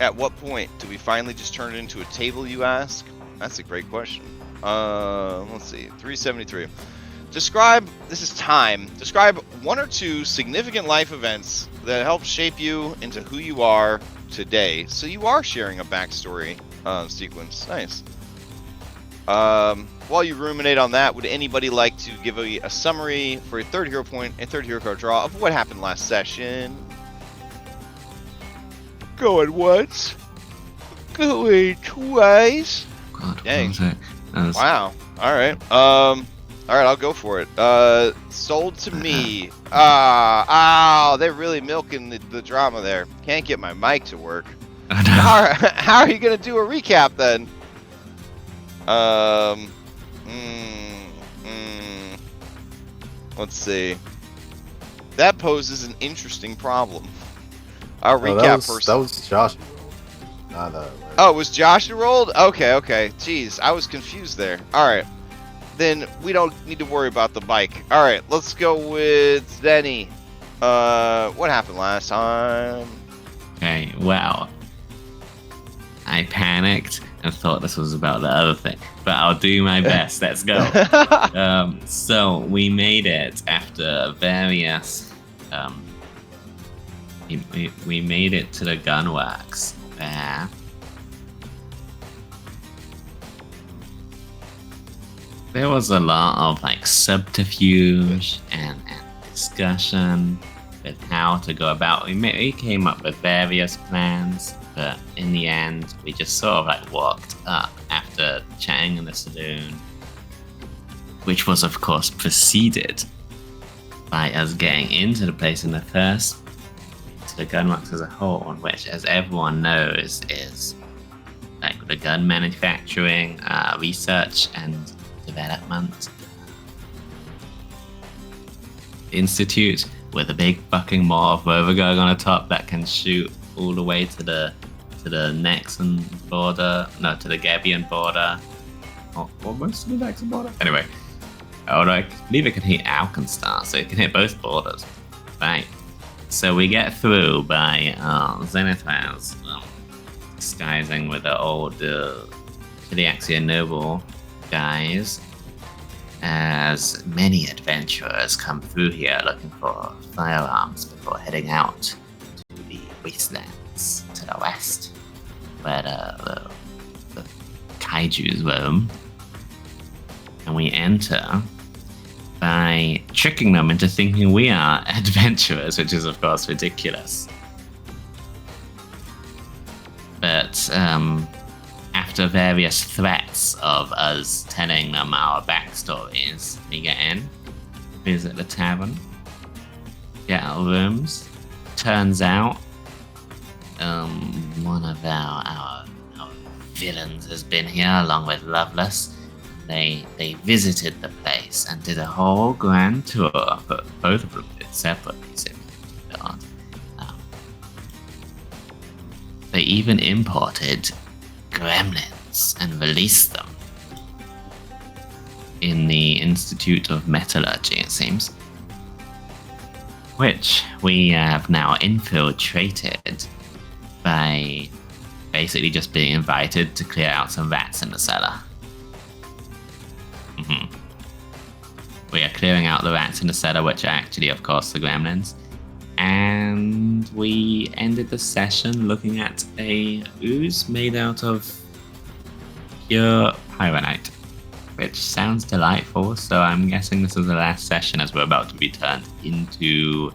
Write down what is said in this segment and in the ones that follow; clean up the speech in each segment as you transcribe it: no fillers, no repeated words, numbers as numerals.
At what point do we finally just turn it into a table, you ask? That's a great question. Let's see. 373. This is time. Describe one or two significant life events that help shape you into who you are today. So you are sharing a backstory sequence. Nice. While you ruminate on that, would anybody like to give a summary for a third hero point and third hero card draw of what happened last session? Going once. Going twice. God, Dang. Was... Wow. Alright. Alright, I'll go for it. Sold to me. They're really milking the drama there. Can't get my mic to work. How are you gonna do a recap then? Let's see. That poses an interesting problem. Our recap person. That was Josh. Oh, it was Josh who rolled? Okay. Jeez, I was confused there. Alright. Then we don't need to worry about the bike. Alright, let's go with Zenny. What happened last time? Okay, well, I panicked and thought this was about the other thing, but I'll do my best. Let's go. So we made it after various. We made it to the gunworks where there was a lot of like subterfuge and discussion with how to go about. We came up with various plans, but in the end, we just sort of like walked up after chatting in the saloon, which was of course preceded by us getting into the place in the first, to the gunworks as a whole, which, as everyone knows, is like the gun manufacturing, research and development institute with a big fucking maw of Overgug on the top that can shoot all the way to the Nexan border, no, to the Gabian border, or almost to the Nexan border. Anyway, I believe it can hit Alkenstar, so it can hit both borders. Right. So we get through by Zenithraz disguising with the old Chiliaxia Noble guys, as many adventurers come through here looking for firearms before heading out to the wastelands to the west, where the kaijus roam. And we enter by tricking them into thinking we are adventurers, which is of course ridiculous. But after various threats of us telling them our backstories, we get in, visit the tavern, get our rooms. Turns out one of our villains has been here along with Loveless. They visited the place and did a whole grand tour, but both of them did separately. They even imported gremlins and released them in the Institute of Metallurgy, it seems, which we have now infiltrated by basically just being invited to clear out some rats in the cellar. We are clearing out the rats in the cellar, which are actually, of course, the gremlins. And we ended the session looking at a ooze made out of pure pyronite, which sounds delightful, so I'm guessing this is the last session as we're about to be turned into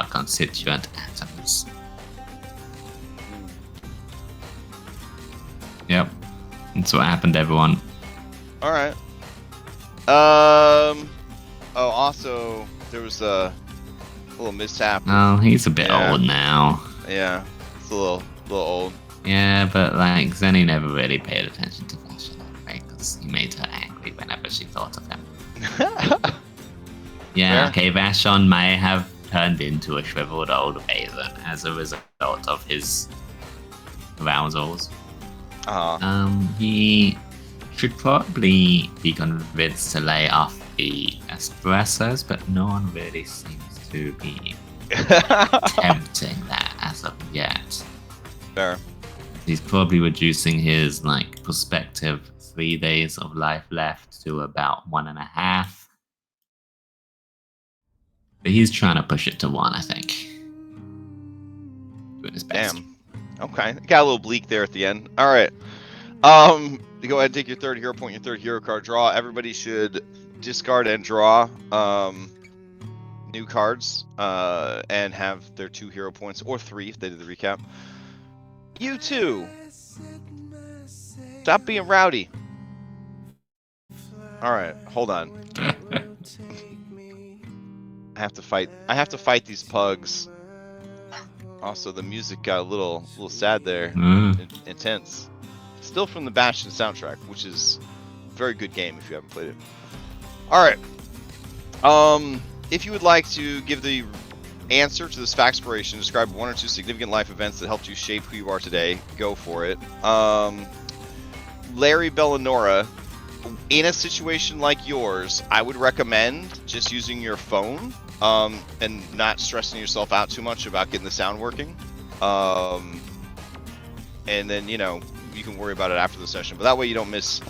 constituent atoms. Yep, that's what happened, everyone. Alright. Also, there was a little mishap. Oh, he's a bit old now. Yeah, it's a little old. Yeah, but like Zenny never really paid attention to fashion anyway, because he made her angry whenever she thought of him. Yeah, okay, Vashon may have turned into a shriveled old raisin as a result of his arousals. He should probably be convinced to lay off the espressos, but no one really seems to be tempting that as of yet. Fair. He's probably reducing his like prospective 3 days of life left to about 1.5. But he's trying to push it to 1, I think. Doing his best. Damn. Okay, got a little bleak there at the end. All right. You go ahead and take your third hero point, your third hero card. Draw. Everybody should discard and draw new cards and have their 2 hero points, or 3 if they did the recap. You too. Stop being rowdy. All right, hold on. I have to fight these pugs. Also, the music got a little sad there. Intense. Still from the Bastion soundtrack, which is a very good game if you haven't played it. All right. If you would like to give the answer to this factspiration, describe 1 or 2 significant life events that helped you shape who you are today, go for it. Larry Bellanora, in a situation like yours, I would recommend just using your phone and not stressing yourself out too much about getting the sound working. And then, you know, you can worry about it after the session. But that way you don't miss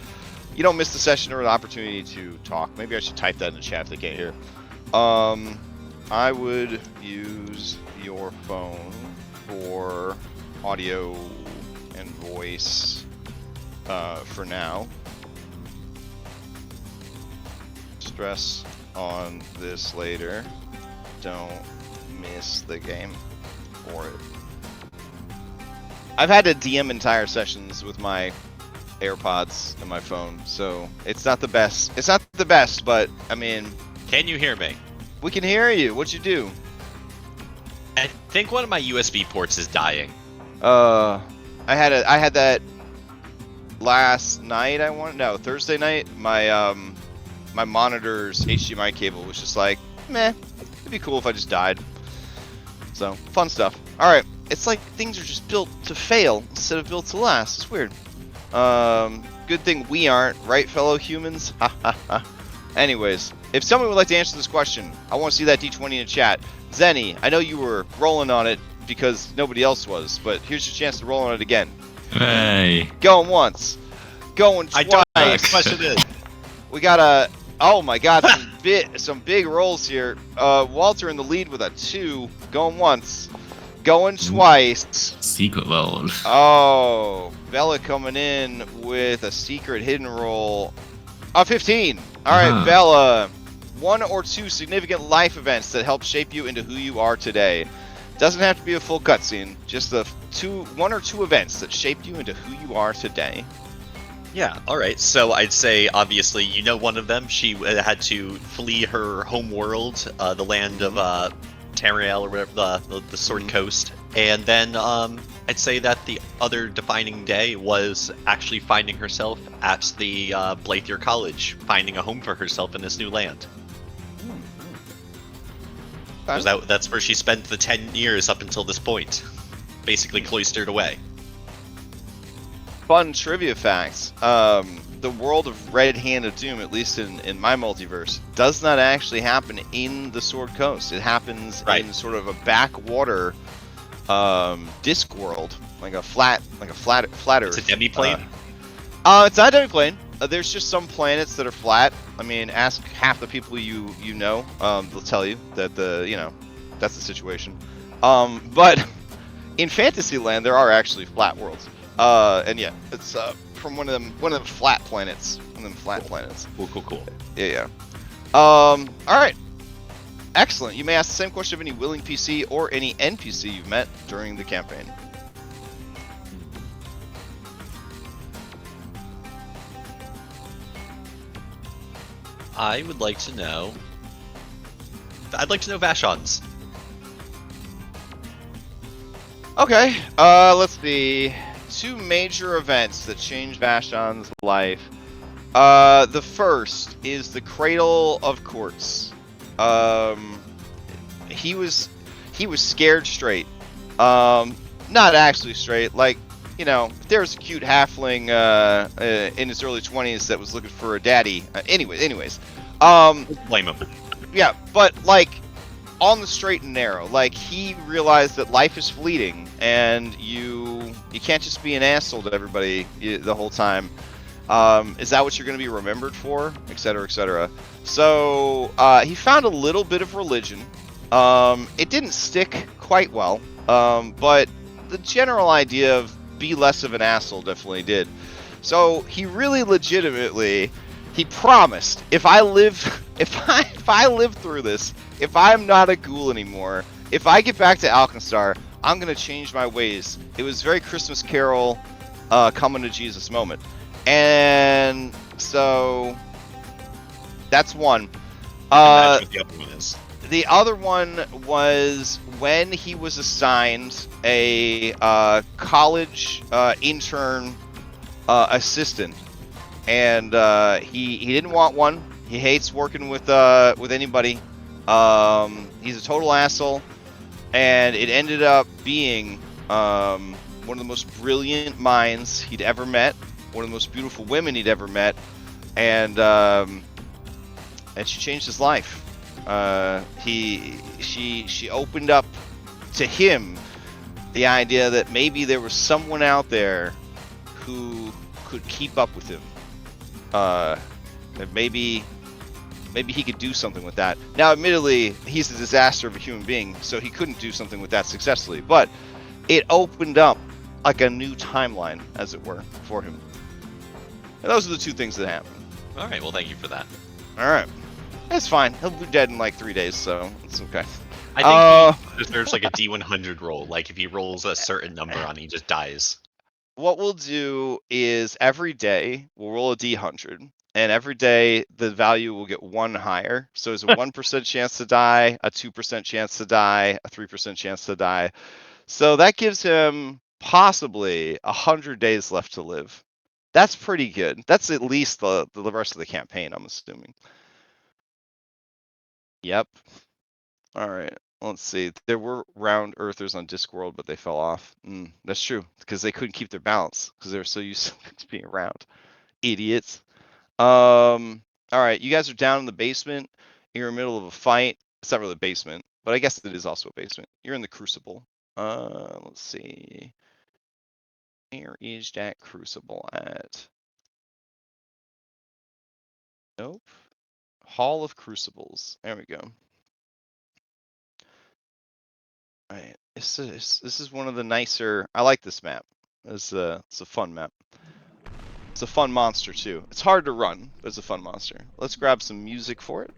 the session or an opportunity to talk. Maybe I should type that in the chat if they can't hear. I would use your phone for audio and voice for now. Stress on this later. Don't miss the game for it. I've had to DM entire sessions with my AirPods and my phone, so it's not the best. It's not the best, but I mean, can you hear me? We can hear you. What'd you do? I think one of my USB ports is dying. I had that last night. Thursday night. My monitor's HDMI cable was just like, meh. It'd be cool if I just died. So fun stuff. All right, it's like things are just built to fail instead of built to last. It's weird. Good thing we aren't, right, fellow humans? Anyways, if someone would like to answer this question, I want to see that D20 in the chat. Zenny, I know you were rolling on it because nobody else was, but here's your chance to roll on it again. Hey. Going once. Going twice. I don't know what the question is. We got a... Oh my god, some big rolls here. Walter in the lead with a 2. Going once. Going twice. Secret roll. Oh, Bella coming in with a secret hidden roll. 15. All right, Bella. 1 or 2 significant life events that helped shape you into who you are today. Doesn't have to be a full cutscene. Just the 1 or 2 events that shaped you into who you are today. Yeah, alright, so I'd say, obviously, you know one of them. She had to flee her home world, the land of Tariel, or whatever, the Sword Coast. And then I'd say that the other defining day was actually finding herself at the Blythier College, finding a home for herself in this new land. That's where she spent the 10 years up until this point, basically cloistered away. Fun trivia facts. The world of Red Hand of Doom, at least in my multiverse, does not actually happen in the Sword Coast. It happens in sort of a backwater disc world, like a flat Earth. It's a demiplane? It's not a demiplane. There's just some planets that are flat. I mean, ask half the people you know. They'll tell you that that's the situation. But in Fantasyland, there are actually flat worlds. And yeah, it's from one of them flat planets. One of them flat planets. Cool. Yeah. All right. Excellent. You may ask the same question of any willing PC or any NPC you've met during the campaign. I'd like to know Vashon's. Okay. Let's see. 2 major events that changed Vashon's life. The first is the Cradle of Courts. He was scared straight. Not actually straight. Like, you know, if there was a cute halfling in his early 20s that was looking for a daddy. Anyways. Blame him. Yeah, but like on the straight and narrow. Like, he realized that life is fleeting, and you You can't just be an asshole to everybody the whole time. Is that what you're going to be remembered for? Etc. Etc. So he found a little bit of religion. It didn't stick quite well, but the general idea of be less of an asshole definitely did. So he really legitimately, he promised, if I live through this, if I'm not a ghoul anymore, if I get back to Alkenstar, I'm gonna change my ways. It was very Christmas Carol, coming to Jesus moment, and so that's one. Imagine what the other one is. The other one was when he was assigned a college intern assistant, and he didn't want one. He hates working with anybody. He's a total asshole, and it ended up being one of the most brilliant minds he'd ever met, one of the most beautiful women he'd ever met, and she changed his life. She opened up to him the idea that maybe there was someone out there who could keep up with him. That maybe he could do something with that. Now, admittedly, he's a disaster of a human being, so he couldn't do something with that successfully. But it opened up like a new timeline, as it were, for him. And those are the two things that happened. All right, well, thank you for that. All right. That's fine. He'll be dead in like 3 days, so it's okay. I think he deserves like a D100 roll. Like if he rolls a certain number on it, he just dies. What we'll do is every day we'll roll a D100, and every day the value will get 1 higher. So there's a 1% chance to die, a 2% chance to die, a 3% chance to die. So that gives him possibly 100 days left to live. That's pretty good. That's at least the rest of the campaign, I'm assuming. Yep. All right. Let's see. There were round earthers on Discworld, but they fell off. That's true, because they couldn't keep their balance because they were so used to being around. Idiots. All right. You guys are down in the basement. You're in the middle of a fight. It's not really a basement, but I guess it is also a basement. You're in the Crucible. Let's see. Where is that Crucible at? Nope. Hall of Crucibles. There we go. All right. This is one of the nicer. I like this map. It's a fun map. It's a fun monster too. It's hard to run, but it's a fun monster. Let's grab some music for it.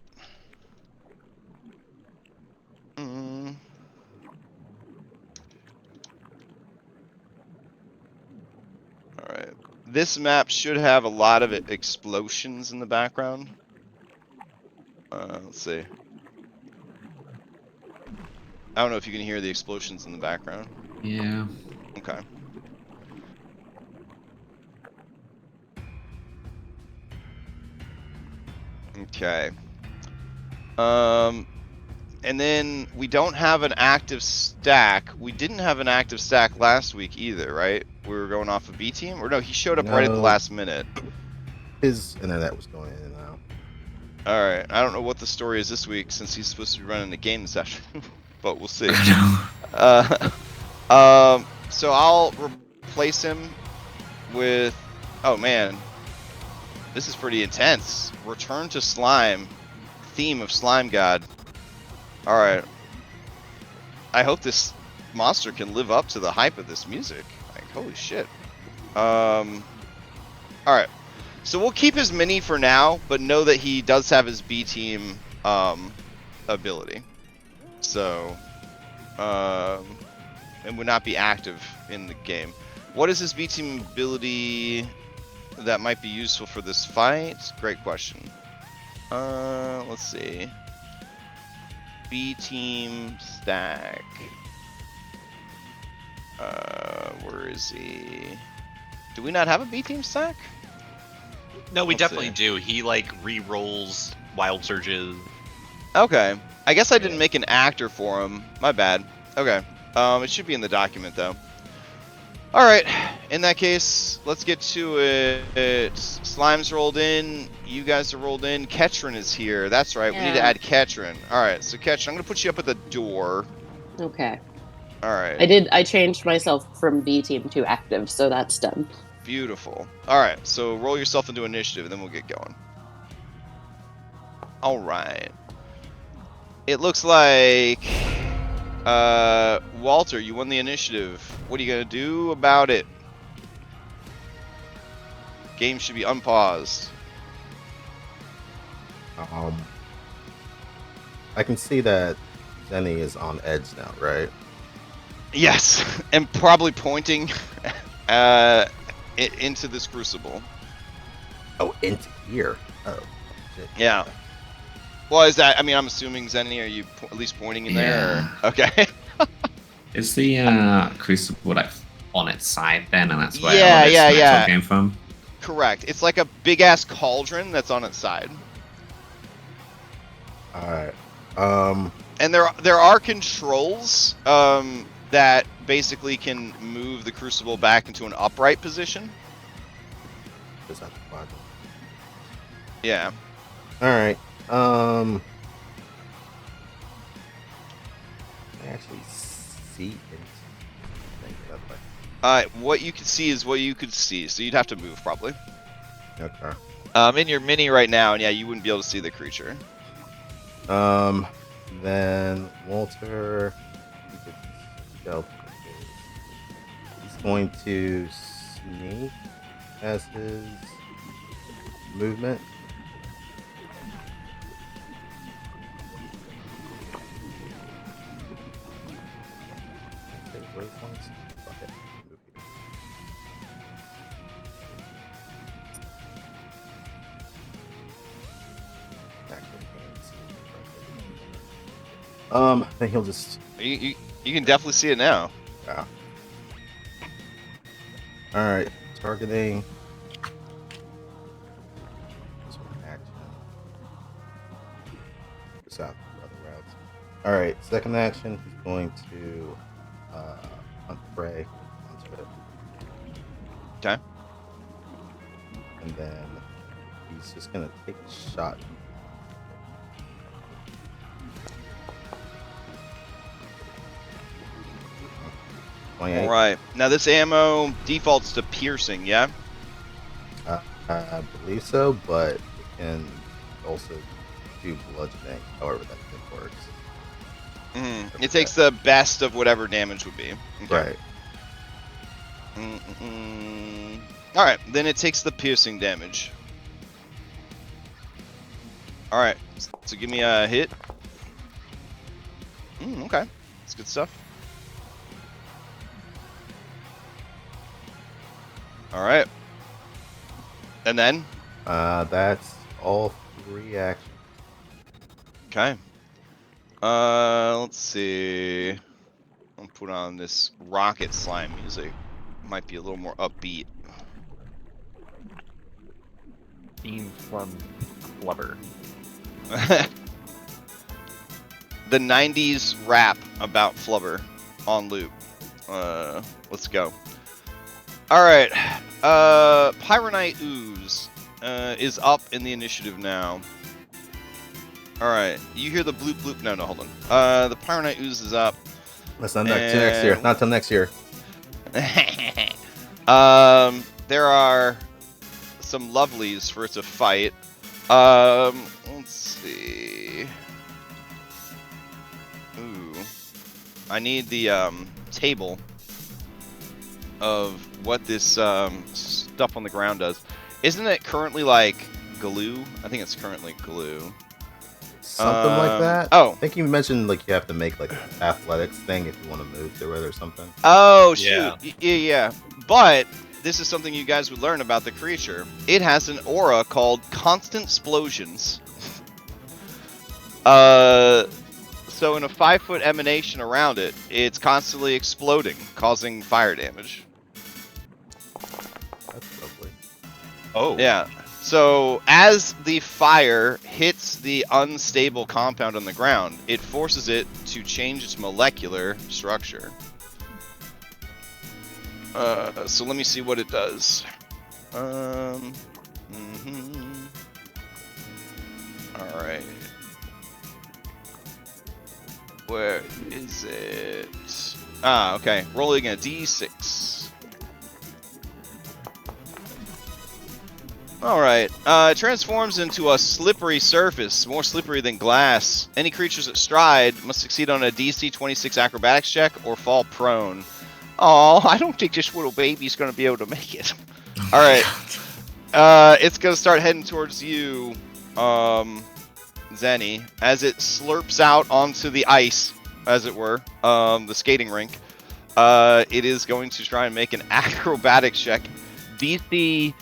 All right. This map should have a lot of explosions in the background. Let's see. I don't know if you can hear the explosions in the background. Yeah. Okay. Okay. And then we don't have an active stack. We didn't have an active stack last week either, right? We were going off of B team, or no? He showed up right at the last minute. His internet was going in and out. All right. I don't know what the story is this week since he's supposed to be running the game this afternoon, but we'll see. So I'll replace him with. Oh man, this is pretty intense. Return to Slime, theme of Slime God. All right. I hope this monster can live up to the hype of this music. Like, holy shit. All right. So we'll keep his mini for now, but know that he does have his B team ability. So, and would not be active in the game. What is his B team ability that might be useful for this fight? Great question. Let's see. B team stack. Where is he? Do we not have a B team stack? No, we Let's definitely see. do. He like re-rolls wild surges. Okay. I guess I didn't make an actor for him. My bad. Okay. It should be in the document though. All right. In that case, let's get to it. Slime's rolled in. You guys are rolled in. Ketrin is here. That's right. We need to Yeah. add Ketrin. All right. So Ketrin, I'm gonna put you up at the door. Okay. All right. I changed myself from B team to active, so that's done. Beautiful. All right. So roll yourself into initiative, and then we'll get going. All right. It looks like Walter, you won the initiative. What are you gonna do about it? Game should be unpaused. I can see that Zenny is on edge now, right? Yes, and probably pointing into this crucible. Oh, into here. Oh, shit. Yeah. Well, is that? I mean, I'm assuming Zenny. Are you at least pointing in there? Or? Okay. Is the crucible like on its side then, and that's where Yeah, all this yeah, metal yeah. came from? Correct. It's like a big ass cauldron that's on its side. All right. And there are controls that basically can move the crucible back into an upright position. Just have to find them. Yeah. All right. I actually see it. What you could see is what you could see, so you'd have to move probably. Okay. In your mini right now, and yeah, you wouldn't be able to see the creature. Then Walter, he's going to sneak as his movement. Okay, where's one? Fuck it. Then he'll just. You can definitely see it now. Yeah. All right, targeting. This one action. This out other routes. All right, second action. He's going to hunt prey onto it, Okay. and then he's just gonna take a shot. All right. Now this ammo defaults to piercing, yeah? I believe so, but it can also do bludgeoning, however that thing works. Mm-hmm. It takes the best of whatever damage would be. Okay. Right. All right. Then it takes the piercing damage. All right. So give me a hit. Okay. That's good stuff. All right. And then? That's all 3 actions. Okay. Let's see. I'll put on this rocket slime music. Might be a little more upbeat. Theme from Flubber. The 90s rap about Flubber on loop. Let's go. Alright. Pyronite Ooze is up in the initiative now. Alright. You hear the bloop bloop. No, hold on. The Pyronite Ooze is up. That's not next year. Not till next year. There are some lovelies for it to fight. Let's see. Ooh. I need the table of what this stuff on the ground does. Isn't it currently like glue? I think it's currently glue. Something like that. Oh. I think you mentioned like you have to make like an athletics thing if you want to move through it or something. Oh shoot. Yeah. Yeah. But this is something you guys would learn about the creature. It has an aura called constant Splosions. So in a 5-foot emanation around it, it's constantly exploding, causing fire damage. That's lovely. Oh. Yeah. So as the fire hits the unstable compound on the ground, it forces it to change its molecular structure. So let me see what it does. All right. Where is it? Ah, okay. Rolling a d6. Alright. Transforms into a slippery surface, more slippery than glass. Any creatures that stride must succeed on a DC 26 acrobatics check or fall prone. Oh, I don't think this little baby's going to be able to make it. Alright. It's going to start heading towards you, Zenny, as it slurps out onto the ice, as it were, the skating rink. It is going to try and make an acrobatics check. DC...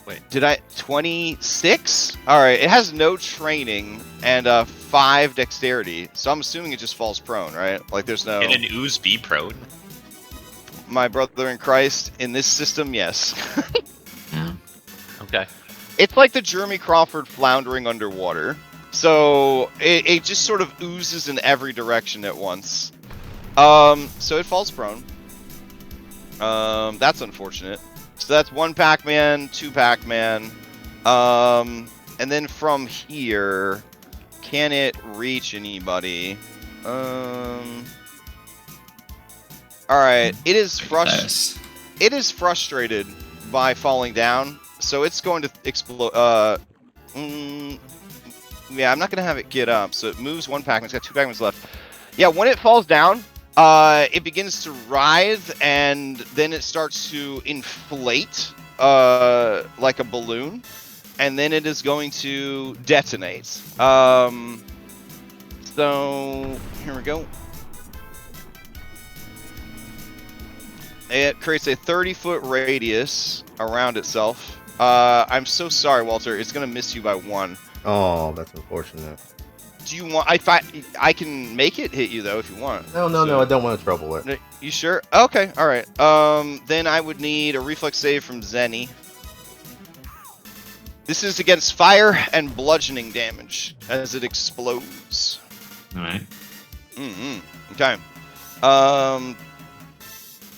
Wait. Did I... 26? Alright, it has no training and 5 dexterity, so I'm assuming it just falls prone, right? Like, there's no... Can an ooze be prone? My brother in Christ, in this system, yes. Yeah. Okay. It's like the Jeremy Crawford floundering underwater. So, it just sort of oozes in every direction at once. So it falls prone. That's unfortunate. So that's 1 Pac-Man, 2 Pac-Man. And then from here, can it reach anybody? Alright, it is frustrated by falling down, so it's going to explode. Yeah, I'm not going to have it get up, so it moves 1 Pac-Man. It's got 2 Pac-Mans left. Yeah, when it falls down, it begins to writhe, and then it starts to inflate like a balloon, and then it is going to detonate. So, here we go. It creates a 30-foot radius around itself. I'm so sorry, Walter. It's going to miss you by 1. Oh, that's unfortunate. Do you want... I can make it hit you, though, if you want. No, I don't want to trouble it. You sure? Okay, alright. Then I would need a reflex save from Zenny. This is against fire and bludgeoning damage as it explodes. Alright. Okay.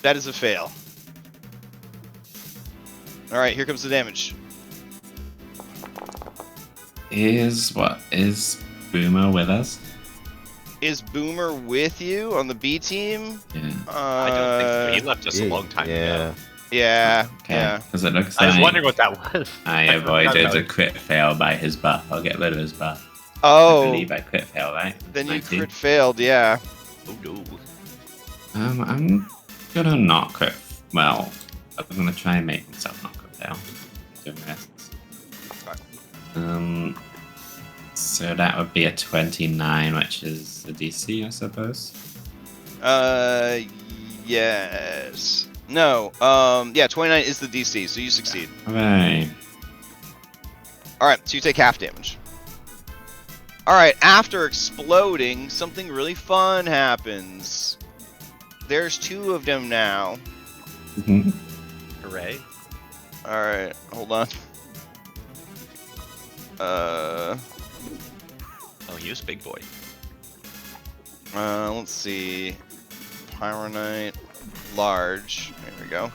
That is a fail. Alright, here comes the damage. Is Boomer with us? Is Boomer with you on the B team? Yeah. I don't think so. He left us a long time ago. Yeah. Okay. Yeah. Because it looks I was like wondering what that was. I avoided a crit fail by his buff. I'll get rid of his buff. I Oh, believe I crit fail, right? then you 19. crit failed, yeah. Oh no. I'm gonna not crit. Well, I'm gonna try and make myself not crit fail. Doing risks. So that would be a 29, which is the DC, I suppose. Yes. No, yeah, 29 is the DC, so you succeed. Hooray. Alright, so you take half damage. Alright, after exploding, something really fun happens. There's 2 of them now. Hooray. Alright, hold on. Oh, he was big boy. Let's see. Pyronite, large. There we go.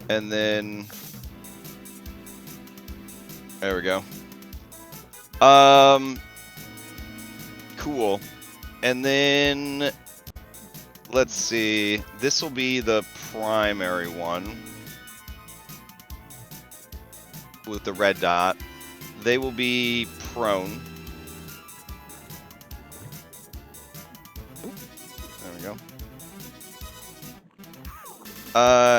And then... There we go. Cool. And then... Let's see. This will be the primary one. With the red dot. They will be prone. Oop, there we go.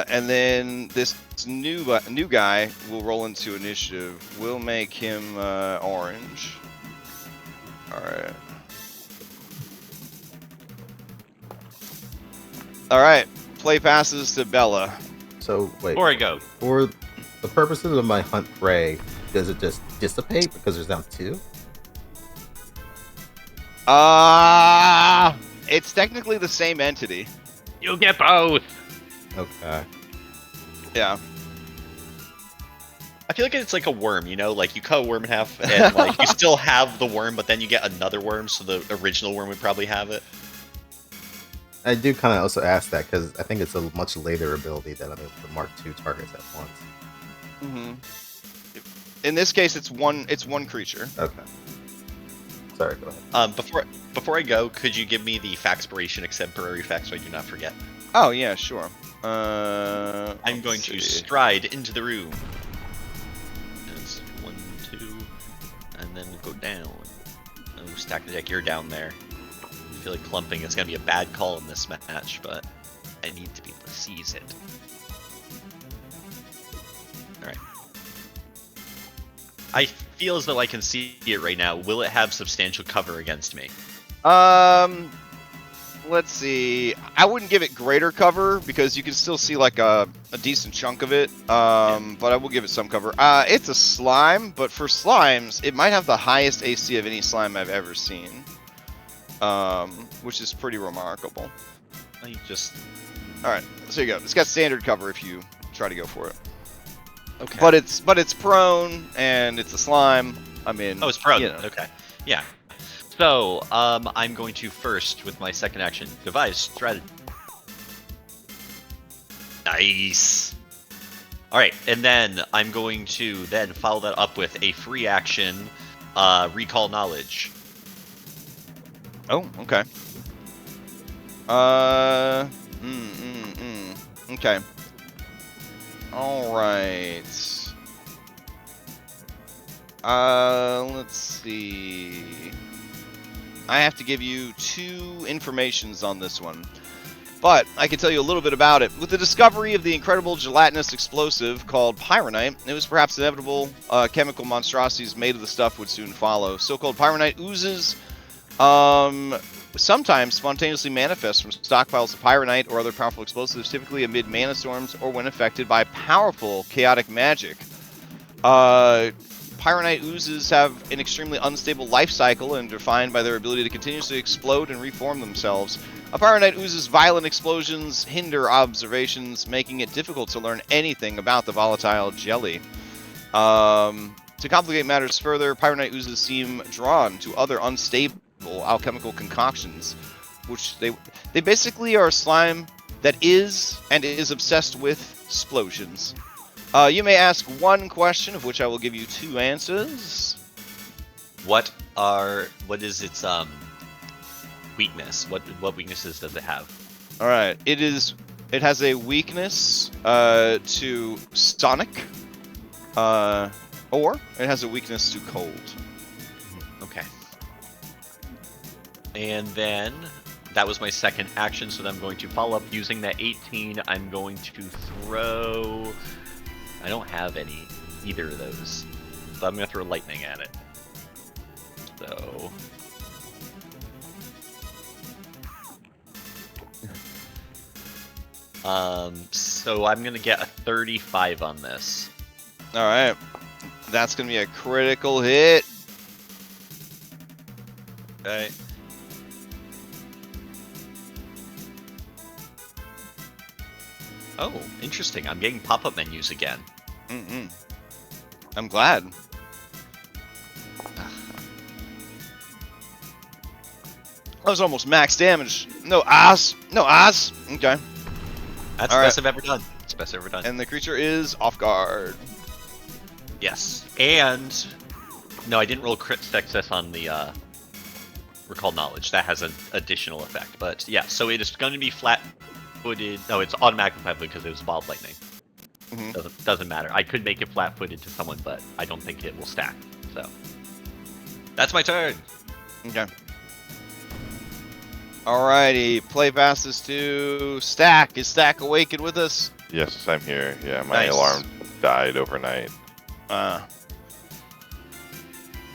And then this new guy will roll into initiative. We'll make him orange. Alright. Alright. Play passes to Bella. So, wait. Before I go, For the purposes of my hunt prey, does it just dissipate because there's now 2? It's technically the same entity. you'll get both. Okay. Yeah. I feel like it's like a worm, you know? Like, you cut a worm in half, and like you still have the worm, but then you get another worm, so the original worm would probably have it. I do kind of also ask that because I think it's a much later ability that I'm able to mark 2 targets at once. In this case, it's one creature. Okay. sorry, go ahead. Before I go, could you give me the faxpiration exemplary fax so I do not forget? Oh yeah, sure. I'm going to stride into the room. That's 1, 2, and then go down. Oh, stack the deck, you're down there. I feel like clumping is going to be a bad call in this match, but I need to be able to seize it. Alright. I feel as though I can see it right now. Will it have substantial cover against me? Let's see. I wouldn't give it greater cover because you can still see like a decent chunk of it. But I will give it some cover. It's a slime, but for slimes, it might have the highest AC of any slime I've ever seen. Which is pretty remarkable. I just... Alright, so you go. It's got standard cover if you try to go for it. Okay. But it's prone and it's a slime. I mean, Oh, it's prone. you know. Okay. Yeah. So, I'm going to first, with my second action, devise strategy. Nice. Alright, and then I'm going to then follow that up with a free action, recall knowledge. Oh, okay. Okay. Alright. Let's see. I have to give you 2 informations on this one. But I can tell you a little bit about it. With the discovery of the incredible gelatinous explosive called pyronite, it was perhaps inevitable chemical monstrosities made of the stuff would soon follow. So-called pyronite oozes sometimes spontaneously manifest from stockpiles of pyronite or other powerful explosives, typically amid mana storms or when affected by powerful chaotic magic. Pyronite oozes have an extremely unstable life cycle and are defined by their ability to continuously explode and reform themselves. A pyronite ooze's violent explosions hinder observations, making it difficult to learn anything about the volatile jelly. To complicate matters further, pyronite oozes seem drawn to other unstable alchemical concoctions, which they basically are a slime that is obsessed with splosions. You may ask 1 question, of which I will give you 2 answers. What is its weakness? What weaknesses does it have? All right, it has a weakness to sonic, or it has a weakness to cold. Okay. And then that was my second action, so then I'm going to follow up using that 18. I'm going to throw. I don't have either of those, so I'm going to throw lightning at it. So. So I'm going to get a 35 on this. All right, that's going to be a critical hit. Okay. Oh, interesting. I'm getting pop-up menus again. I'm glad. That was almost max damage. No ass. No ass. Okay. That's the best I've ever done. It's the best I've ever done. And the creature is off guard. Yes. And no, I didn't roll crit success on the recall knowledge. That has an additional effect. But yeah, so it is going to be flat-footed. No, it's automatically flat-footed because it was ball lightning. Doesn't matter. I could make it flat-footed to someone, but I don't think it will stack. So that's my turn. Okay. Alrighty, play passes to Stack. Is Stack awakened with us? Yes, I'm here. Yeah, my Nice. alarm died overnight.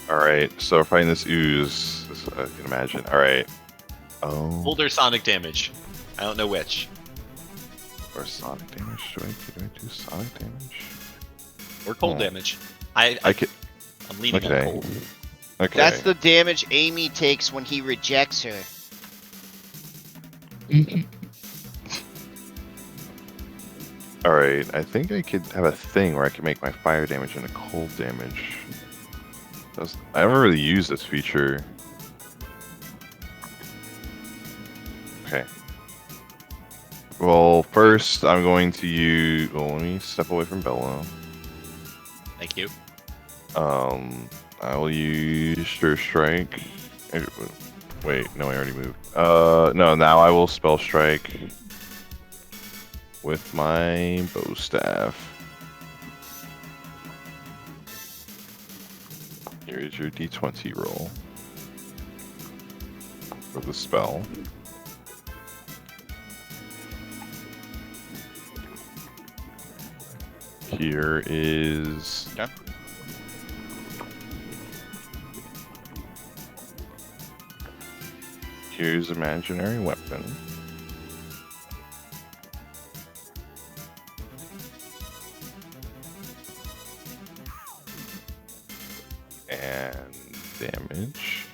Alright, so fighting this ooze, I can imagine. Alright. Oh. Older sonic damage. I don't know which. Or sonic damage? Do I do sonic damage? Or cold Oh. damage. I could. I'm leaning on Okay. cold. Okay. That's the damage Amy takes when he rejects her. Alright, I think I could have a thing where I can make my fire damage into cold damage. I haven't really used this feature. Okay. Well, first I'm going to use. Well, let me step away from Bello. Thank you. I will use Stir Strike. Wait, no, I already moved. No, now I will spell strike with my bow staff. Here is your d20 roll for the spell. Here is... Okay. Here's imaginary weapon. And damage.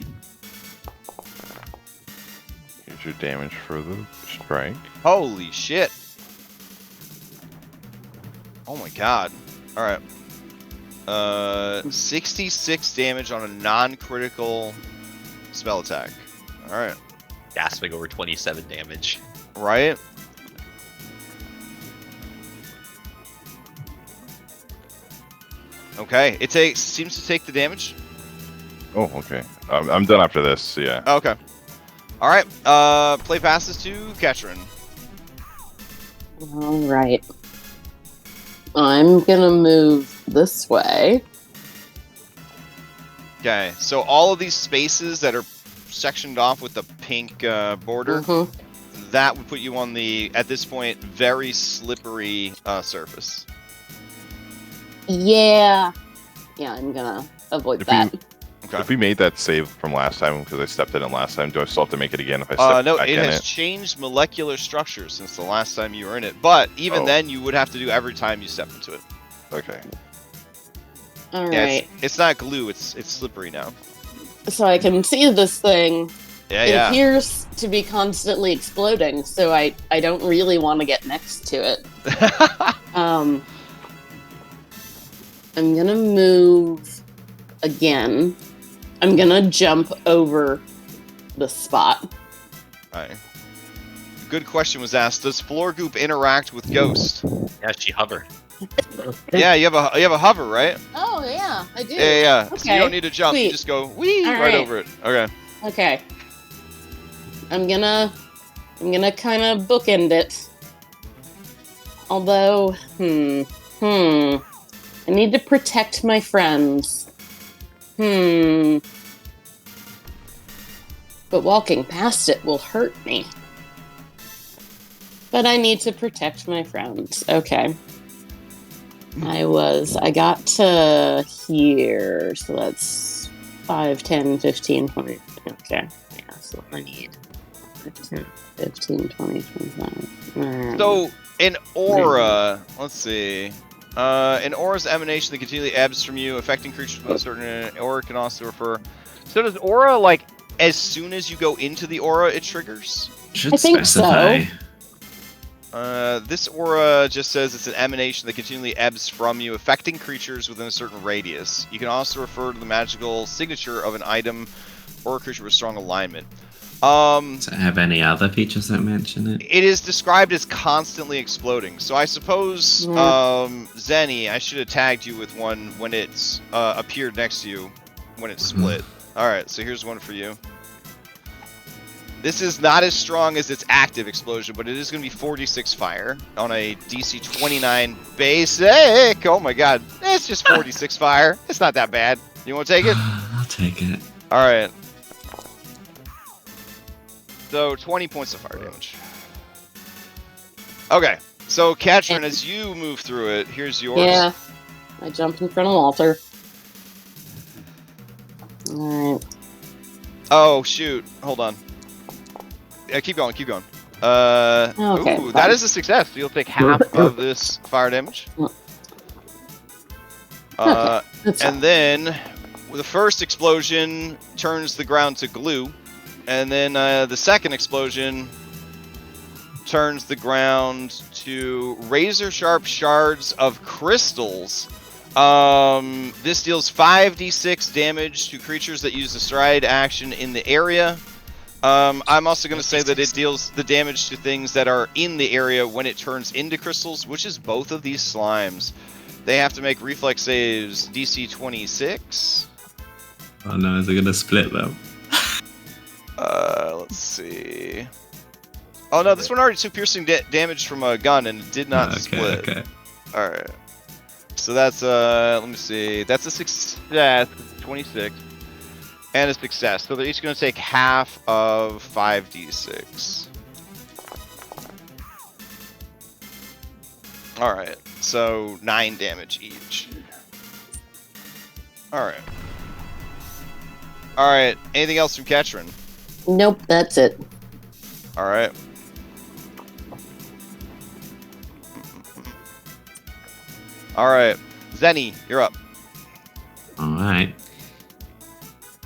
Here's your damage for the strike. Holy shit. Oh my god. Alright. 66 damage on a non-critical spell attack. Alright. Gasping over 27 damage. Right? Okay. It seems to take the damage. Oh, okay. I'm done after this, so yeah. Okay. Alright. Play passes to Katrin. All right. I'm gonna move this way. Okay. So all of these spaces that are sectioned off with the pink border, that would put you on the, at this point, very slippery surface. Yeah. Yeah, I'm gonna avoid If that. Okay. If we made that save from last time, because I stepped in it last time, do I still have to make it again if I step No, back it in has it? changed molecular structure since the last time you were in it. But even Oh. then, you would have to do every time you step into it. Okay. All right. Yeah, it's not glue. It's slippery now. So I can see this thing. Yeah, It yeah. appears to be constantly exploding, so I don't really want to get next to it. I'm gonna move again. I'm gonna jump over the spot. Alright. Good question was asked. Does floor goop interact with ghost? Yeah, she hovered. Yeah, you have a hover, right? Oh yeah, I do. Yeah. So Okay, you don't need to jump. You sweet. just go wee All right right. over it. Okay. Okay. I'm gonna kind of bookend it. Although, I need to protect my friends. But walking past it will hurt me. But I need to protect my friends. Okay. I got to here, so that's 5, 10, 15, 20. Okay. Yeah, so I need 10, 15, 20, 25. So an aura, let's see. An aura's emanation that continually ebbs from you, affecting creatures with a certain aura can also refer. So does aura, like, as soon as you go into the aura, it triggers? Should I think specify. This aura just says it's an emanation that continually ebbs from you, affecting creatures within a certain radius. You can also refer to the magical signature of an item or a creature with strong alignment. Does it have any other features that mention it? It is described as constantly exploding. So I suppose, Zenny, I should have tagged you with one when it's appeared next to you when it's split. Alright, so here's one for you. This is not as strong as its active explosion, but it is going to be 46 fire on a DC 29 basic. Oh my god, it's just 46 fire. It's not that bad. You want to take it? I'll take it. Alright. So 20 points of fire damage. Okay, so Katrin, as you move through it, here's yours. Yeah. I jump in front of Walter. Alright. Oh shoot, hold on. Keep going, keep going. Okay, Ooh, fine. that is a success. You'll take half of this fire damage. That's And then the first explosion turns the ground to glue, and then the second explosion turns the ground to razor-sharp shards of crystals. This deals 5d6 damage to creatures that use the stride action in the area. I'm also going to say that it deals the damage to things that are in the area when it turns into crystals, which is both of these slimes. They have to make reflex saves DC 26. Oh no, is it gonna split them? see. Oh no, this one already took piercing damage from a gun and it did not split. Okay. All right. So that's let me see. That's a success. 26. And a success. So they're each going to take half of 5d6. All right. So 9 damage each. All right. All right. Anything else from Ketrin? Nope, that's it. All right. All right. Zenny, you're up. All right.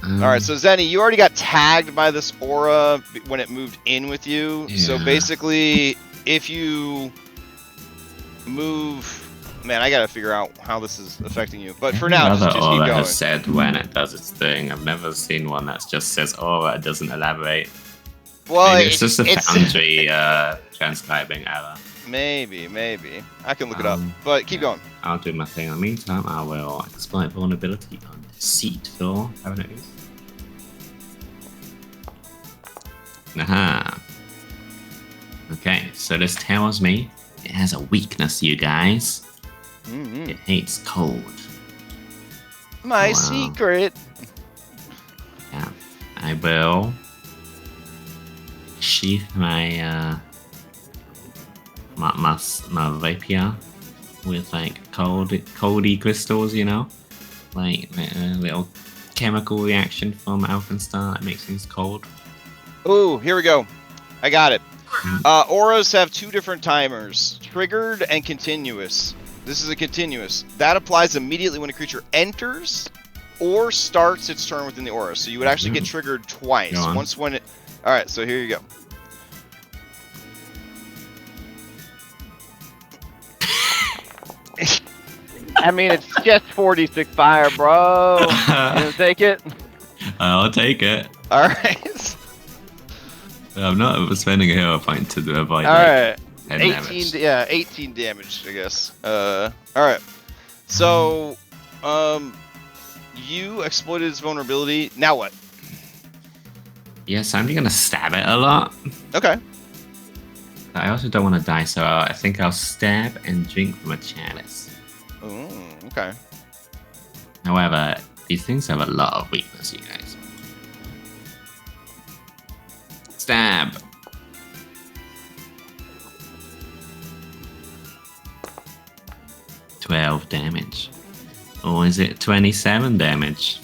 All right, so Zenny, you already got tagged by this aura when it moved in with you. So Yeah. basically, if you move, man, I gotta figure out how this is affecting you. But for now, Another just keep aura going. has said when it does its thing. I've never seen one that just says aura, it doesn't elaborate. Well, Maybe it's just a Foundry transcribing error. maybe. I can look it up, Um, but keep going. I'll do my thing. In the meantime, I will exploit vulnerability on deceitful. Haven't it? Aha. Okay, so this tells me it has a weakness, you guys. Mm-hmm. It hates cold. My Wow. secret. Yeah, I will sheath my my rapier with like coldy crystals, you know, like a little chemical reaction from Alkenstar that makes things cold. Oh, here we go. I got it. Auras have 2 different timers, triggered and continuous. This is a continuous. That applies immediately when a creature enters or starts its turn within the aura. So you would actually get triggered twice. Go on. Once when it... Alright, so here you go. I mean, it's just 46 fire, bro. You gonna take it? I'll take it. Alright. I'm not spending a hero point to avoid Alright. 10 18, damage. yeah, 18 damage, I guess. Alright. So, you exploited its vulnerability. Now what? Yes, I'm gonna stab it a lot. Okay. I also don't want to die, so I think I'll stab and drink from a chalice. Ooh, okay. However, these things have a lot of weakness, you guys. Stab. $12 damage. Or is it 27 damage?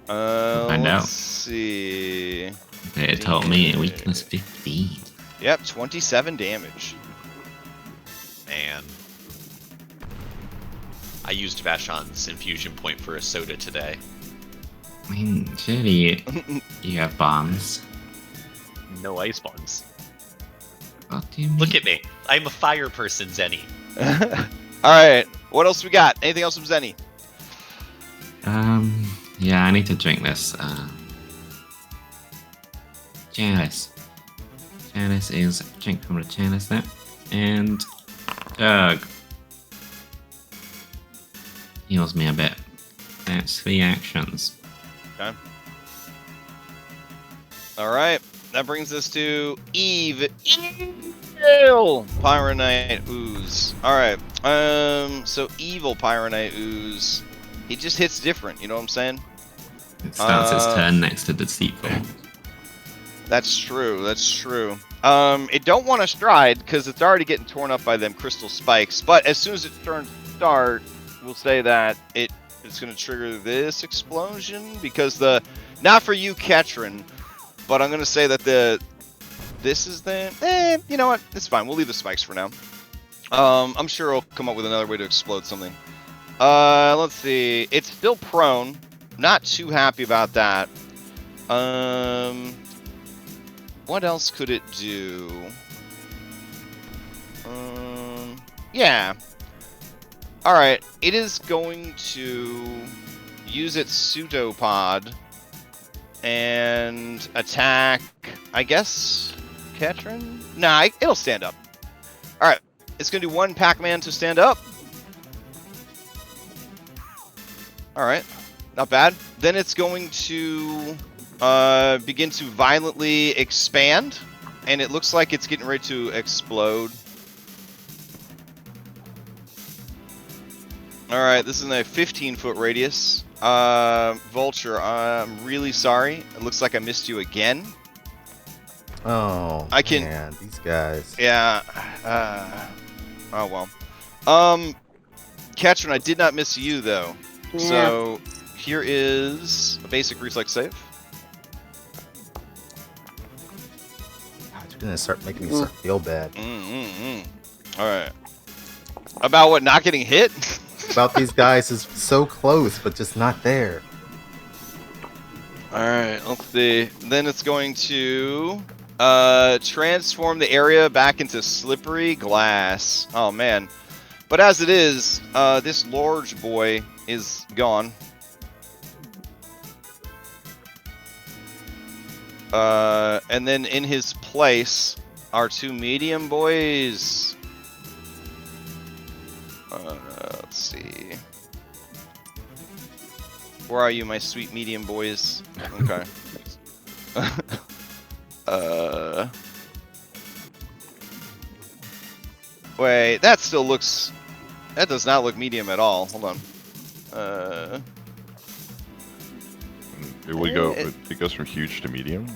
Find out. Let's see. It told me a weakness 15. Yep, 27 damage. Man. I used Vashon's infusion point for a soda today. I mean, surely you have bombs. No ice bombs. What do you mean? Look at me. I'm a fire person, Zenny. Alright, what else we got? Anything else from Zenny? Yeah, I need to drink this. Chalice. Chalice is drink from the chalice there. And Doug. Heals me a bit. That's 3 actions. Okay. Alright, that brings us to Eve. Evil Pyronite Ooze. Alright, so Evil Pyronite Ooze. He just hits different, you know what I'm saying? It starts its turn next to Deceitful. That's true, that's true. It don't want to stride, because it's already getting torn up by them crystal spikes, but as soon as its turn starts, we'll say that it's going to trigger this explosion, because not for you, Ketrin, but I'm going to say that this is the, you know what, it's fine, we'll leave the spikes for now. I'm sure it'll come up with another way to explode something. Let's see, it's still prone, not too happy about that. What else could it do? Yeah. Alright, it is going to use its pseudopod and attack, I guess, Ketrin? Nah, it'll stand up. Alright, it's going to do 1 Pac-Man to stand up. Alright, not bad. Then it's going to begin to violently expand, and it looks like it's getting ready to explode. Alright, this is in a 15-foot radius. Vulture, I'm really sorry. It looks like I missed you again. Oh, I can- man, these guys. Yeah. Oh, well. Catchman, I did not miss you, though. Yeah. So, here is a basic reflex save. God, you're gonna start making me start feel bad Alright. About what, not getting hit? about these guys. Is so close, but just not there. Alright, let's see. Then it's going to transform the area back into slippery glass. Oh man. But as it is, this large boy is gone. And then in his place are two medium boys. Let's see. Where are you, my sweet medium boys? Okay. Wait, that still looks... That does not look medium at all. Hold on. It would go. It goes from huge to medium.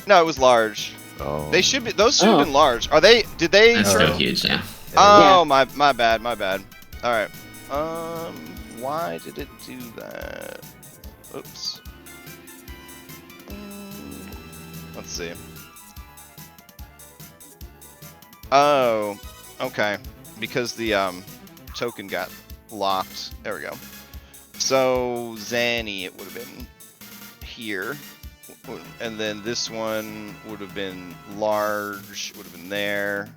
No, it was large. Oh. They should be. Those should have been large. Are they? Did they? That's still huge, yeah. Oh, my bad. My bad. All right. Why did it do that? Oops. Let's see. Oh, okay. Because the token got locked. There we go. So Zanny, it would have been here, and then this one would have been large. Would have been there.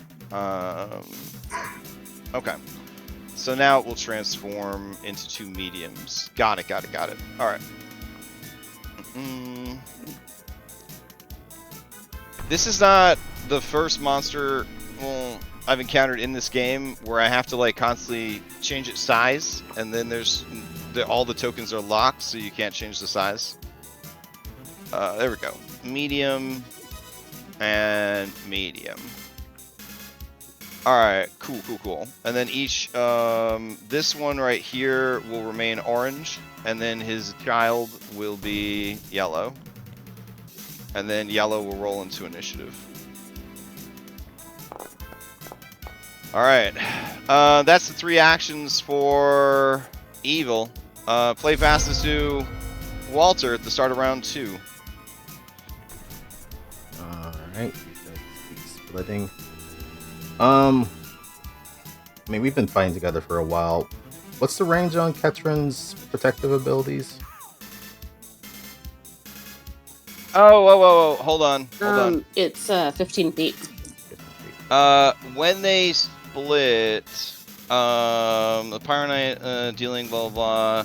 Okay. So now it will transform into two mediums. Got it. All right. This is not the first monster I've encountered in this game where I have to like constantly change its size, and then there's all the tokens are locked, so you can't change the size. There we go. Medium and medium. Alright, cool. And then each, this one right here will remain orange, and then his child will be yellow. And then yellow will roll into initiative. Alright, that's the 3 actions for Evil. Play fastest to Walter at the start of round 2. Alright, splitting. I mean, we've been fighting together for a while. What's the range on Ketrin's protective abilities? Oh, whoa, hold on. It's 15 feet. When they split, the Pyro Knight dealing blah blah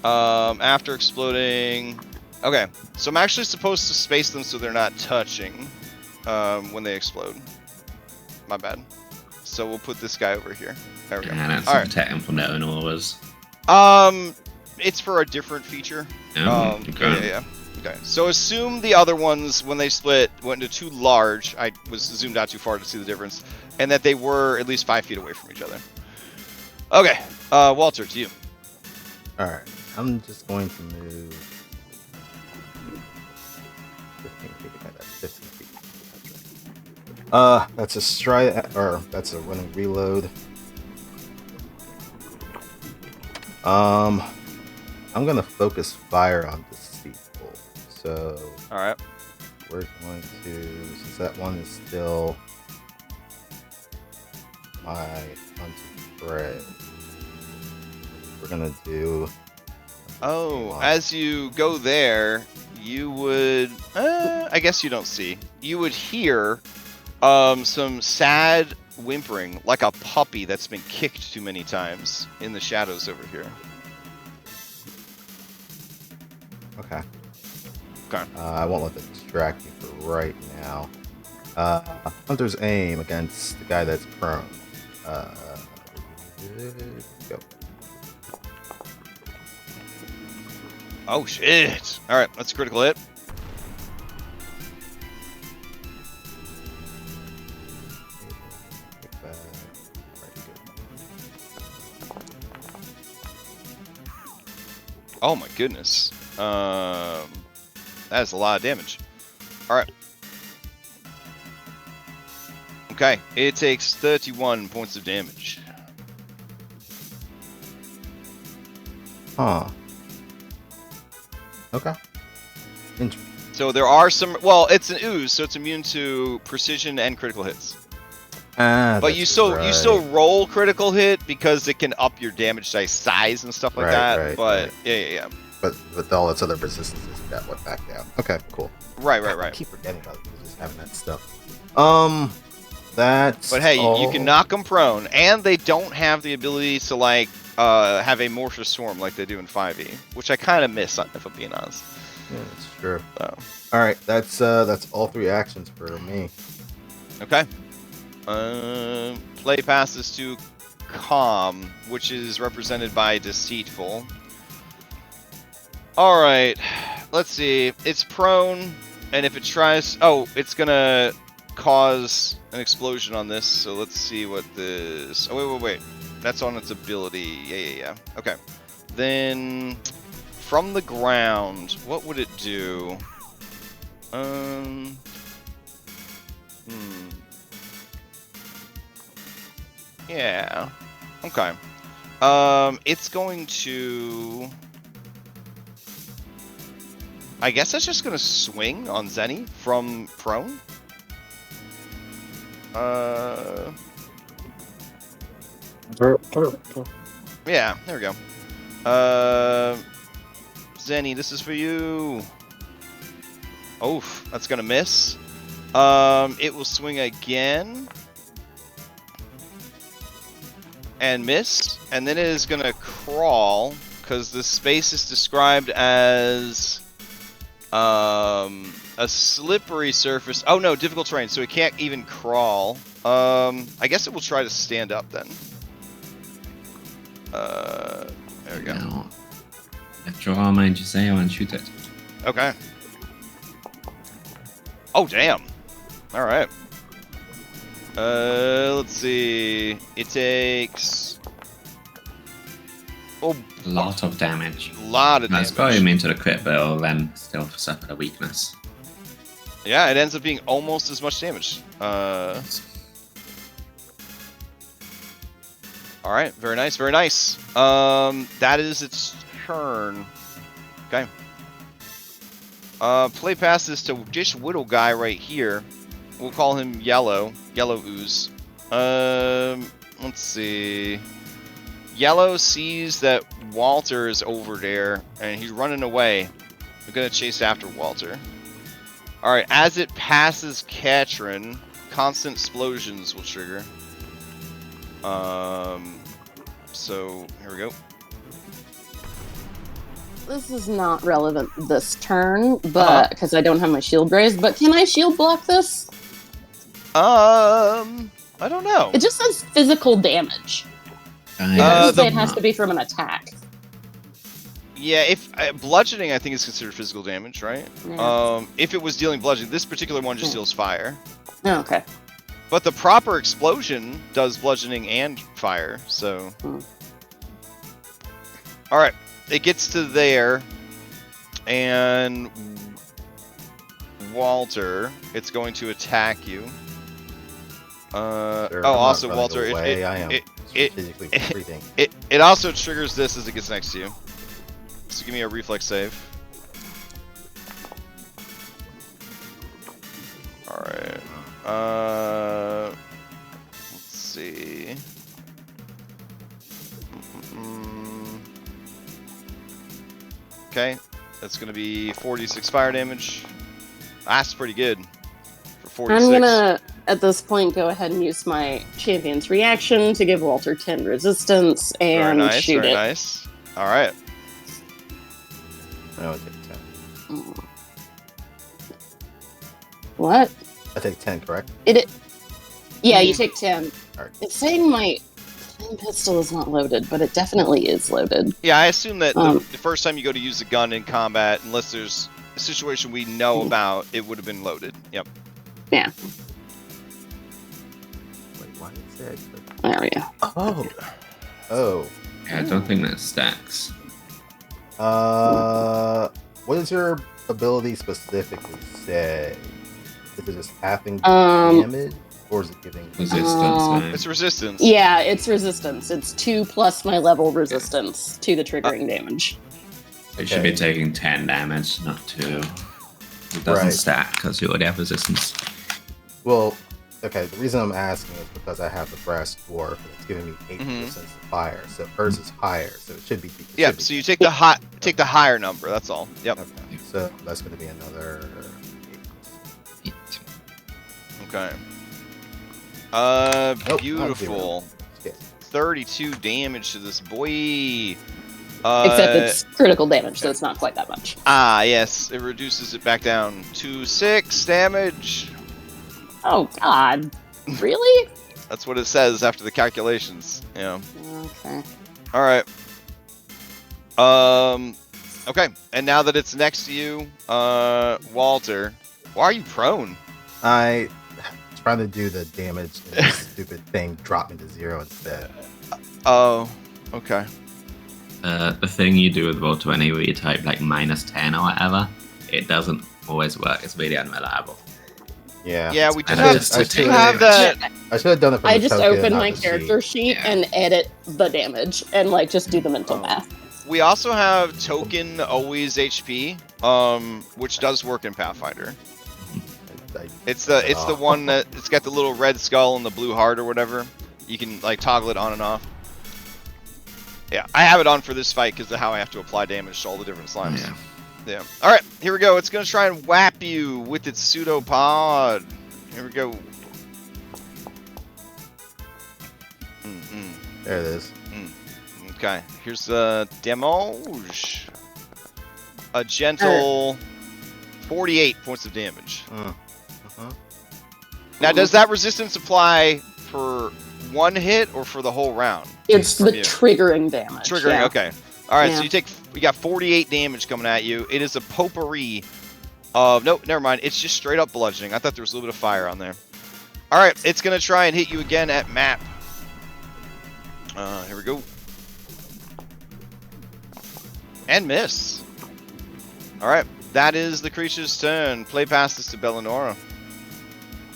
blah, after exploding. Okay, so I'm actually supposed to space them so they're not touching when they explode. My bad. So we'll put this guy over here. There we go. Yeah, that's All to right. protect him from their own orders. It's for a different feature. Oh, okay. Yeah. Okay. So assume the other ones, when they split, went into too large. I was zoomed out too far to see the difference, and that they were at least 5 feet away from each other. Okay. Walter, it's you. Alright, I'm just going to move 15 feet. That's 15 feet. That's a stride, or that's a running reload. I'm gonna focus fire on this steeple. So All right. we're going to, since that one is still my hunted prey, we're gonna do. Oh, as you go there, you would. I guess you don't see. You would hear some sad whimpering, like a puppy that's been kicked too many times in the shadows over here. Okay. Okay. I won't let that distract me for right now. Hunter's aim against the guy that's prone. Go. 11 Oh shit! All right, that's a critical hit. Oh my goodness. That is a lot of damage. All right. Okay, it takes 31 points of damage. Huh. Okay. Interesting. So there are some. Well, it's an ooze, so it's immune to precision and critical hits. But you still roll critical hit because it can up your damage dice size and stuff like that. Right, but right. yeah. But with all its other resistances, that went back down. Okay, cool. Right. I keep forgetting about just having that stuff. But hey, you can knock them prone, and they don't have the ability to like have amorphous swarm like they do in 5e, which I kind of miss if I'm being honest. Yeah, that's true. So. All right, that's all 3 actions for me. Okay. Play passes to Calm, which is represented by Deceitful. All right, let's see. It's prone, and if it tries, it's gonna cause an explosion on this. So let's see what this. Oh wait. That's on its ability. Yeah. Okay. Then from the ground, what would it do? Yeah. Okay. It's going to. I guess it's just gonna swing on Zenny from prone. Yeah, there we go. Zenny, this is for you. Oof, that's gonna miss. It will swing again. And miss. And then it is gonna crawl, because the space is described as a slippery surface. Oh no, difficult terrain, so it can't even crawl. I guess it will try to stand up then. There we go. Now, let your armor and Giseo and shoot it. Okay. Oh damn. All right. Let's see. It takes. A lot of damage. A lot of damage. That's got him into the crit, but it'll then still suffer a weakness. Yeah, it ends up being almost as much damage. All right, very nice, very nice. That is its turn. Okay. Play passes to Dish Whittle guy right here. We'll call him Yellow Ooze. Let's see. Yellow sees that Walter is over there, and he's running away. We're gonna chase after Walter. All right, as it passes Katrin, constant Splosions will trigger. So here we go. This is not relevant this turn, but because I don't have my shield raised. But can I shield block this? I don't know. It just says physical damage. It doesn't say it has to be from an attack. Yeah, if bludgeoning, I think is considered physical damage, right? Yeah. If it was dealing bludgeoning, this particular one just deals fire. Oh, okay. But the proper explosion does bludgeoning and fire, so. All right, it gets to there, and Walter, it's going to attack you. Sure, also Walter, it also triggers this as it gets next to you. So give me a reflex save. All right. Let's see. Okay, that's gonna be 46 fire damage. That's pretty good for 46. I'm gonna, at this point, go ahead and use my champion's reaction to give Walter 10 resistance and shoot it. Very nice. All right. I would take 10. What? I take 10, correct? Yeah, you take 10. Right. It's saying my Flame pistol is not loaded, but it definitely is loaded. Yeah, I assume that Um, the first time you go to use a gun in combat, unless there's a situation we know about, it would have been loaded. Yep. Yeah, Wait, why is it? there we go. Oh. Oh. Yeah, I don't think that stacks. What does your ability specifically say? Is it just halving Um, damage, or is it giving? Resistance. right? It's resistance. Yeah, it's resistance. It's 2 plus my level resistance to the triggering damage. It should be Okay. taking 10 damage, not 2. It doesn't Right. stack because you already have resistance. Well, okay. The reason I'm asking is because I have the brass dwarf, and it's giving me 8% of fire. So hers is higher, so it should be. it Yep. should be So you take the higher number. That's all. Yep. Okay. So that's going to be another. 8. Okay. Nope, not Beautiful. zero. 32 damage to this boy. Except it's critical damage, so it's not quite that much. Yes. It reduces it back down to 6 damage. Oh, God. Really? That's what it says after the calculations. Yeah. Okay. All right. Okay. And now that it's next to you, Walter, why are you prone? I trying to do the damage, and this stupid thing dropped me to 0 instead. Oh. Okay. The thing you do with Roll20 where you type like -10 or whatever, it doesn't always work. It's really unreliable. Yeah. Yeah, we do I have, just- we I do should- have that. I should have done it from I the just token, open not my the sheet. character sheet Yeah. and edit the damage and like just do the mental math. We also have token always HP, which does work in Pathfinder. It's the one that it's got the little red skull and the blue heart or whatever. You can like toggle it on and off. Yeah, I have it on for this fight because of how I have to apply damage to all the different slimes. Yeah. Yeah. All right, here we go. It's gonna try and whap you with its pseudopod. Here we go. There it is. Okay, here's the damage. A gentle 48 points of damage. Now, does that resistance apply for one hit or for the whole round? It's From the you. triggering damage. Triggering, yeah. okay. All right, so Yeah. you got 48 damage coming at you. It is a potpourri of nope, never mind. It's just straight up bludgeoning. I thought there was a little bit of fire on there. All right, it's gonna try and hit you again at map. Here we go. And miss. All right, that is the creature's turn. Play past this to Bellinora.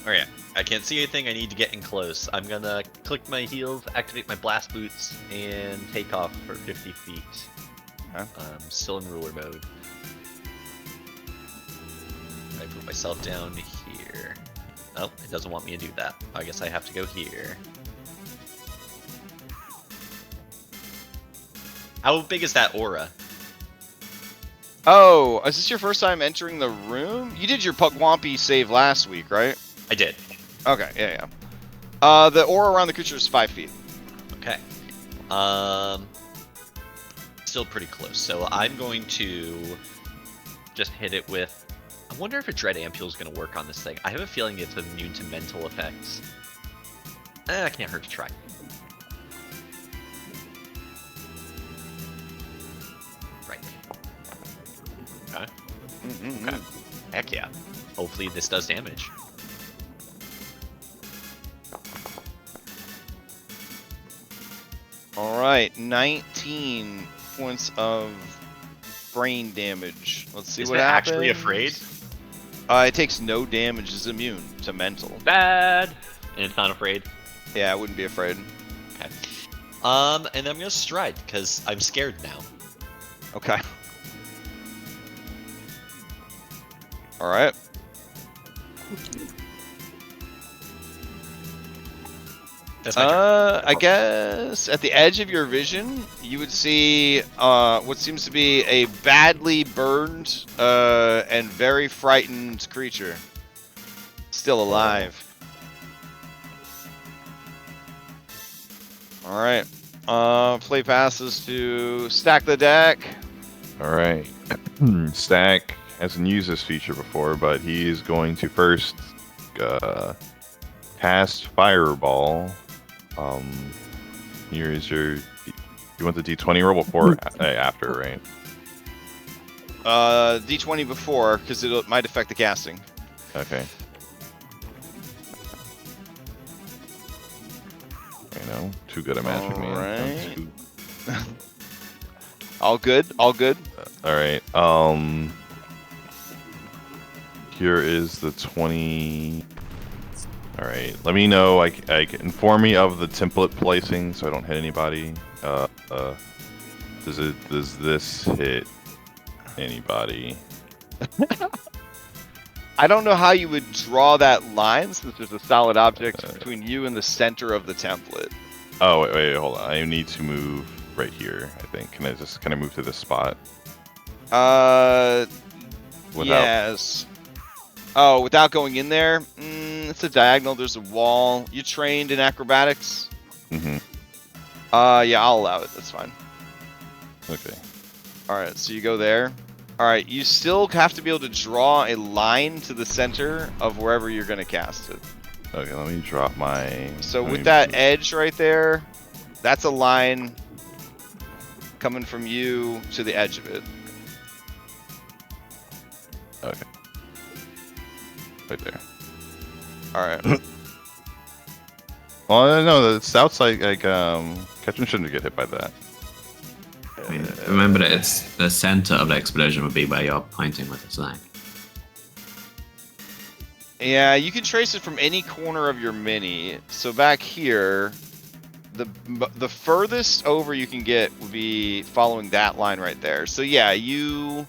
Alright, I can't see anything, I need to get in close. I'm gonna click my heels, activate my blast boots, and take off for 50 feet. Okay. Still in ruler mode. I put myself down here. Oh, it doesn't want me to do that. I guess I have to go here. How big is that aura? Oh, is this your first time entering the room? You did your Pugwampy save last week, right? I did. Okay, yeah. The aura around the creature is 5 feet. Okay. Still pretty close. So I'm going to just hit it with. I wonder if a Dread Ampule is going to work on this thing. I have a feeling it's immune to mental effects. I can't hurt to try. Right. Okay. Okay. Heck yeah. Hopefully this does damage. All right, 19 points of brain damage. Let's see Is what it happens. actually afraid? It takes no damage. It's immune to mental. Bad. And it's not afraid. Yeah, I wouldn't be afraid. Okay. And I'm gonna stride because I'm scared now. Okay. All right. That's my turn. I guess at the edge of your vision, you would see what seems to be a badly burned and very frightened creature. Still alive. All right. Play passes to stack the deck. All right. Stack hasn't used this feature before, but he is going to first cast Fireball Here is your. You want the D20 roll before after, right? D20 before, because it might affect the casting. Okay. I know. Too good at magic, man. Alright. Too- All good. All good. All right. Here is the 20. All right. Let me know. I can inform me of the template placing so I don't hit anybody. Does this hit anybody? I don't know how you would draw that line since there's a solid object between you and the center of the template. Oh wait, hold on. I need to move right here. I think. Can I move to this spot? Without- Yes. Oh, without going in there? It's a diagonal. There's a wall. You trained in acrobatics? Mm-hmm. Yeah, I'll allow it. That's fine. Okay. Alright, so you go there. Alright, you still have to be able to draw a line to the center of wherever you're going to cast it. Okay, let me drop my... So let with me- that edge right there, that's a line coming from you to the edge of it. Okay. Right there. Alright. Well, no, the south side, like, Ketchum shouldn't get hit by that. I mean, remember that it's the center of the explosion would be where you're pointing with the flag. Yeah, you can trace it from any corner of your mini. So back here, the furthest over you can get would be following that line right there. So yeah, you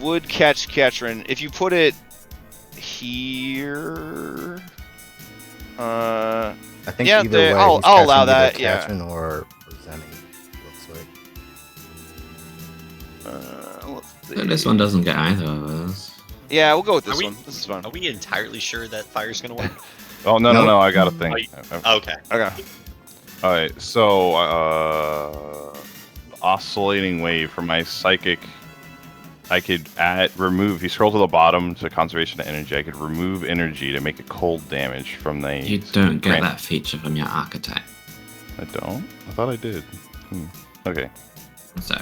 would catch Ketrin if you put it here. I think Yeah, either way, I'll he's catching allow either that, yeah. Katrin or Zenny. Looks like. Let's see. So this one doesn't get either of those. Yeah, we'll go with this Are we- one. This is fun. Are we entirely sure that fire's gonna work? Oh, no, Nope. I got a thing. Okay. Okay. Alright, so, oscillating wave for my psychic, I could remove, if you scroll to the bottom to conservation of energy, I could remove energy to make a cold damage from the... You don't get that feature from your archetype. I don't? I thought I did. Okay. So,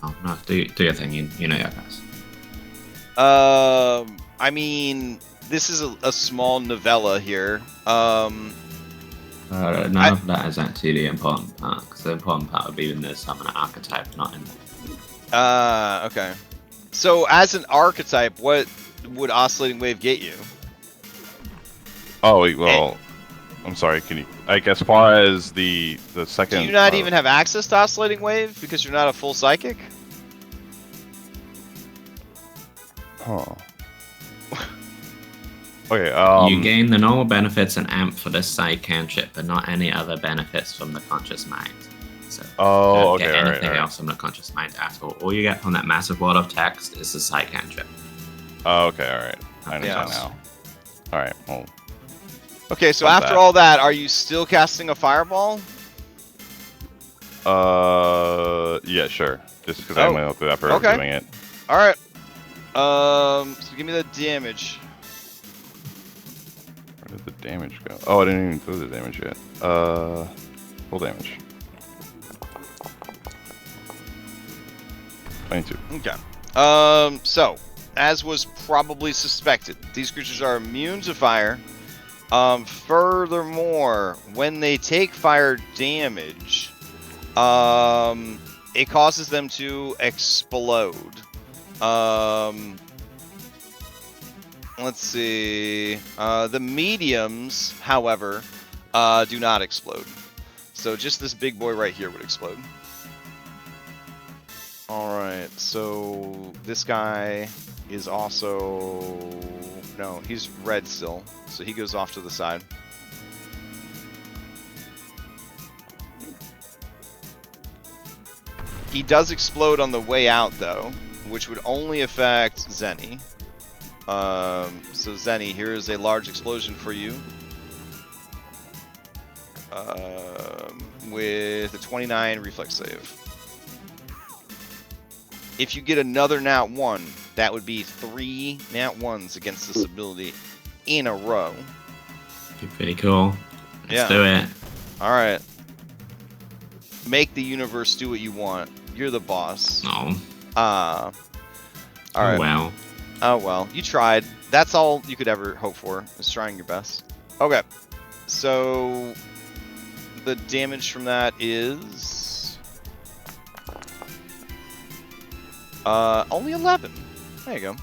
oh no, do your thing. You know your guys. I mean, this is a small novella here. None of that is actually the important part, because the important part would be when there's some archetype not in. Okay. So as an archetype, what would Oscillating Wave get you? Oh, wait, well, I'm sorry, can you... Like, as far as the second... Do you not even have access to Oscillating Wave because you're not a full psychic? Huh. Okay, You gain the normal benefits and amp for this side cantrip, but not any other benefits from the conscious mind. So Oh, don't okay, get alright, anything else from the conscious mind at all. All you get from that massive wall of text is the side cantrip. Oh, okay, alright. I understand Yes. now. Alright, well... Okay, so What's after that? all that, are you still casting a fireball? Yeah, sure. Just because I'm Oh, going to go through that for okay. doing it. Alright. So give me the damage. Where did the damage go? Oh, I didn't even do the damage yet. Full damage. 22. Okay. So, as was probably suspected, these creatures are immune to fire. Furthermore, when they take fire damage, it causes them to explode. Let's see. The mediums, however, do not explode. So just this big boy right here would explode. Alright, so this guy is also... No, he's red still, so he goes off to the side. He does explode on the way out, though, which would only affect Zenny. So Zenny, here is a large explosion for you. With a 29 reflex save. If you get another nat 1, that would be 3 nat 1s against this ability in a row. Be pretty cool. Yeah. Let's do it. All right. Make the universe do what you want. You're the boss. Oh. All right. Well. Oh well, you tried. That's all you could ever hope for, is trying your best. Okay. So the damage from that is only 11. There you go.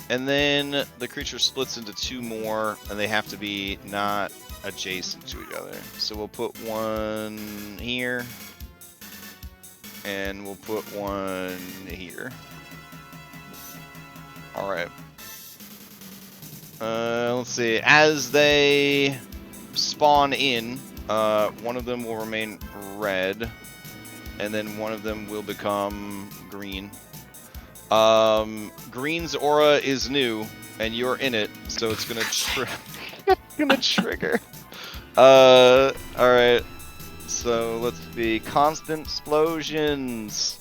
And then the creature splits into 2 more, and they have to be not adjacent to each other. So we'll put one here, and we'll put one here. All right. Let's see. As they spawn in, one of them will remain red, and then one of them will become green. Green's aura is new, and you're in it, so it's gonna trigger. All right. So let's see. Constant Splosions.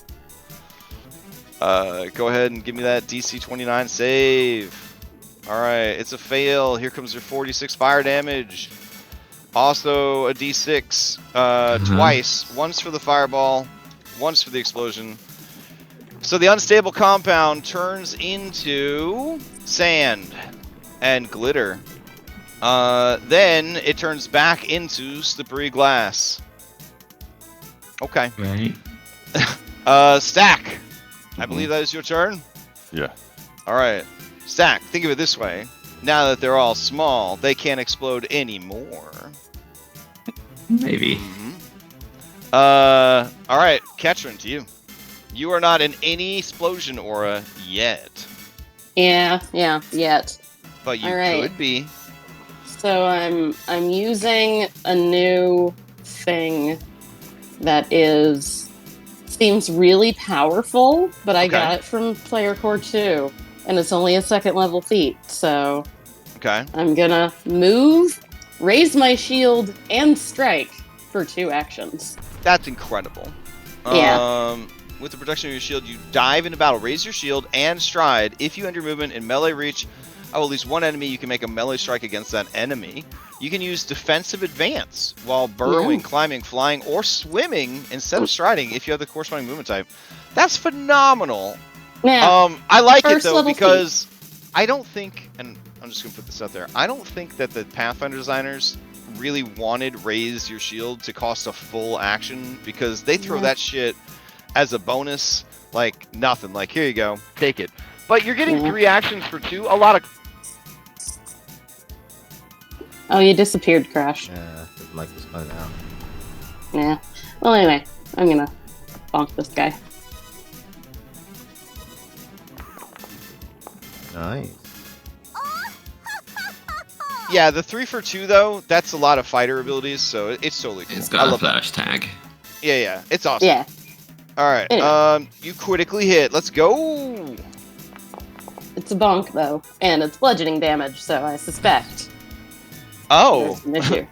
Go ahead and give me that DC 29 save. All right, it's a fail. Here comes your 46 fire damage. Also a D6 twice. Once for the fireball, once for the explosion. So the unstable compound turns into sand and glitter. Then it turns back into slippery glass. Okay. Right. Stack. I believe that is your turn. Yeah. All right. Stack, think of it this way. Now that they're all small, they can't explode anymore. Maybe. All right, Ketrin, to you. You are not in any explosion aura yet, Yeah, yet. but you All right. could be. So I'm using a new thing that seems really powerful, but I Okay. got it from Player Core 2, and it's only a 2nd level feat. So Okay. I'm gonna move, raise my shield, and strike for 2 actions. That's incredible. Yeah. With the protection of your shield, you dive into battle, raise your shield, and stride. If you end your movement in melee reach of at least one enemy, you can make a melee strike against that enemy. You can use defensive advance while burrowing, climbing, flying, or swimming instead of striding if you have the corresponding movement type. That's phenomenal. Yeah. I like it First though level because I don't think, and I'm just gonna put this out there, I don't think that the Pathfinder designers really wanted raise your shield to cost a full action, because they throw that shit as a bonus like nothing. Like, here you go, take it. But you're getting 3 actions for 2. A lot of Oh, you disappeared, Crash. Yeah, his mic was cutting out. Yeah. Well, anyway, I'm gonna bonk this guy. Nice. yeah, the 3 for 2 though, that's a lot of fighter abilities, so it's totally cool. It's I got a love that. flash tag. Yeah, it's awesome. Yeah. All right. Anyway. You critically hit. Let's go. It's a bonk, though, and it's bludgeoning damage, so I suspect Oh. there's an issue.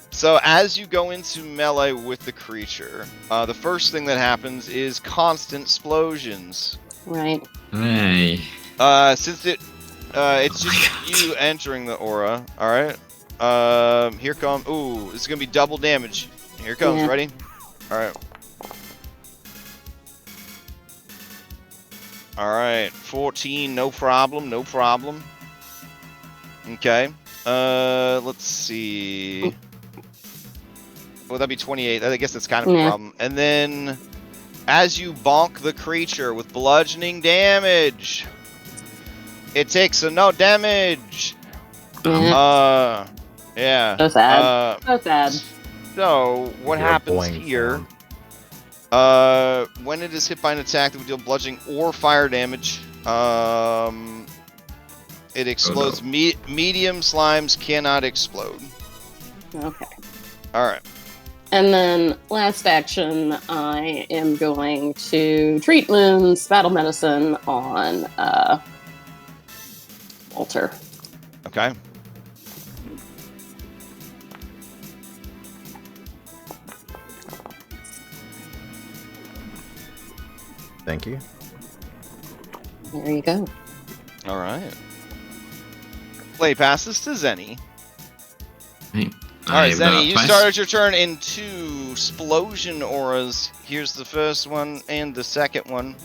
So as you go into melee with the creature, the first thing that happens is constant Splosions. Right. Hey. Since it's just you entering the aura. All right. Here come. Ooh, this is gonna be double damage. Here it comes. Yeah. Ready? All right. All right. 14. No problem. No problem. Okay. Let's see. Well, that'd be 28. I guess that's kind of a problem. And then, as you bonk the creature with bludgeoning damage, it takes no damage. Yeah. Yeah. So sad. So sad. So what You're a happens boing here? When it is hit by an attack that would deal bludgeoning or fire damage, it explodes. Medium slimes cannot explode. Okay. All right. And then, last action, I am going to treat wounds, battle medicine on Walter. Okay. Thank you. There you go. All right. Play passes to Zenny. Hey. Alright, I've got Zenny, you twice. started your turn in 2 Splosion auras. Here's the first one and the second one.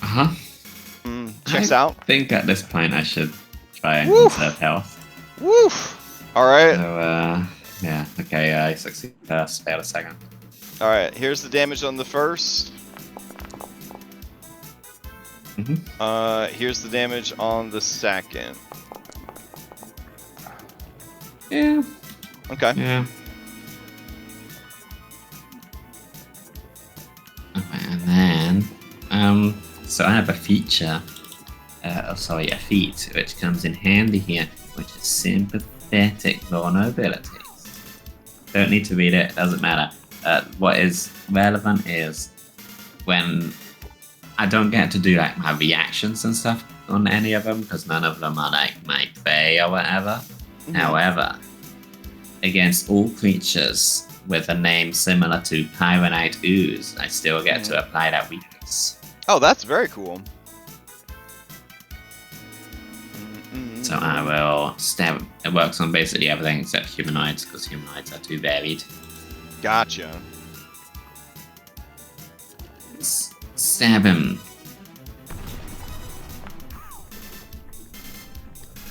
Uh-huh. Checks I out. think at this point I should try and Woof. conserve health. Woof! Alright. So, yeah, okay, I succeed first, fail a second. Alright, here's the damage on the first. Here's the damage on the second. Yeah. Okay. Yeah. Okay, and then, so I have a feature, a feat, which comes in handy here, which is sympathetic vulnerabilities. Don't need to read it, doesn't matter. What is relevant is when I don't get to do like my reactions and stuff on any of them, because none of them are like my prey or whatever. However, against all creatures with a name similar to Pyronite Ooze, I still get to apply that weakness. Oh, that's very cool. So I will stab. It works on basically everything except humanoids, because humanoids are too varied. Gotcha. Stab him.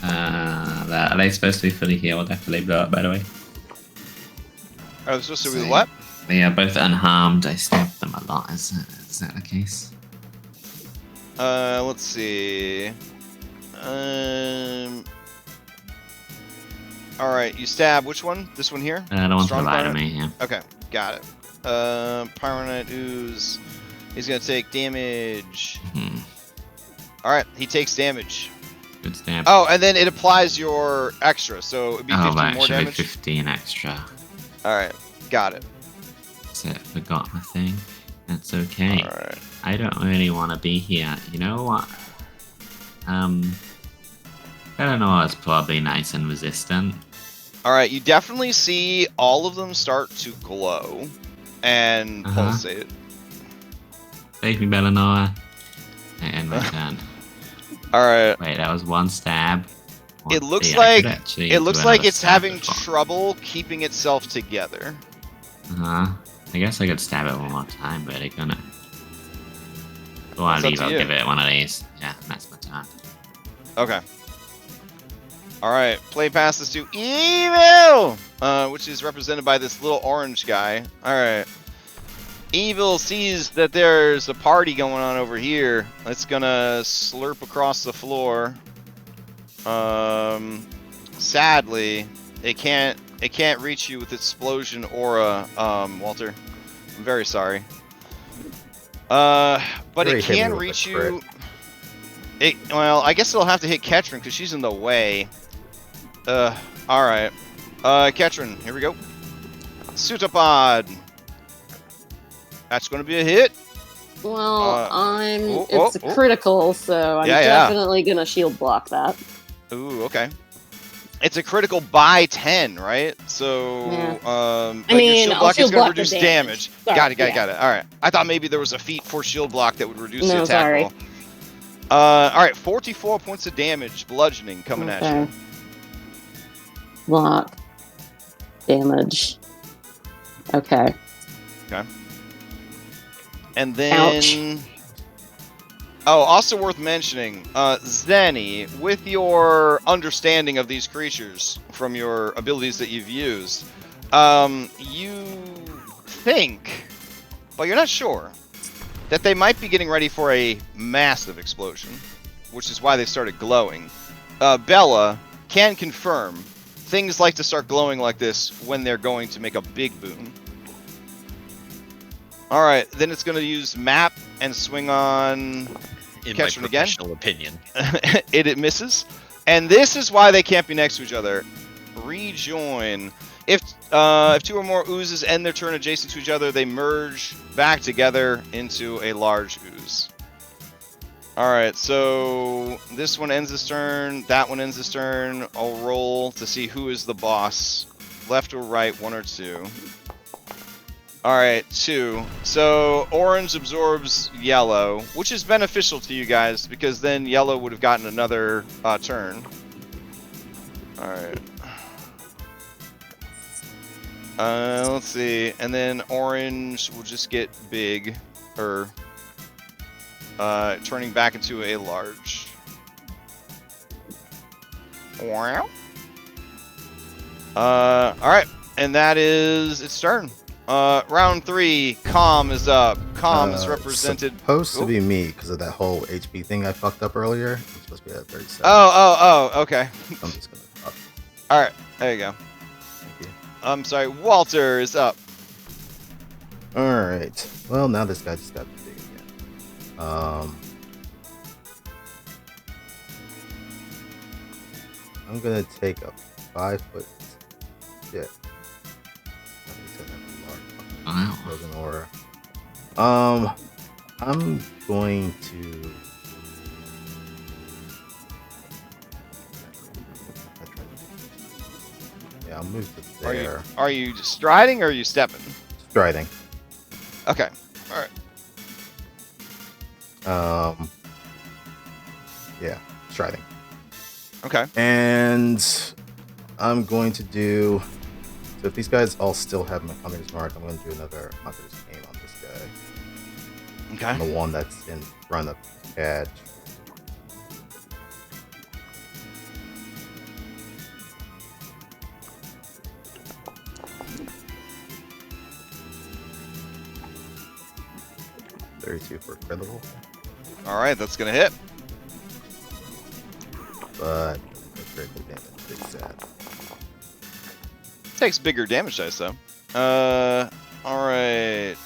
Are they supposed to be fully healed after they blow up, by the way? Are they supposed to be what? They are both unharmed. I stabbed them a lot. Is that the case? Let's see. Alright, you stab which one? This one here? The one to the Strong right of Pyronite? me, yeah. Okay, got it. Pyronite Ooze. He's gonna take damage. Alright, he takes damage. Good stab. Oh, and then it applies your extra, so it'd be 15 right, more should be damage. 15 extra. Alright, got it. That's it, forgot my thing. That's okay. Alright. I don't really want to be here. You know what? Eleanor is probably nice and resistant. Alright, you definitely see all of them start to glow and pulsate. Save me, Bellanora. I end my turn. Alright. Wait, that was one stab. It looks Yeah, I could like actually it do looks another like it's stab having as well. trouble keeping itself together. I guess I could stab it one more time, but it's gonna. Go on, It's up leave. to I'll you. give it one of these. Yeah, that's my turn. Okay. Alright, play passes to Evil! Which is represented by this little orange guy. Alright. Evil sees that there's a party going on over here. It's gonna slurp across the floor. Sadly, it can't reach you with its Splosion aura, Walter. I'm very sorry. But Very it heavy can with a reach crit. you. Well, I guess it'll have to hit Ketrin because she's in the way. Alright. Ketrin, here we go. Pseudopod. That's gonna be a hit. Well, oh, it's oh. critical, so I'm Yeah. definitely gonna shield block that. Ooh, okay. It's a critical by 10, right? So, Yeah. but I mean, your shield I'll block is shield gonna block the reduce damage. damage. Sorry, Got it. yeah. All right. I thought maybe there was a feat for shield block that would reduce the No, attack sorry. roll. All right, 44 points of damage, bludgeoning coming at you. Block. Damage. Okay. Okay. And then... Oh, also worth mentioning, Zenny, with your understanding of these creatures from your abilities that you've used, you think, but you're not sure, that they might be getting ready for a massive explosion, which is why they started glowing. Bella can confirm things like to start glowing like this when they're going to make a big boom. Alright, then it's going to use map and swing on In Ketrin my again. professional opinion. it misses. And this is why they can't be next to each other. Rejoin. If two or more oozes end their turn adjacent to each other, they merge back together into a large ooze. Alright, so this one ends this turn, that one ends this turn. I'll roll to see who is the boss. Left or right, one or two. All right, 2. So orange absorbs yellow, which is beneficial to you guys because then yellow would have gotten another turn. All right. Let's see, and then orange will just get big, or turning back into a large. Wow. All right, and that is its turn. Round 3, Calm is up. Calm is represented. Supposed to be me because of that whole HP thing I fucked up earlier. I'm supposed to be at 37. Oh, okay. I'm just gonna up. All right, there you go. Thank you. I'm sorry, Walter is up. All right. Well, now this guy just got big again. I'm gonna take a 5-foot shit. Wow. Frozen aura. I'm going to. Yeah, I'll move to there. Are you striding or are you stepping? Striding. Okay. All right. Yeah, striding. Okay. And I'm going to do. So if these guys all still have my hunter's mark, I'm going to do another hunter's aim on this guy. Okay. The one that's in front of Cadge. $32 for critical. All right, that's gonna hit. But the critical damage is sad. Takes bigger damage dice though. All right.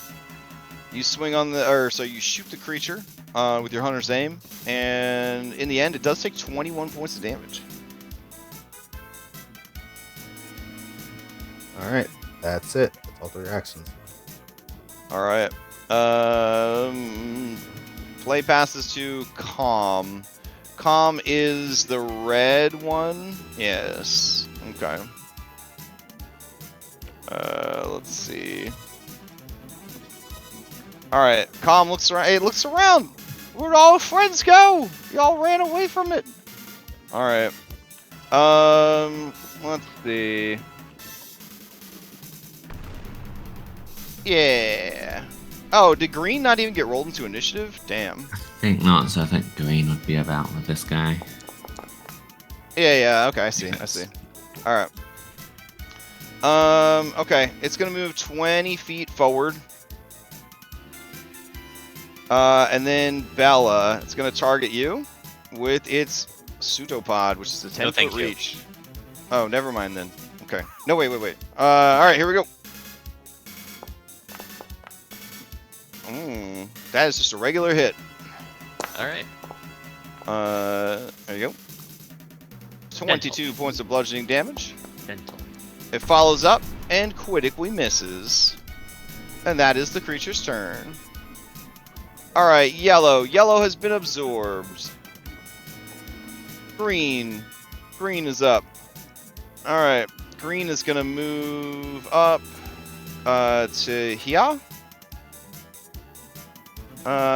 You swing on the, or so you shoot the creature with your hunter's aim, and in the end, it does take 21 points of damage. All right, that's it. That's all 3 actions. All right. Play passes to Calm. Calm is the red one. Yes. Okay. Let's see. All right, Calm looks around. Hey, looks around. Where'd all friends go? Y'all ran away from it. All right. Let's see. Yeah. Oh, did green not even get rolled into initiative? Damn. I think not, so I think green would be about with this guy. Yeah. Okay, I see. All right. Okay, it's gonna move 20 feet forward. And then Bella, it's gonna target you with its pseudopod, which is a 10-foot reach. Oh, never mind then. Okay. No, wait. All right, here we go. That is just a regular hit. All right. There you go. 22 points of bludgeoning damage. Dental. It follows up and critically misses. And that is the creature's turn. Alright, yellow. Yellow has been absorbed. Green. Green is up. Alright, green is going to move up to here.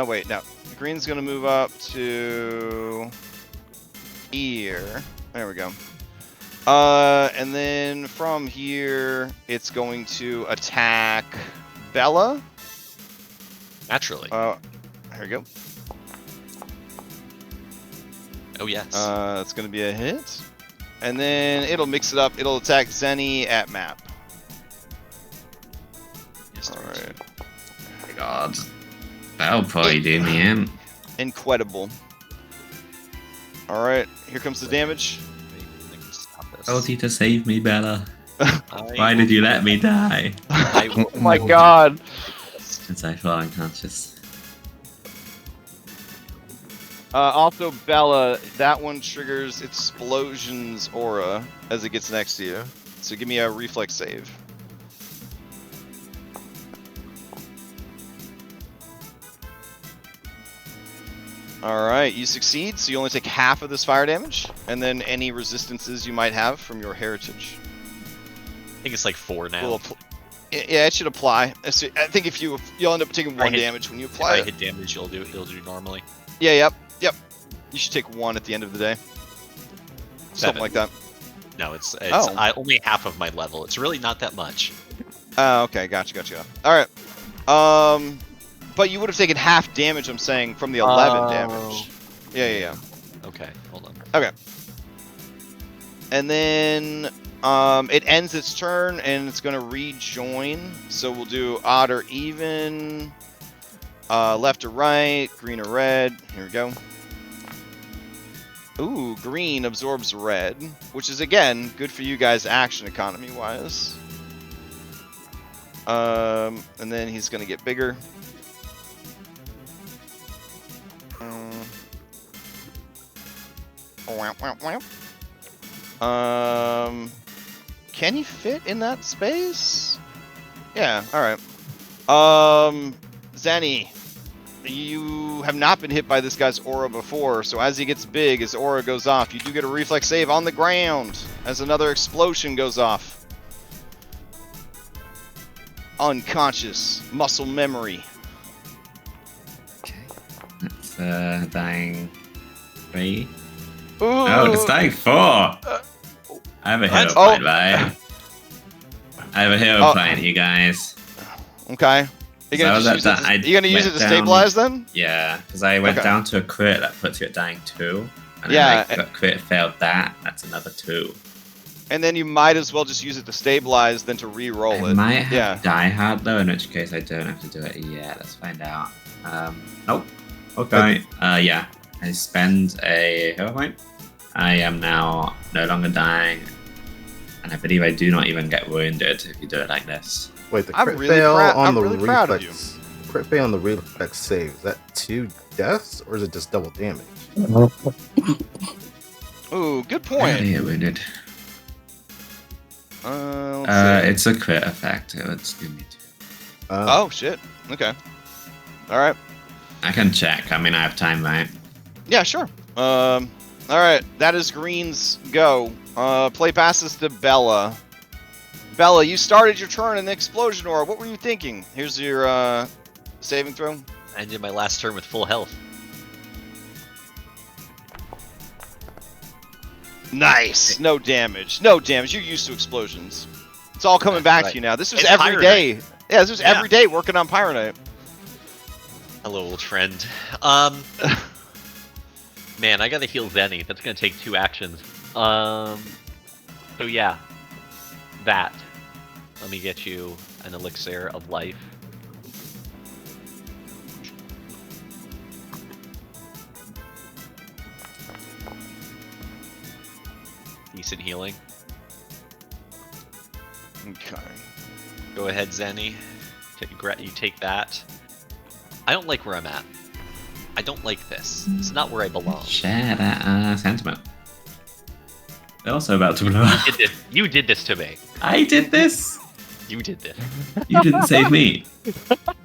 Wait, no. Green's going to move up to here. There we go. And then from here, it's going to attack Bella. Naturally. Here we go. Oh, yes. It's going to be a hit. And then it'll mix it up. It'll attack Zenny at map. Yes, Alright. My God. That'll probably do me in. Incredible. Alright, here comes the damage. Told you to save me, Bella. Why did you let me die? Oh my god. Since I fell unconscious. Also, Bella, that one triggers its Splosions aura as it gets next to you. So give me a reflex save. Alright, you succeed, so you only take half of this fire damage, and then any resistances you might have from your heritage. I think it's like 4 now. Yeah, it should apply. I think if you'll end up taking one damage when you If apply I it. hit damage, it'll do normally. Yeah, yep. You should take 1 at the end of the day. Something like that. No, it's Oh. only half of my level. It's really not that much. Oh, okay, gotcha. All right. But you would have taken half damage. I'm saying from the 11 damage. Yeah. Okay, hold on. Okay. And then it ends its turn and it's gonna rejoin. So we'll do odd or even, left or right, green or red. Here we go. Ooh, green absorbs red, which is again good for you guys action economy wise. And then he's gonna get bigger. Can he fit in that space? Yeah, alright. Zenny, you have not been hit by this guy's aura before, so as he gets big, his aura goes off. You do get a reflex save on the ground as another explosion goes off. Unconscious. Muscle memory. Okay. That's dying 3. Ooh. Oh, it's dying 4! I have a hero Oh. point, right? I have a hero point, you guys. Okay. You're gonna, So use it to down- stabilize then? Yeah, because I went Okay. down to a crit that puts you at dying 2. And Yeah, then I got crit failed that. That's another 2. And then you might as well just use it to stabilize than to re-roll I it. might have Yeah. die hard though, in which case I don't have to do it yet. Let's find out. Nope. Okay. Yeah. I spend a hero point. I am now no longer dying, and I believe I do not even get wounded if you do it like this. Wait, the I'm crit really fail prou- on I'm the really proud of you. reflex. Crit fail on the reflex save. Is that 2 deaths or is it just double damage? Ooh, good I point. get wounded. Let's see. It's a crit effect. It's give me 2. Oh, shit. Okay. Alright. I can check. I mean, I have time, right? Yeah, sure. Alright. That is Green's go. Play passes to Bella. Bella, you started your turn in the explosion aura. What were you thinking? Here's your, saving throw. I ended my last turn with full health. Nice. No damage. No damage. You're used to explosions. It's all coming back right. to you now. This was It's every Pyronite. day. Yeah, this was Yeah. every day working on Pyronite. Hello, old friend. Man, I gotta heal Zenny. That's gonna take 2 actions. So yeah, that. Let me get you an elixir of life. Decent healing. Okay. Go ahead, Zenny. You take that. I don't like where I'm at. I don't like this. It's not where I belong. Share that sentiment. They're also about to blow up. You did this to me. I did this. You did this. You didn't save me.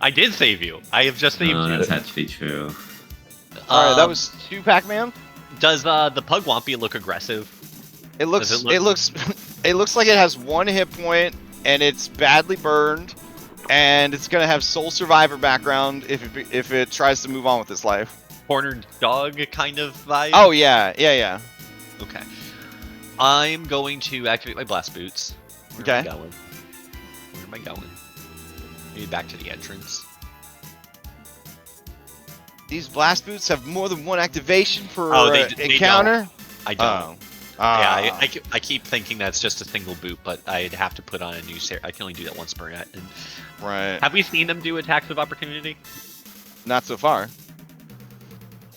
I did save you. I have just saved Oh, you. that's actually true. Alright, that was 2 Pac-Man. Does the Pugwampy look aggressive? It looks Does it it looks it looks like it has 1 hit point and it's badly burned and it's gonna have Soul Survivor background if it tries to move on with its life. Cornered dog kind of vibe? Oh yeah. Okay. I'm going to activate my blast boots. Where am I going? Where am I going? Maybe back to the entrance. These blast boots have more than 1 activation per They encounter. I don't. Oh. Yeah, I keep thinking that's just a single boot, but I'd have to put on a new I can only do that once per night. Right. Have we seen them do attacks of opportunity? Not so far.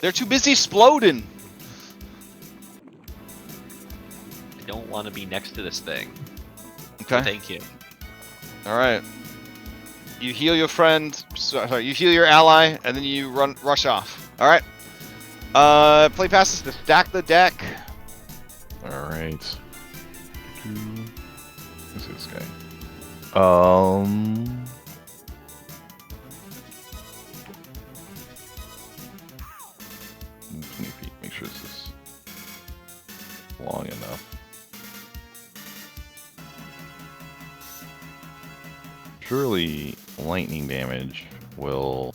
They're too busy exploding. I don't want to be next to this thing. Okay. Thank you. All right. You heal your friend. Sorry, you heal your ally, and then you rush off. All right. Play passes to stack the deck. All right. Who's this guy? 20 feet. Make sure this is long enough. surely lightning damage will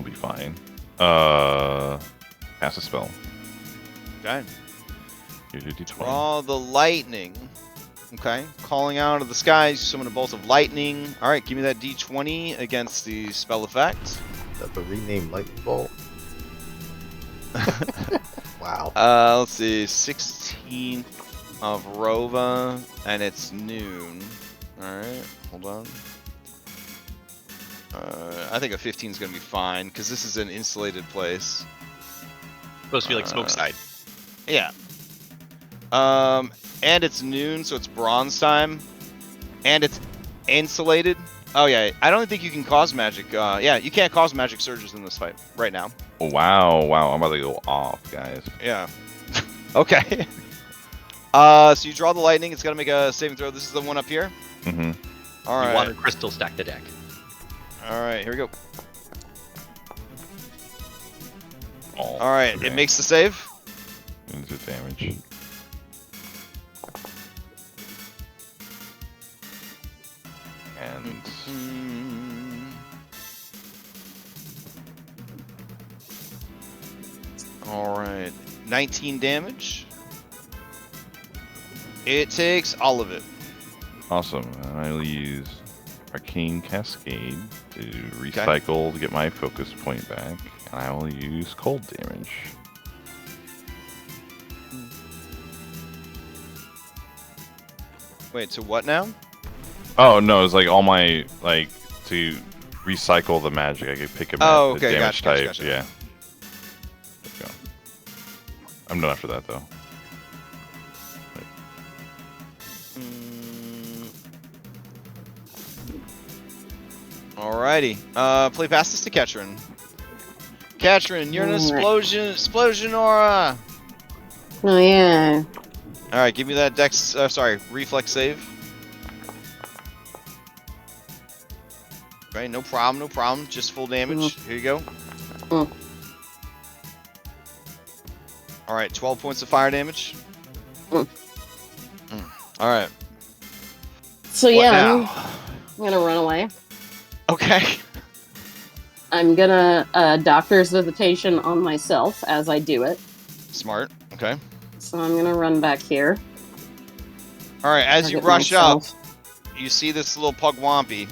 be fine. Cast a spell. Okay. Use your D20. Draw the lightning. Okay. Calling out of the skies, summon a bolt of lightning. All right, give me that D20 against the spell effect. That's a renamed lightning bolt. Wow. Let's see, 16 of Rova, and it's noon. All right, hold on. I think a 15 is gonna be fine because this is an insulated place. Supposed to be like Smokeside. Yeah. And it's noon, so it's bronze time, and it's insulated. Oh yeah, I don't think you can cause magic. Yeah, you can't cause magic surges in this fight right now. Wow, wow, I'm about to go off, guys. Yeah. Okay. So you draw the lightning. It's got to make a saving throw. This is the one up here. Mm-hmm. All You right. want a crystal stack the deck. All right. Here we go. Oh, All right. okay. It makes the save. Into damage. And All right. 19 damage. It takes all of it. awesome. I'll use Arcane Cascade to recycle to get my focus point back. And I will use cold damage. Wait. To what now? Oh no, it's like all my to recycle the magic. I could pick a Oh, the okay, damage gotcha, type. gotcha. Yeah. There we go. I'm done after that though. Alrighty. Play past this to Ketrin. Ketrin, you're an explosion aura. Oh yeah. All right, give me that dex. Reflex save. Right, no problem. Just full damage. Here you go. Mm. All right, 12 points of fire damage. Mm. All right. So What yeah, now? I'm gonna run away. Okay. I'm gonna doctor's visitation on myself as I do it. Smart. Okay. So I'm gonna run back here. All right. As you target rush up, myself. you see this little pugwampy,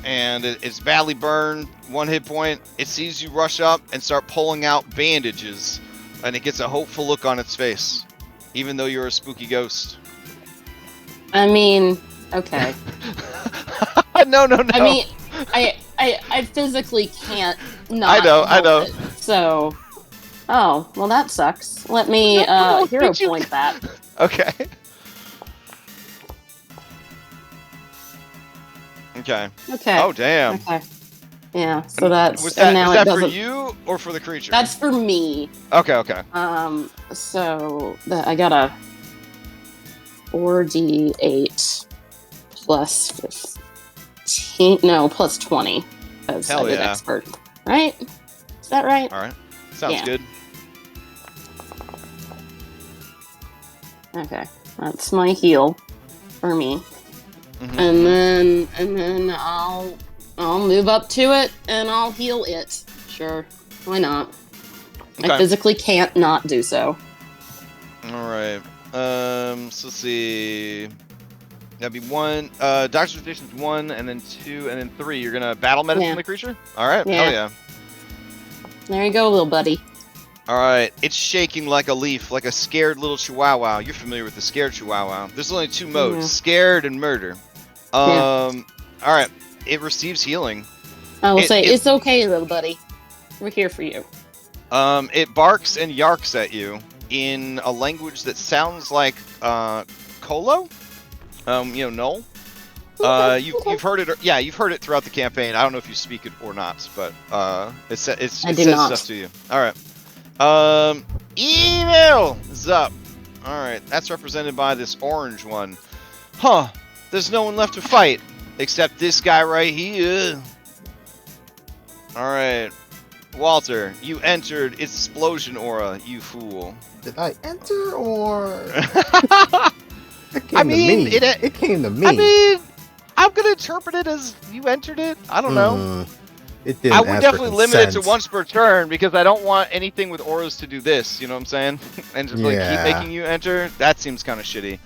and it's badly burned. 1 hit point. It sees you rush up and start pulling out bandages, and it gets a hopeful look on its face, even though you're a spooky ghost. I mean, okay. No. I mean, I physically can't not. I know. help it. So, oh well, that sucks. Let me hero point that. Okay. Okay. Okay. Oh damn. Okay. Yeah. So that's Was that, and now was it that for doesn't. you or for the creature? That's for me. Okay. So I got a 4d8 plus 15. No, plus 20. Because Hell I did yeah. expert. Right? Is that right? All right. Sounds Yeah. good. Okay. That's my heal for me. Mhm. And then I'll move up to it and I'll heal it. Sure. Why not? I Okay. physically can't not do so. All right. So let's see. That'd be 1. Doctor's Visitation's 1, and then 2, and then 3. You're gonna battle medicine Yeah. the creature. All right. Yeah. Hell yeah. There you go, little buddy. All right. It's shaking like a leaf, like a scared little chihuahua. You're familiar with the scared chihuahua. There's only 2 modes: Yeah. scared and murder. All right. It receives healing. I will It- say, it- it's okay, little buddy. We're here for you. It barks and yarks at you in a language that sounds like Colo. Null. You've heard it. Yeah, you've heard it throughout the campaign. I don't know if you speak it or not, but it says not. stuff to you. All right. Email is up. All right, that's represented by this orange one. Huh? There's no one left to fight except this guy right here. All right, Walter, you entered its explosion aura, you fool. Did I enter or? That came I mean, to me. It came to me. I mean, I'm gonna interpret it as you entered it. I don't know. It didn't I would ask definitely for limit it to consent. once per turn because I don't want anything with auras to do this. You know what I'm saying? And just like keep Yeah. making you enter. That seems kind of shitty.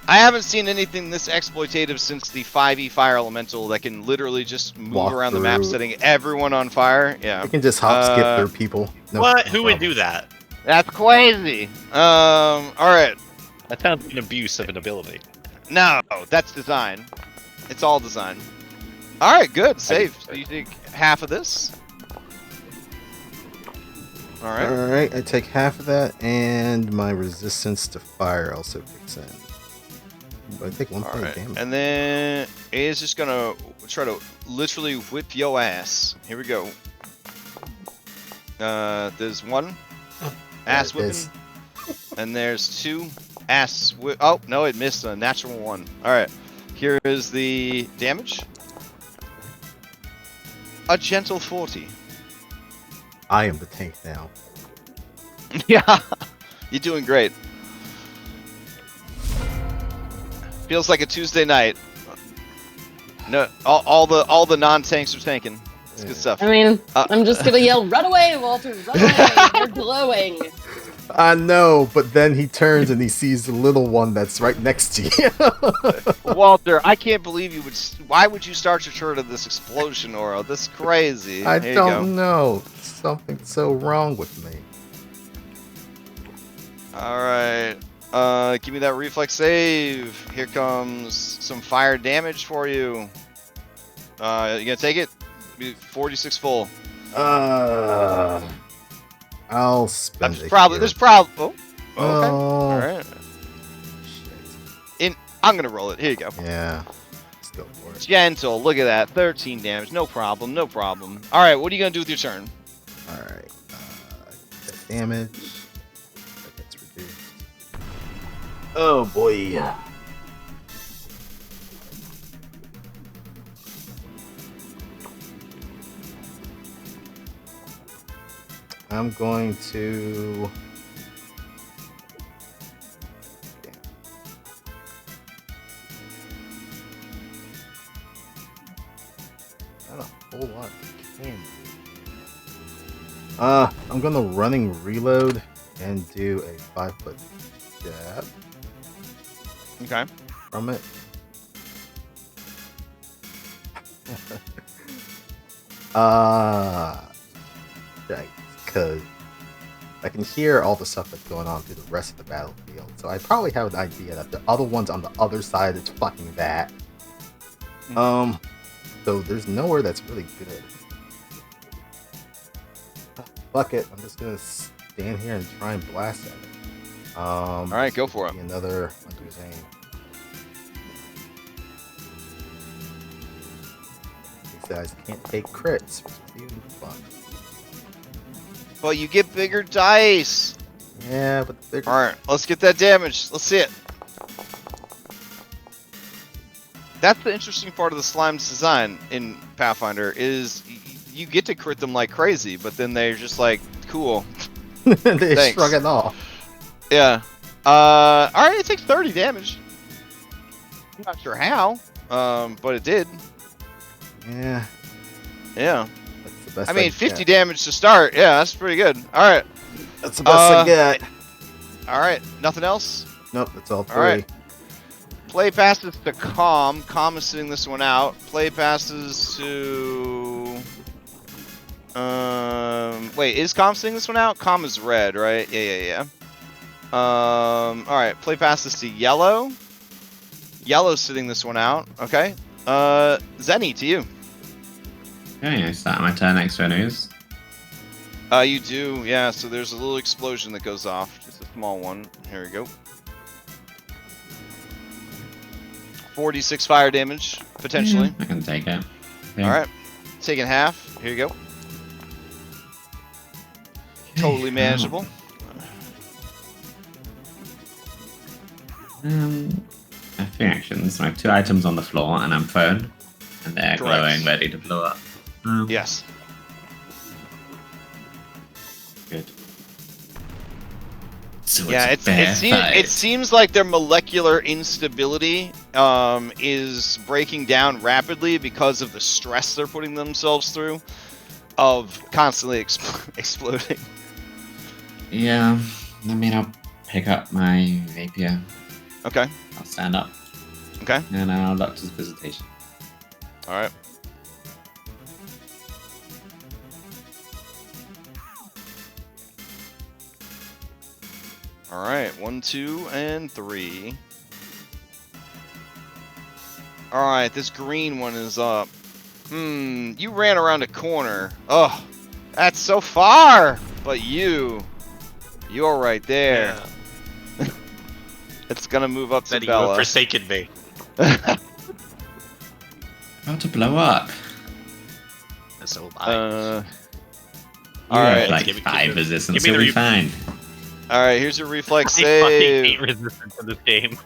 I haven't seen anything this exploitative since the 5e fire elemental that can literally just move Walk around the map, through. setting everyone on fire. Yeah. It can just hop skip through people. No, What? no Who would problem. do that? That's crazy. All right. That sounds like an abuse of an ability. No, that's design. It's all design. All right, good. Save. So you take half of this. All right. Alright, I take half of that, and my resistance to fire also kicks in. But I take 1 All point right. damage. And then it is just gonna try to literally whip your ass. Here we go. There's one ass There it is. whipping, and there's two ass whip. Oh no, it missed a natural one. All right. Here is the damage. A gentle 40. I am the tank now. Yeah, you're doing great. Feels like a Tuesday night. No, all the non-tanks are tanking. It's good stuff. I mean, I'm just gonna yell, "Run away, Walter! Run away! You're glowing." I know, but then he turns and he sees the little one that's right next to you. Walter, I can't believe you would. Why would you start your turn of this explosion aura? This is crazy. I Here you don't know. Something's so wrong with me. go. All right. Give me that reflex save. Here comes some fire damage for you. You gonna take it? Be 46 full. I'll spend it. There's probably. Oh. Okay. Oh. All right. I'm gonna roll it. Here you go. Yeah. Let's go for it. Gentle. Look at that. 13 damage. No problem. No problem. All right. What are you gonna do with your turn? Alright. That damage. That gets reduced. Oh boy. I'm going to. Not a whole lot of candy. I'm gonna running reload and do a 5-foot jab Okay. from it. Right, because I can hear all the stuff that's going on through the rest of the battlefield, so I probably have an idea that the other one's on the other side that's fucking that. So there's nowhere that's really good. Fuck it, I'm just gonna stand here and try and blast at it. Alright, go for it. Another Hunter's Aim. These guys can't take crits, which is even fun. But you get bigger dice. Yeah, but they're Alright, let's get that damage. Let's see it. That's the interesting part of the slime's design in Pathfinder is you get to crit them like crazy, but then they're just like, cool. they Thanks. shrug it off. Yeah. Alright, it takes 30 damage. I'm not sure how, but it did. Yeah, Yeah. that's the best. I mean, 50 get. damage to start. Yeah, that's pretty good. Alright. That's the best I get. Alright, nothing else? Nope, that's all three. Alright. Play passes to Calm. Calm is sitting this one out. Play passes to... wait, is Calm sitting this one out? Calm is red, right? Yeah. Alright, play passes to Yellow. Yellow's sitting this one out. Okay. Zenny, to you. Okay, I start my turn next to enemies. You do, yeah, so there's a little explosion that goes off. Just a small one. Here we go. 46 fire damage, potentially. I can take it. Okay. Alright. Taking half. Here you go. Totally manageable. I have 3 actions. I have 2 items on the floor and I'm prone. And they're Correct. glowing, ready to blow up. Yes. Good. So Yeah, it's a fair fight. it seems like their molecular instability is breaking down rapidly because of the stress they're putting themselves through of constantly exploding. Yeah, I mean, I'll pick up my rapier. Okay. I'll stand up. Okay. And I'll Doctor's Visitation. All right. All right, 1, 2, and 3. All right, this green one is up. You ran around a corner. Oh, that's so far. But you're right there. Yeah. It's gonna move up to Said you have Bella. forsaken me. About to blow up. So All You right. have like give me- 5 give me- resistance, give me so the we fine. All right, here's your reflex I fucking hate save. resistance in this game.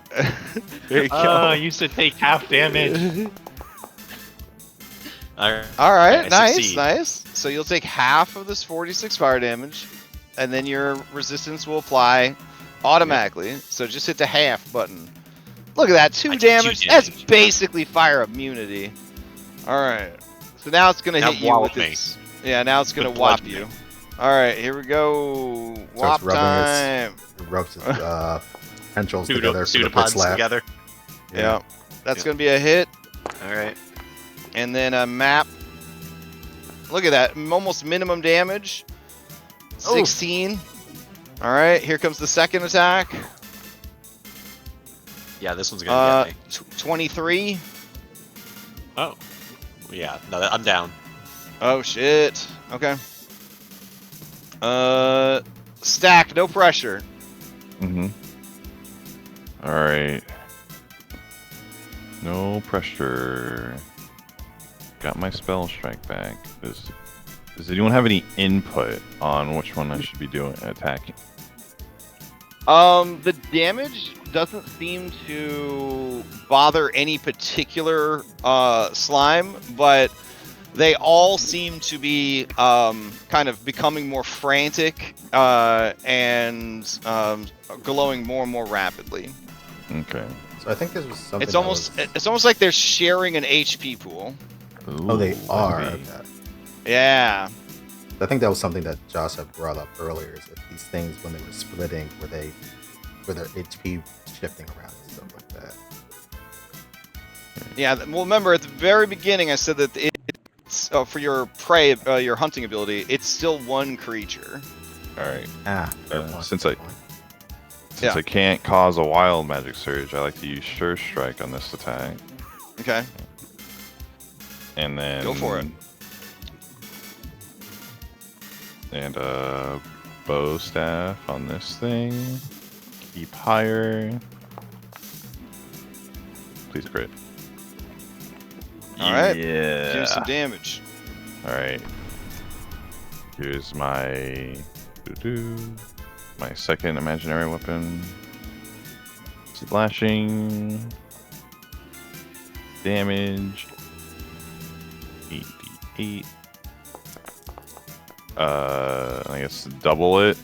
There you Oh, go. I used to take half damage. Alright. All right, I nice, succeed. nice. So you'll take half of this 46 fire damage, and then your resistance will apply automatically. So just hit the half button. Look at that, 2 I did 2 damage. That's damage. basically fire immunity. All right. So now it's gonna Now hit you wallop with me. its. Yeah, now it's gonna With whop bludgeoning. you. All right, here we go. Whop rubbing time. It rubs its pencils together for the pit Pseudopods slap. together. Yeah, that's Yeah. gonna be a hit, Alright. and then a map. Look at that, almost minimum damage. 16. All right, here comes the second attack. Yeah, this one's gonna get me. 23. Oh. Yeah, no, I'm down. Oh shit. Okay. Stack, no pressure. Mm-hmm. Alright. No pressure. Got my spell strike back. Does anyone have any input on which one I should be doing attacking? The damage doesn't seem to bother any particular slime, but they all seem to be kind of becoming more frantic and glowing more and more rapidly. Okay. So I think this was something. It's almost like they're sharing an HP pool. Oh, they Ooh, are. maybe. Okay. Yeah. I think that was something that Josh had brought up earlier. Is that these things when they were splitting, were their HP shifting around and stuff like that? Yeah. Well, remember at the very beginning, I said that it's for your prey, your hunting ability. It's still one creature. Alright. Fair point, since fair I- point. Since Yeah. I can't cause a wild magic surge, I like to use Sure Strike on this attack. Okay. And then Go for it. And bow staff on this thing. Keep higher. Please crit. All right. Yeah. Do some damage. All right. Here's my my second imaginary weapon. Slashing damage. 8d8. I guess double it.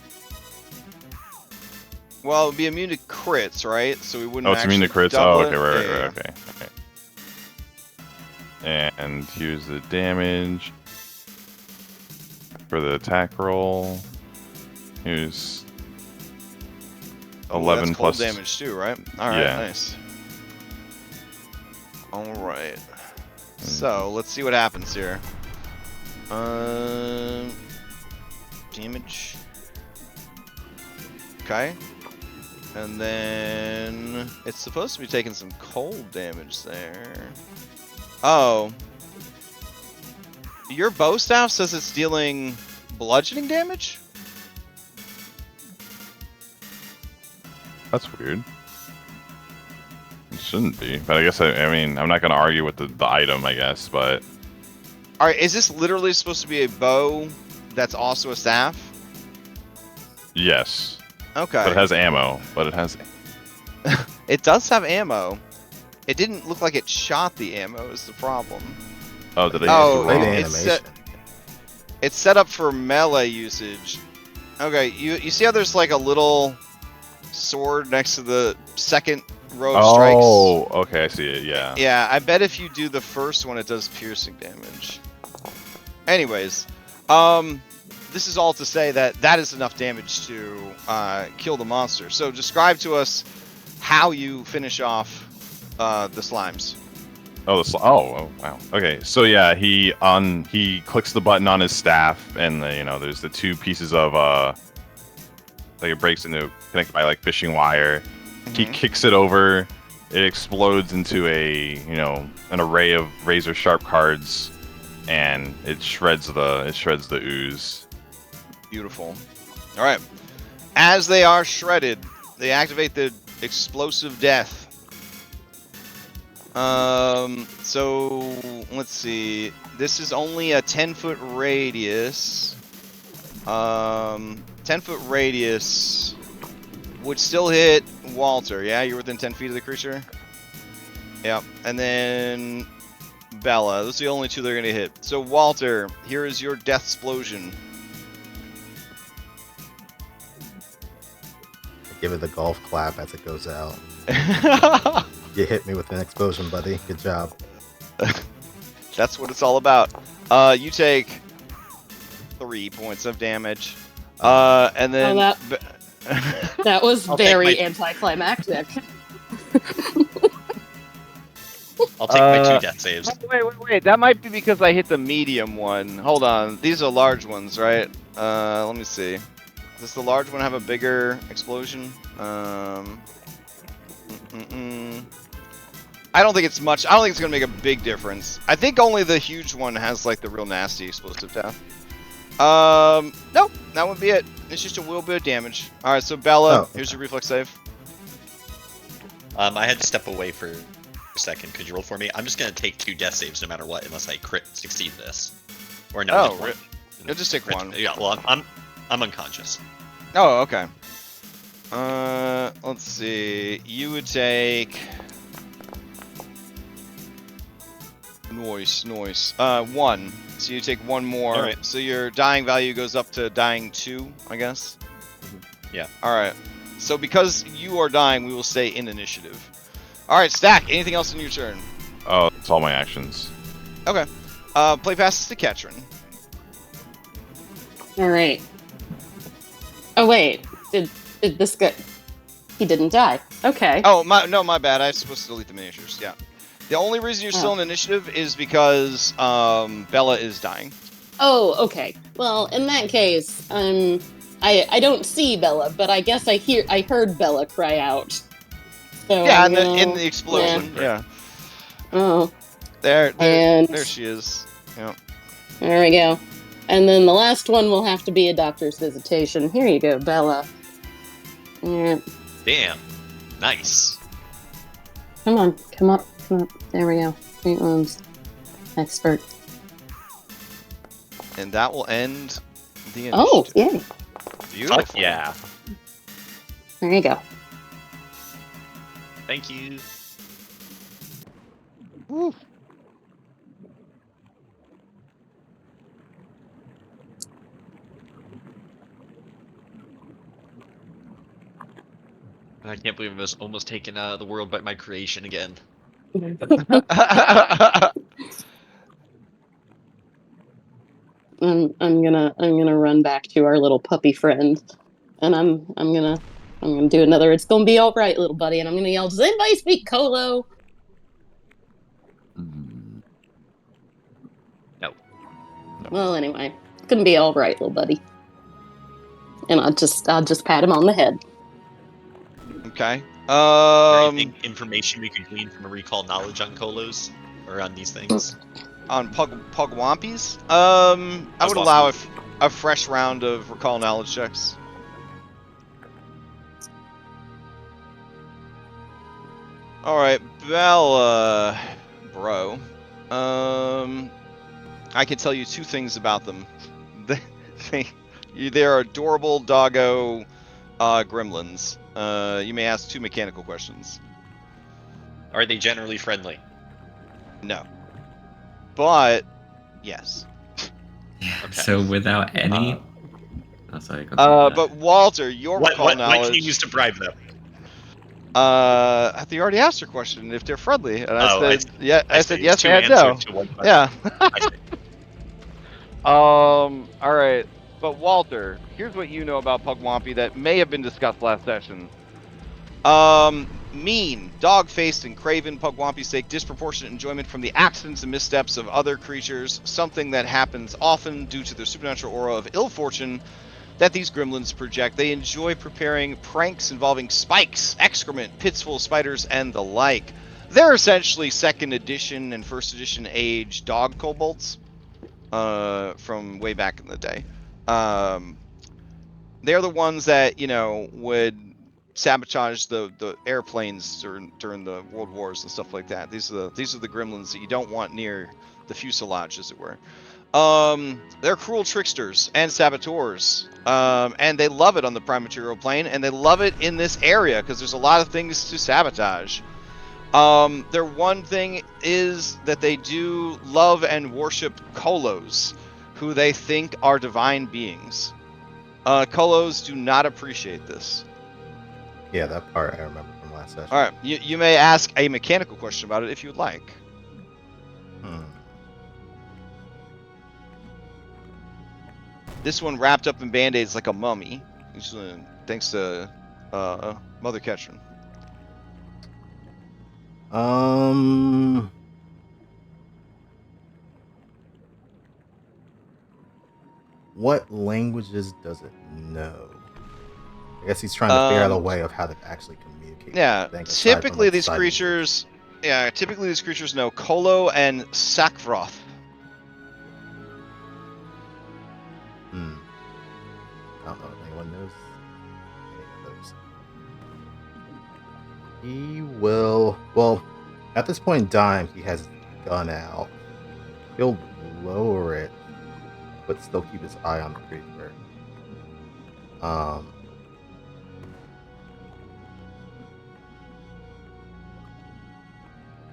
Well, it would be immune to crits, right? So we wouldn't. Oh, it's immune to actually crits. double Oh, it? okay, right, Yeah, right, okay, okay. And here's the damage for the attack roll. Here's Oh, 11 that's cold plus damage too, right? All right, Yeah. nice. All right. So let's see what happens here. Damage. Okay. And then it's supposed to be taking some cold damage there. Oh. Your bow staff says it's dealing bludgeoning damage? That's weird. It shouldn't be, but I guess I mean I'm not gonna argue with the item, I guess, but Alright, is this literally supposed to be a bow that's also a staff? yes. Okay. But it has ammo. But it has. It does have ammo. It didn't look like it shot the ammo is the problem. Oh, did I? Oh, Great it's animation. it's set up for melee usage. Okay, you see how there's like a little sword next to the second row of strikes. Oh, okay, I see it. Yeah. Yeah, I bet if you do the first one, it does piercing damage. Anyways, this is all to say that that is enough damage to kill the monster. So describe to us how you finish off the slimes. Oh, oh, wow. Okay, so yeah, he clicks the button on his staff, and there's the two pieces of like it breaks into connected by like fishing wire. He kicks it over. It explodes into an array of razor sharp cards, and it shreds the ooze. Beautiful. All right. As they are shredded, they activate the explosive death. So let's see. This is only a 10-foot radius. 10-foot radius would still hit Walter. Yeah, you're within 10 feet of the creature. Yep. And then Bella. Those are the only two they're gonna hit. So Walter, here is your death explosion. Give it the golf clap as it goes out. You hit me with an explosion, buddy. Good job. That's what it's all about. You take 3 points of damage. And then... that was I'll very take my- anticlimactic. I'll take my 2 death saves. Wait. That might be because I hit the medium one. Hold on. These are large ones, right? Let me see. Does the large one have a bigger explosion? I don't think it's much. I don't think it's going to make a big difference. I think only the huge one has like the real nasty explosive death. Nope. That would be it. It's just a little bit of damage. All right, so Bella, here's your reflex save. I had to step away for a second. Could you roll for me? I'm just going to take 2 death saves no matter what, unless I succeed this. Or no. Oh, you'll just take one. Yeah, well, I'm unconscious. Oh, okay. Let's see. You would take... Noise. 1. So you take 1 more. All right. So your dying value goes up to dying 2, I guess? Yeah. Alright. So because you are dying, we will stay in initiative. Alright, Stack, anything else in your turn? Oh, that's all my actions. Okay. Play passes to Ketrin. Alright. Oh, wait. Did this guy... He didn't die. Okay. Oh, my bad. I was supposed to delete the miniatures. Yeah. The only reason you're still in initiative is because Bella is dying. Oh, okay. Well, in that case, I don't see Bella, but I guess I heard Bella cry out. So yeah, in the explosion. Yeah. Oh. There she is. Yeah. There we go. And then the last one will have to be a doctor's visitation. Here you go, Bella. Yeah. Damn. Nice. Come on. There we go. 8 wounds. Expert. And that will end the initiative. Oh, yay. Beautiful. Fuck yeah. There you go. Thank you. Woo. I can't believe I was almost taking the world by my creation again. I'm gonna run back to our little puppy friend, and I'm gonna do another. It's gonna be all right, little buddy, and I'm gonna yell. Does anybody speak Colo? No. Well, anyway, it's gonna be all right, little buddy. And I'll just pat him on the head. Okay. Anything information we could glean from a recall knowledge on Colos or on these things? On Pugwampis? I would allow a fresh round of recall knowledge checks. Alright, Bella, bro. I can tell you 2 things about them. They're adorable doggo gremlins. You may ask 2 mechanical questions. Are they generally friendly? No. But, yes. Yeah. Okay. So without any Oh, sorry, continue. But Walter, your recall What knowledge. can you use to bribe them? I think you already asked your question if they're friendly, and I Oh, I said yeah. I said see. yes Two and answers no. to one question. Yeah. I see. All right. But Walter, here's what you know about Pugwampy that may have been discussed last session. Mean, dog-faced, and craven, Pugwampis take disproportionate enjoyment from the accidents and missteps of other creatures, something that happens often due to the supernatural aura of ill fortune that these gremlins project. They enjoy preparing pranks involving spikes, excrement, pits full of spiders, and the like. They're essentially second edition and first edition age dog kobolds from way back in the day. They're the ones that, would sabotage the airplanes during the World Wars and stuff like that. These are the gremlins that you don't want near the fuselage, as it were. They're cruel tricksters and saboteurs, and they love it on the prime material plane, and they love it in this area because there's a lot of things to sabotage. Their one thing is that they do love and worship Kolos, who they think are divine beings. Kolos do not appreciate this. Yeah, that part I remember from last session. All right, you may ask a mechanical question about it if you would like. This one wrapped up in band-aids like a mummy, thanks to Mother Ketron. What languages does it know? I guess he's trying to figure out a way of how to actually communicate. Yeah, with things, aside from, typically like, these sign creatures, know Kolo and Sakvroth. I don't know if anyone knows any of those. He will. Well, at this point in time, he has his gun out. He'll lower it, but still keep his eye on the creature.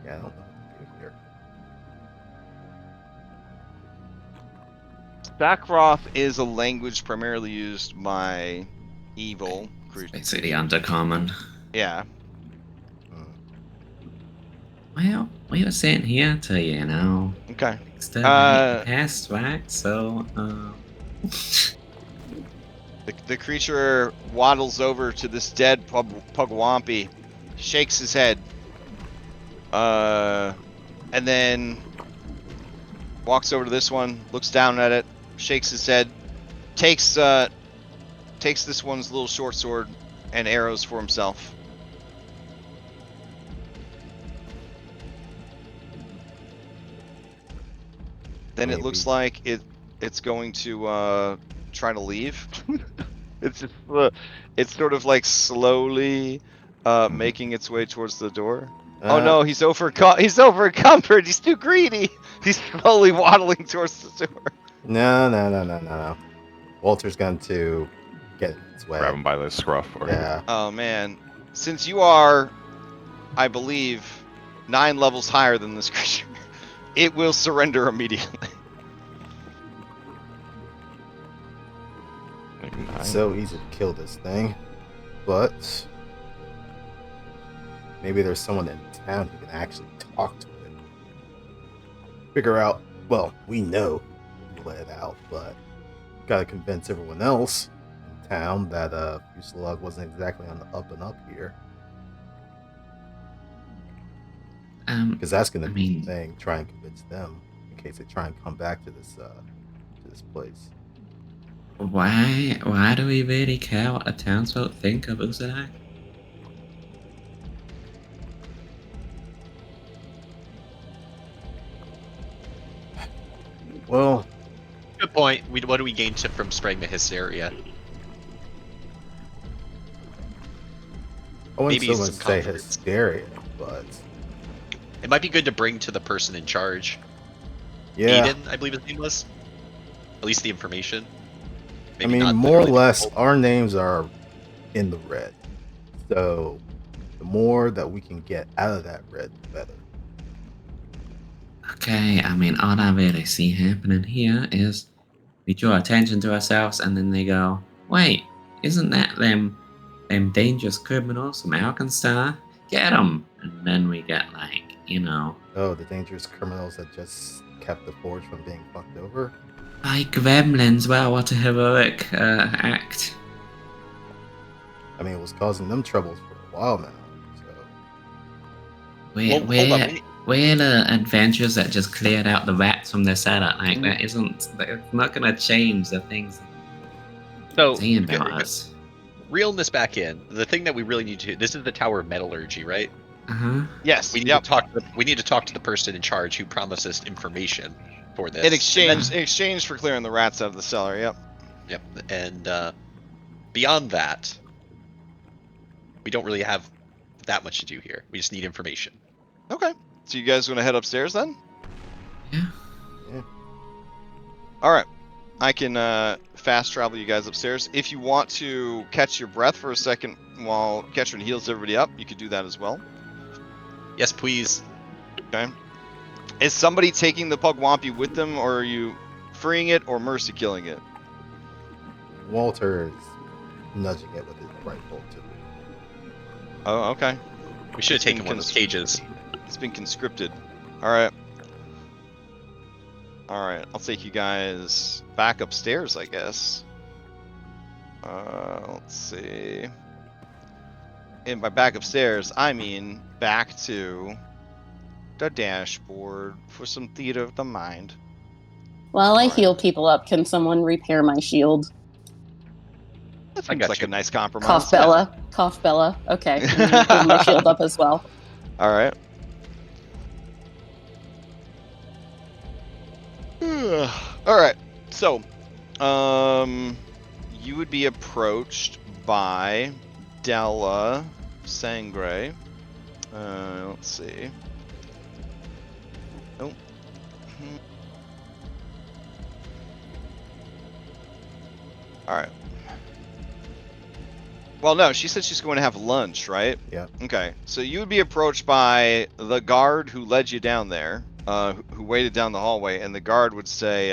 Yeah, I don't know what to do here. Sakvroth is a language primarily used by evil creatures. Basically undercommon. Yeah. Well, we were sitting here to, Okay. exterminate the pest, right? So, The creature waddles over to this dead Pugwampy, shakes his head, and then walks over to this one, looks down at it, shakes his head, takes this one's little short sword and arrows for himself. Then it looks like it's going to try to leave. It's just it's sort of like slowly making its way towards the door. Oh no, he's overcomfort. He's too greedy. He's slowly waddling towards the door. No. Walter's going to get in its way. Grab him by the scruff. Yeah. Oh man, since you are, I believe, 9 levels higher than this creature, it will surrender immediately. It's so easy to kill this thing, but maybe there's someone in town who can actually talk to it. Figure out, well, we know we let it out, but gotta convince everyone else in town that Fuselage wasn't exactly on the up and up here. Because that's gonna be the thing, try and convince them in case they try and come back to this place. why do we really care what the townsfolk think of Usadai? Well, good point. What do we gain from spraying the hysteria? I wouldn't Maybe so much some say confidence. hysteria, but It might be good to bring to the person in charge. yeah. Aiden, I believe his name was. At least the information. I Maybe mean, not more or literally less, people. our names are in the red. So, the more that we can get out of that red, the better. Okay, all I really see happening here is we draw attention to ourselves, and then they go, "Wait, isn't that them dangerous criminals from Alkenstar? Get them!" And then we get like, Oh, the dangerous criminals that just kept the forge from being fucked over. like gremlins. Wow, what a heroic act! I mean, it was causing them troubles for a while now. So We're, Well, hold on. we're the adventurers that just cleared out the rats from their cellar. Like that's not gonna change the things So, saying about us. Reeling this back in, the thing that we really need to. This is the Tower of Metallurgy, right? Yes. We need Yep. to talk. We need to talk to the person in charge who promised us information for this. In exchange for clearing the rats out of the cellar. Yep. Yep. And beyond that, we don't really have that much to do here. We just need information. Okay. So you guys want to head upstairs then? Yeah. All right. I can fast travel you guys upstairs. If you want to catch your breath for a second while Ketron heals everybody up, you could do that as well. Yes, please. Okay. Is somebody taking the Pugwampy with them, or are you freeing it or mercy killing it? Walter is nudging it with his rifle too. Oh, okay. We should have It's been taken one of those cages. It's been conscripted. All right. All right. I'll take you guys back upstairs, I guess. Let's see. And by back upstairs, I mean back to the dashboard for some theater of the mind. While I Alright. heal people up, can someone repair my shield? That I seems got like you. a nice compromise. Cough Bella. Cough Bella. Okay. Heal my shield up as well. All right. All right. So, you would be approached by Della Sangre. Let's see. Oh. All right. Well, no, she said she's going to have lunch, right? Yeah. Okay, so you would be approached by the guard who led you down there, who waited down the hallway, and the guard would say,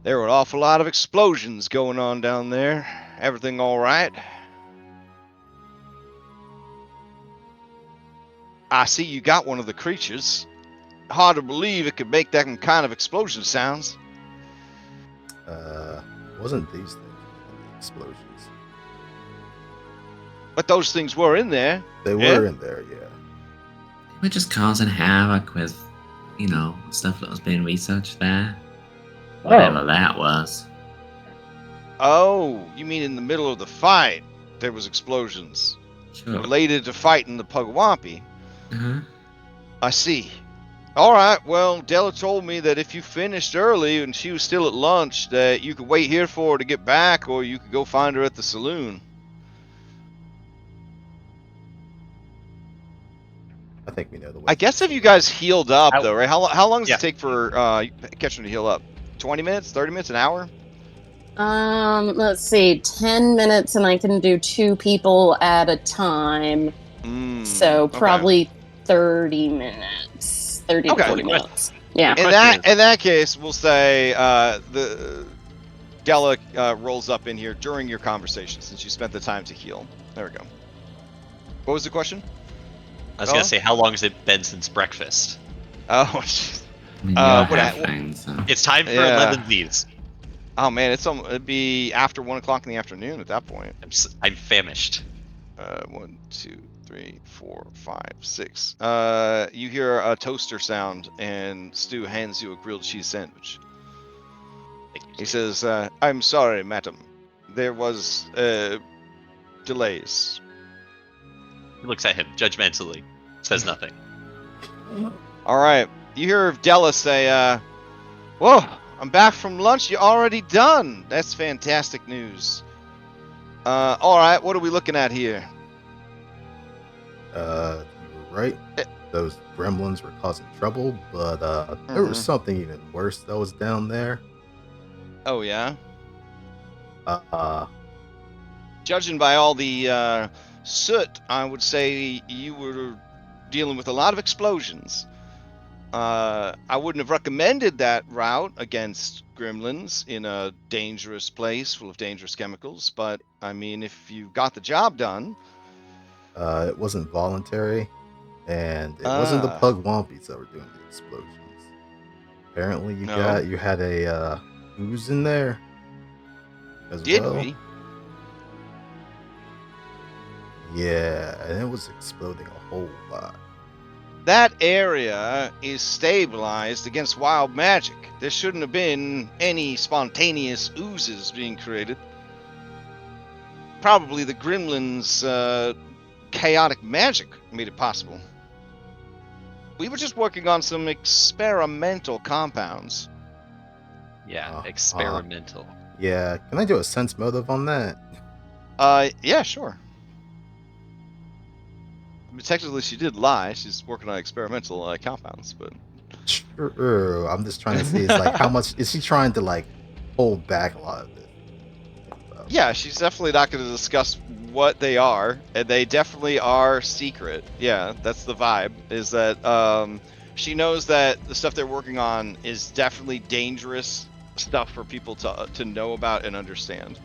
there were an awful lot of explosions going on down there. Everything all right? I see you got one of the creatures. Hard to believe it could make that kind of explosion sounds. Wasn't these things the explosions? But those things were in there. They Yeah? were in there, yeah. We're just causing havoc with, stuff that was being researched there. Whatever that was. Oh, you mean in the middle of the fight, there was explosions Sure. related to fighting the Pugwampy? Uh-huh. I see. All right, well, Della told me that if you finished early and she was still at lunch, that you could wait here for her to get back, or you could go find her at the saloon. I think we know the way. I guess if you guys healed up, though, right? How long does Yeah. it take for Ketron to heal up? 20 minutes? 30 minutes? An hour? Let's see. 10 minutes, and I can do 2 people at a time. So okay. probably 30 minutes. 30 Okay. to 40 minutes. Yeah. In that case, we'll say the Della rolls up in here during your conversation, since you spent the time to heal. There we go. What was the question? I was gonna say, how long has it been since breakfast? Oh, jeez. I mean, what have I- things, so. It's time for Yeah. 11 V's. Oh man, it'd be after 1 o'clock in the afternoon at that point. I'm famished. 1, 2, 3, 4, 5, 6. You hear a toaster sound, and Stu hands you a grilled cheese sandwich. He says, "I'm sorry, madam. There was delays." He looks at him judgmentally, says nothing. All right. You hear Della say, "Whoa, I'm back from lunch. You're already done. That's fantastic news." All right. What are we looking at here? You were right. Those gremlins were causing trouble, but there was something even worse that was down there. Oh yeah. Uh, Judging by all the soot, I would say you were dealing with a lot of explosions. I wouldn't have recommended that route against gremlins in a dangerous place full of dangerous chemicals, but I mean, if you got the job done. It wasn't voluntary, and it wasn't the pug wompies that were doing the explosions. Apparently, you had a ooze in there as Did well. we? Yeah, and it was exploding a whole lot. That area is stabilized against wild magic. There shouldn't have been any spontaneous oozes being created. Probably the gremlins' chaotic magic made it possible. We were just working on some experimental compounds. Yeah, experimental. Yeah, can I do a sense motive on that? Yeah, sure. I mean, technically, she did lie. She's working on experimental compounds, but True. I'm just trying to see, it's like, how much is she trying to like hold back a lot of this? yeah, she's definitely not going to discuss what they are, and they definitely are secret. Yeah, that's the vibe. Is that she knows that the stuff they're working on is definitely dangerous stuff for people to know about and understand.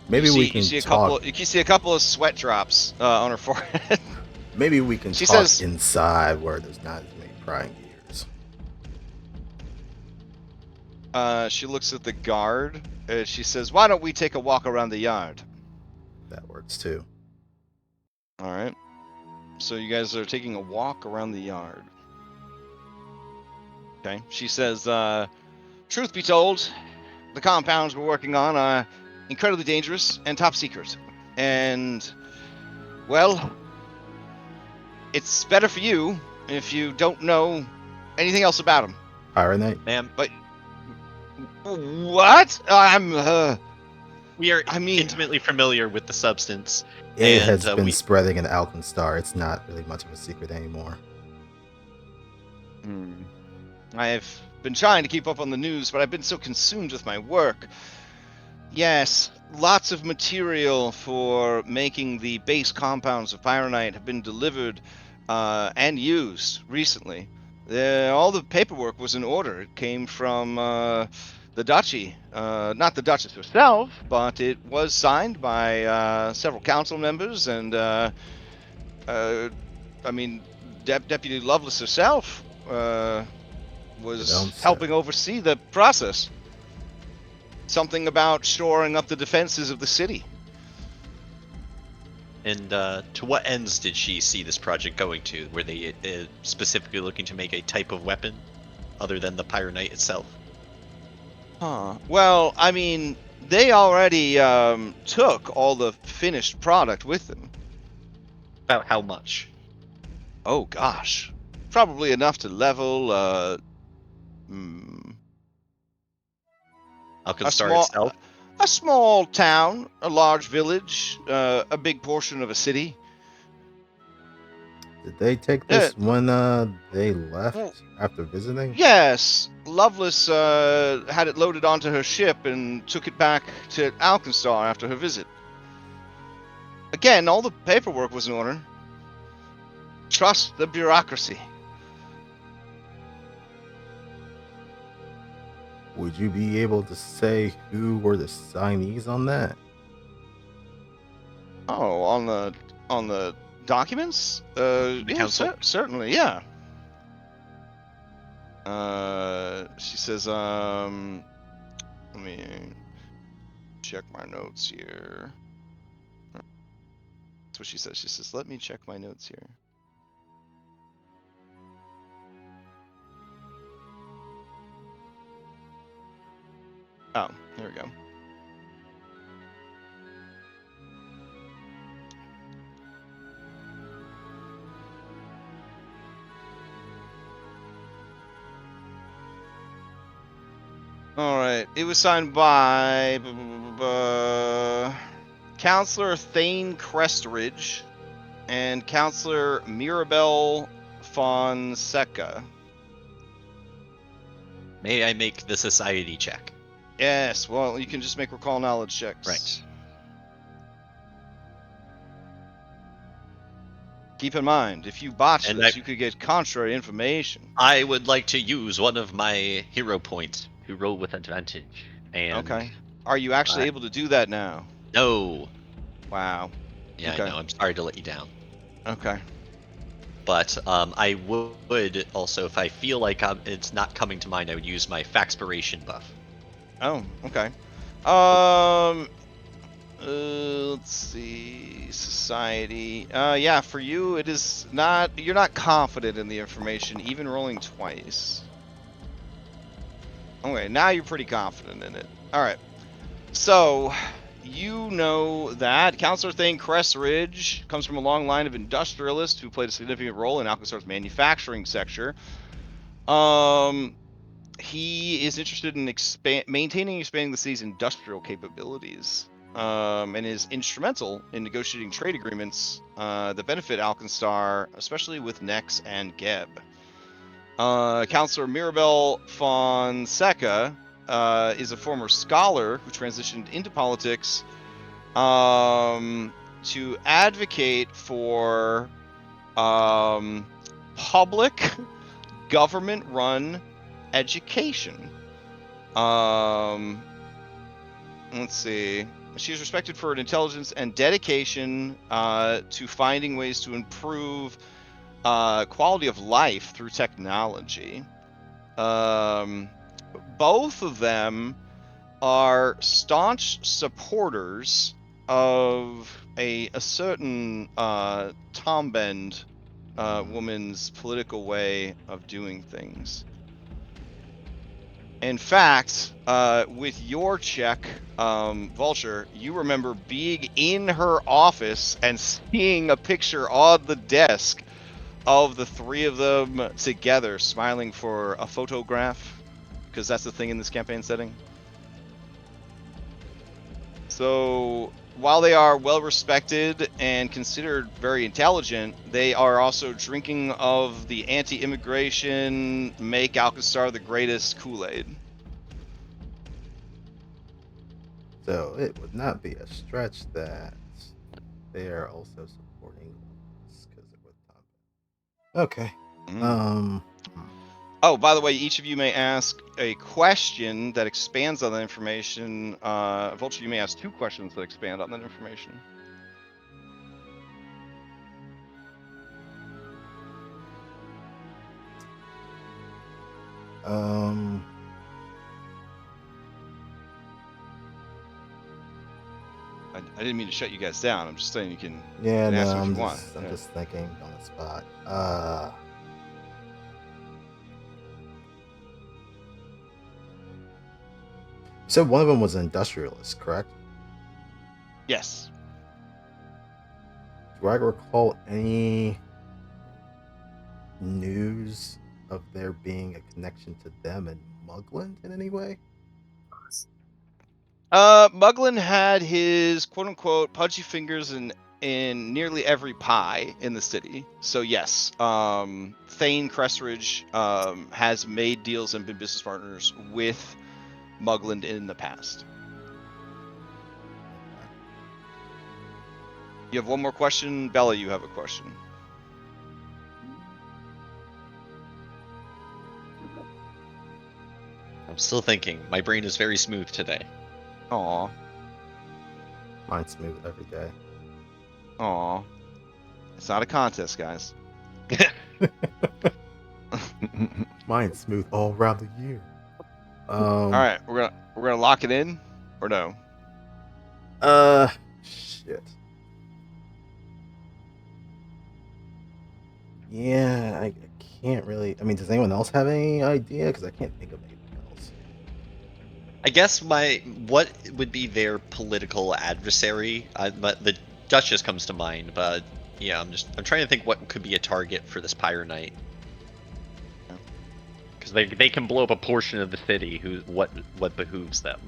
Maybe we can talk. You can see a couple of sweat drops on her forehead. Maybe we can talk inside where there's not as many prying ears. She looks at the guard. She says, "Why don't we take a walk around the yard?" That works too. All right. So you guys are taking a walk around the yard. Okay. She says, "Truth be told, the compounds we're working on are incredibly dangerous and top secret. And, well, it's better for you if you don't know anything else about them." Pyronite? Ma'am. But what? We are intimately familiar with the substance. It has been spreading in Alkenstar. It's not really much of a secret anymore. I have been trying to keep up on the news, but I've been so consumed with my work. Yes, lots of material for making the base compounds of pyronite have been delivered and used recently. All the paperwork was in order. It came from the duchy. Not the duchess herself, but it was signed by several council members, and I mean, Deputy Lovelace herself was helping oversee the process. Something about shoring up the defenses of the city. And to what ends did she see this project going to? Were they specifically looking to make a type of weapon other than the pyronite itself? Well, I mean, they already took all the finished product with them. About how much? Oh, gosh. Probably enough to level Alkenstar itself? A small town, a large village, a big portion of a city. Did they take this when they left after visiting? Yes. Lovelace had it loaded onto her ship and took it back to Alkenstar after her visit. Again, all the paperwork was in order. Trust the bureaucracy. Would you be able to say who were the signees on that? Oh, on the documents? Certainly, yeah. She says, let me check my notes here. That's what she says. She says, let me check my notes here. Oh, here we go. All right. It was signed by Counselor Thane Crestridge and Counselor Mirabelle Fonseca. May I make the society check? Yes, well, you can just make recall knowledge checks. Right. Keep in mind, if you botch And this, you could get contrary information. I would like to use one of my hero points to roll with advantage. And Okay. Are you actually able to do that now? no. Wow. Yeah, Okay. I know. I'm sorry to let you down. Okay. But I would also, if I feel like it's not coming to mind, I would use my Faxpiration buff. Oh, okay. Let's see. Society. Yeah, for you, it is not. You're not confident in the information, even rolling twice. Okay, now you're pretty confident in it. All right. So, you know that Counselor Thane Cressridge comes from a long line of industrialists who played a significant role in Alkenstar's manufacturing sector. He is interested in maintaining and expanding the city's industrial capabilities, and is instrumental in negotiating trade agreements that benefit Alkenstar, especially with Nex and Geb. Counselor Mirabelle Fonseca is a former scholar who transitioned into politics to advocate for public government-run education. Let's see. She's respected for her intelligence and dedication to finding ways to improve quality of life through technology. Both of them are staunch supporters of a certain Tom Bend woman's political way of doing things. In fact, with your check, Vulture, you remember being in her office and seeing a picture on the desk of the three of them together smiling for a photograph, because that's the thing in this campaign setting. So, while they are well respected and considered very intelligent, they are also drinking of the anti-immigration, make Alkenstar the greatest Kool-Aid. So it would not be a stretch that they are also supporting us because they're with Tom. Okay. Oh, by the way, each of you may ask a question that expands on that information. Vulture, you may ask 2 questions that expand on that information. I didn't mean to shut you guys down. I'm just saying you can, Yeah, no, ask what I'm you want. I'm Yeah. just thinking on the spot. You said one of them was an industrialist, correct? Yes. Do I recall any news of there being a connection to them and Mugland in any way? Muglin had his quote-unquote pudgy fingers in nearly every pie in the city. So yes, Thane Cressridge has made deals and been business partners with Mugland in the past. You have one more question? Bella, you have a question. I'm still thinking. My brain is very smooth today. Aw. Mine's smooth every day. Aw. It's not a contest, guys. Mine's smooth all around the year. All right, we're gonna lock it in, or no? Shit. Yeah, I can't really. I mean, does anyone else have any idea? Because I can't think of anything else. I guess what would be their political adversary? But the Duchess comes to mind. But yeah, I'm trying to think what could be a target for this Pyre Knight. Because they can blow up a portion of the city. What behooves them?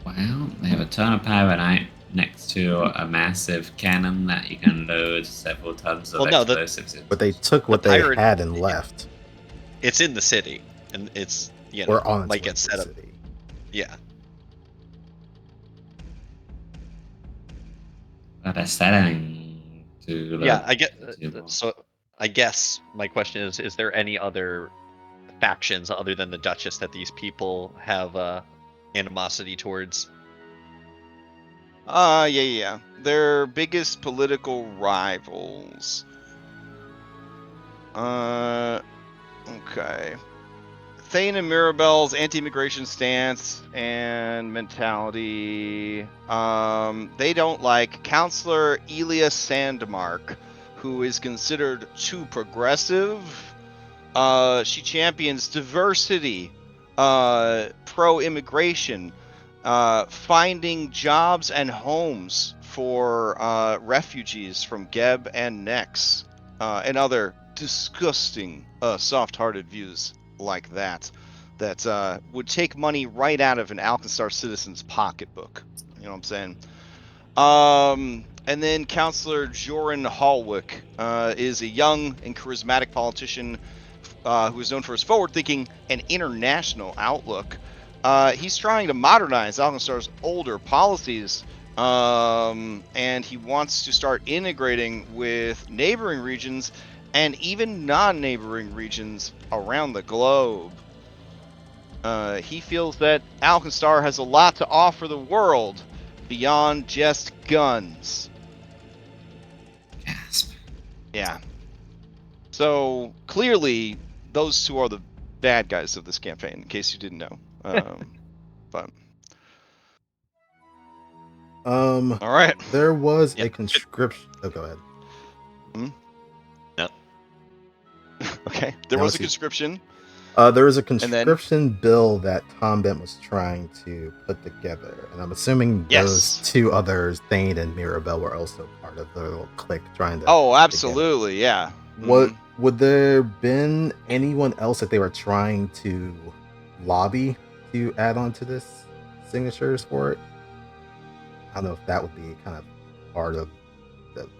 Well, they have a ton of pyronite next to a massive cannon that you can load several tons of explosives in. But they took what they pirate- had and left. It's in the city, and it's Or on its might way get to set the up. city. Yeah. But they're selling Yeah, I get. So I guess my question is there any other factions other than the Duchess that these people have animosity towards? Yeah. Their biggest political rivals. Okay. Thane and Mirabelle's anti-immigration stance and mentality. They don't like Counselor Elia Sandmark, who is considered too progressive. She champions diversity, pro-immigration, finding jobs and homes for refugees from Geb and Nex, and other disgusting, soft-hearted views like that would take money right out of an Alkenstar citizen's pocketbook. You know what I'm saying? And then Councillor Joran Hallwick is a young and charismatic politician who is known for his forward-thinking and international outlook. He's trying to modernize Alkenstar's older policies, and he wants to start integrating with neighboring regions and even non-neighboring regions around the globe. He feels that Alkenstar has a lot to offer the world beyond just guns. Gasp. Yeah. So clearly, those two are the bad guys of this campaign, in case you didn't know. But all right. There was Yeah. a conscription. Oh, go ahead. No. Okay. There Now was let's a see. conscription. There was a then- conscription bill that Tom Bent was trying to put together, and I'm assuming Yes. those two others, Thane and Mirabelle, were also part of the little clique trying to. Oh, absolutely. Yeah. What Mhm. would there been anyone else that they were trying to lobby to add on to this signatures for it? I don't know if that would be kind of part of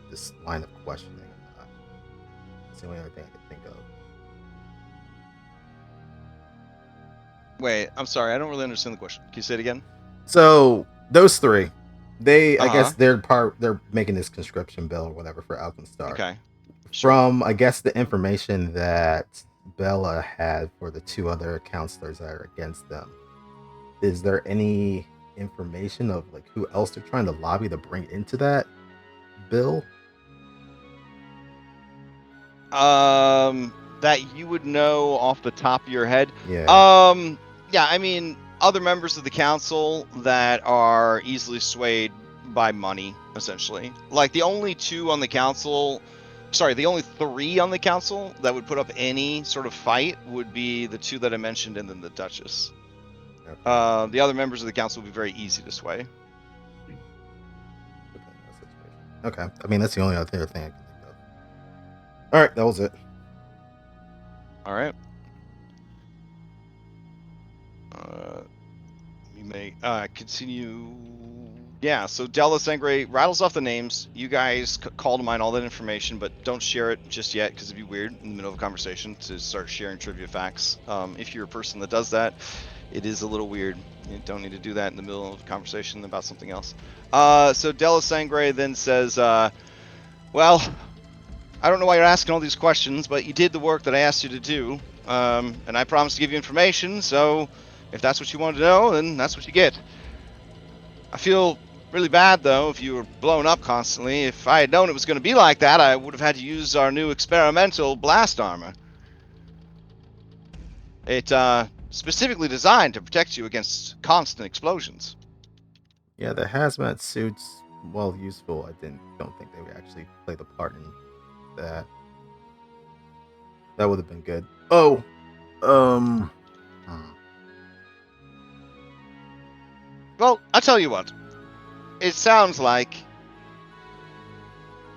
this line of questioning. It's the only other thing I could think of. Wait, I'm sorry. I don't really understand the question. Can you say it again? So those three, I guess Uh-huh. they're making this conscription bill or whatever for Alkenstar. Okay. Sure. From I guess the information that Bella had for the two other counselors that are against them, is there any information of like who else they're trying to lobby to bring into that bill? That you would know off the top of your head. Yeah. Yeah, I mean, other members of the council that are easily swayed by money, essentially. Like the only two on the council, the only three on the council that would put up any sort of fight would be the two that I mentioned and then the Duchess. Okay. The other members of the council would be very easy to sway. Okay. I mean, that's the only other thing I can think of. All right, that was it. All right. You may continue. Yeah, so Della Sangre rattles off the names. You guys call to mind all that information, but don't share it just yet because it'd be weird in the middle of a conversation to start sharing trivia facts. If you're a person that does that, it is a little weird. You don't need to do that in the middle of a conversation about something else. So Della Sangre then says, well, I don't know why you're asking all these questions, but you did the work that I asked you to do, and I promised to give you information, so if that's what you wanted to know, then that's what you get. I feel really bad, though, if you were blown up constantly. If I had known it was going to be like that, I would have had to use our new experimental blast armor. It, specifically designed to protect you against constant explosions. Yeah, the hazmat suits, while useful, I don't think they would actually play the part in that. That would have been good. Oh, Well, I'll tell you what. It sounds like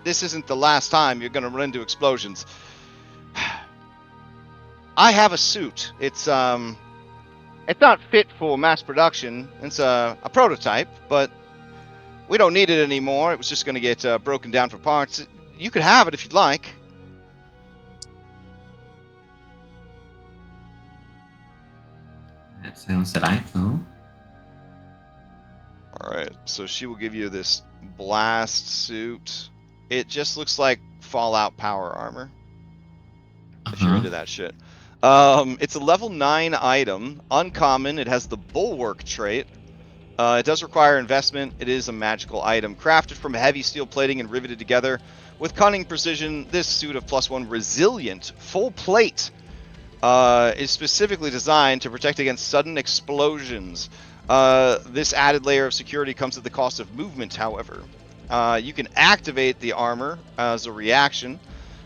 this isn't the last time you're going to run into explosions. I have a suit. It's not fit for mass production. It's a prototype, but we don't need it anymore. It was just going to get broken down for parts. You could have it if you'd like. That sounds delightful. All right, so she will give you this blast suit. It just looks like Fallout power armor. If you're Uh-huh. into that shit. It's a level 9 item, uncommon. It has the bulwark trait. It does require investment. It is a magical item, crafted from heavy steel plating and riveted together with cunning precision. This suit of +1 resilient full plate is specifically designed to protect against sudden explosions. This added layer of security comes at the cost of movement, however. You can activate the armor as a reaction,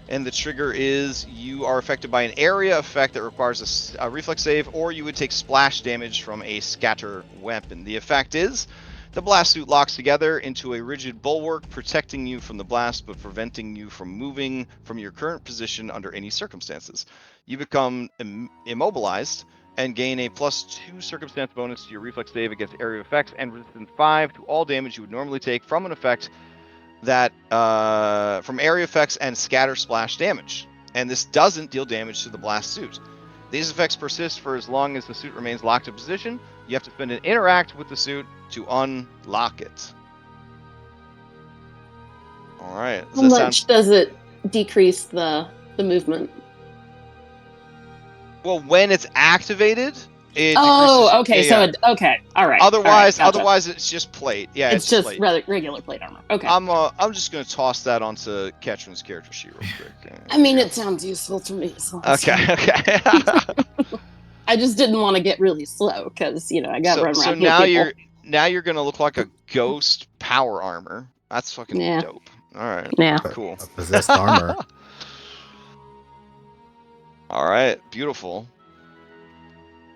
and the trigger is you are affected by an area effect that requires a reflex save, or you would take splash damage from a scatter weapon. The effect is the blast suit locks together into a rigid bulwark, protecting you from the blast but preventing you from moving from your current position under any circumstances. You become immobilized and gain a +2 circumstance bonus to your reflex save against area effects and resistance 5 to all damage you would normally take from an effect that from area effects and scatter splash damage. And this doesn't deal damage to the blast suit. These effects persist for as long as the suit remains locked in position. You have to spend an interact with the suit to unlock it. All right. How much does it decrease the movement? Well, when it's activated, it Oh, decreases. okay. Yeah, yeah. okay. All right. Otherwise, gotcha. otherwise it's just plate. Yeah, it's just plate. regular plate armor. Okay. I'm just gonna toss that onto Ketrin's character sheet real quick. I mean, it sounds useful to me. So Okay. I just didn't want to get really slow because I got run around. So now you're gonna look like a ghost power armor. That's fucking dope. All right. Yeah. Cool. A possessed armor. All right. Beautiful.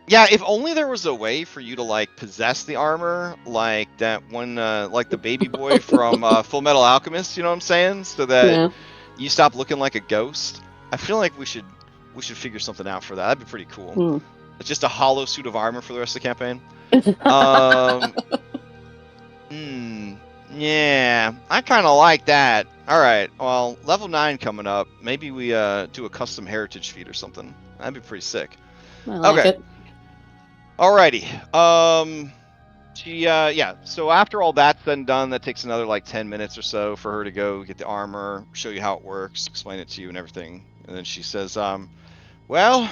Yeah, if only there was a way for you to like possess the armor, like that one, like the baby boy from Full Metal Alchemist. You know what I'm saying? So that you stop looking like a ghost. I feel like we should figure something out for that. That'd be pretty cool. It's just a hollow suit of armor for the rest of the campaign. Yeah, I kind of like that. All right, well, level 9 coming up. Maybe we do a custom heritage feat or something. That'd be pretty sick. I like it. Alrighty. Yeah. So after all that's said and done, that takes another like 10 minutes or so for her to go get the armor, show you how it works, explain it to you and everything. And then she says, well,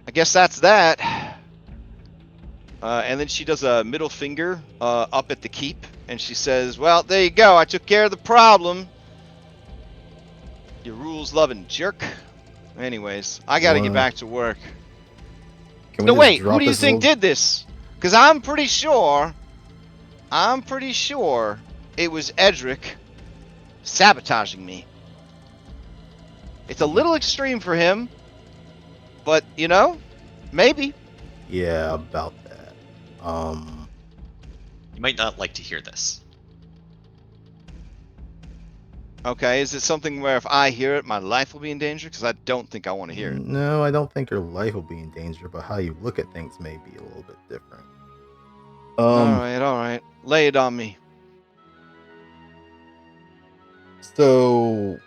I guess that's that. And then she does a middle finger up at the keep, and she says, well, there you go. I took care of the problem. You rules-loving jerk. Anyways, I got to get back to work. No, wait, who do you think did this? Because I'm pretty sure it was Edric sabotaging me. It's a little extreme for him, but, maybe. Yeah, about that. You might not like to hear this. Okay, is it something where if I hear it, my life will be in danger? Because I don't think I want to hear it. No, I don't think your life will be in danger, but how you look at things may be a little bit different. All right. Lay it on me. So,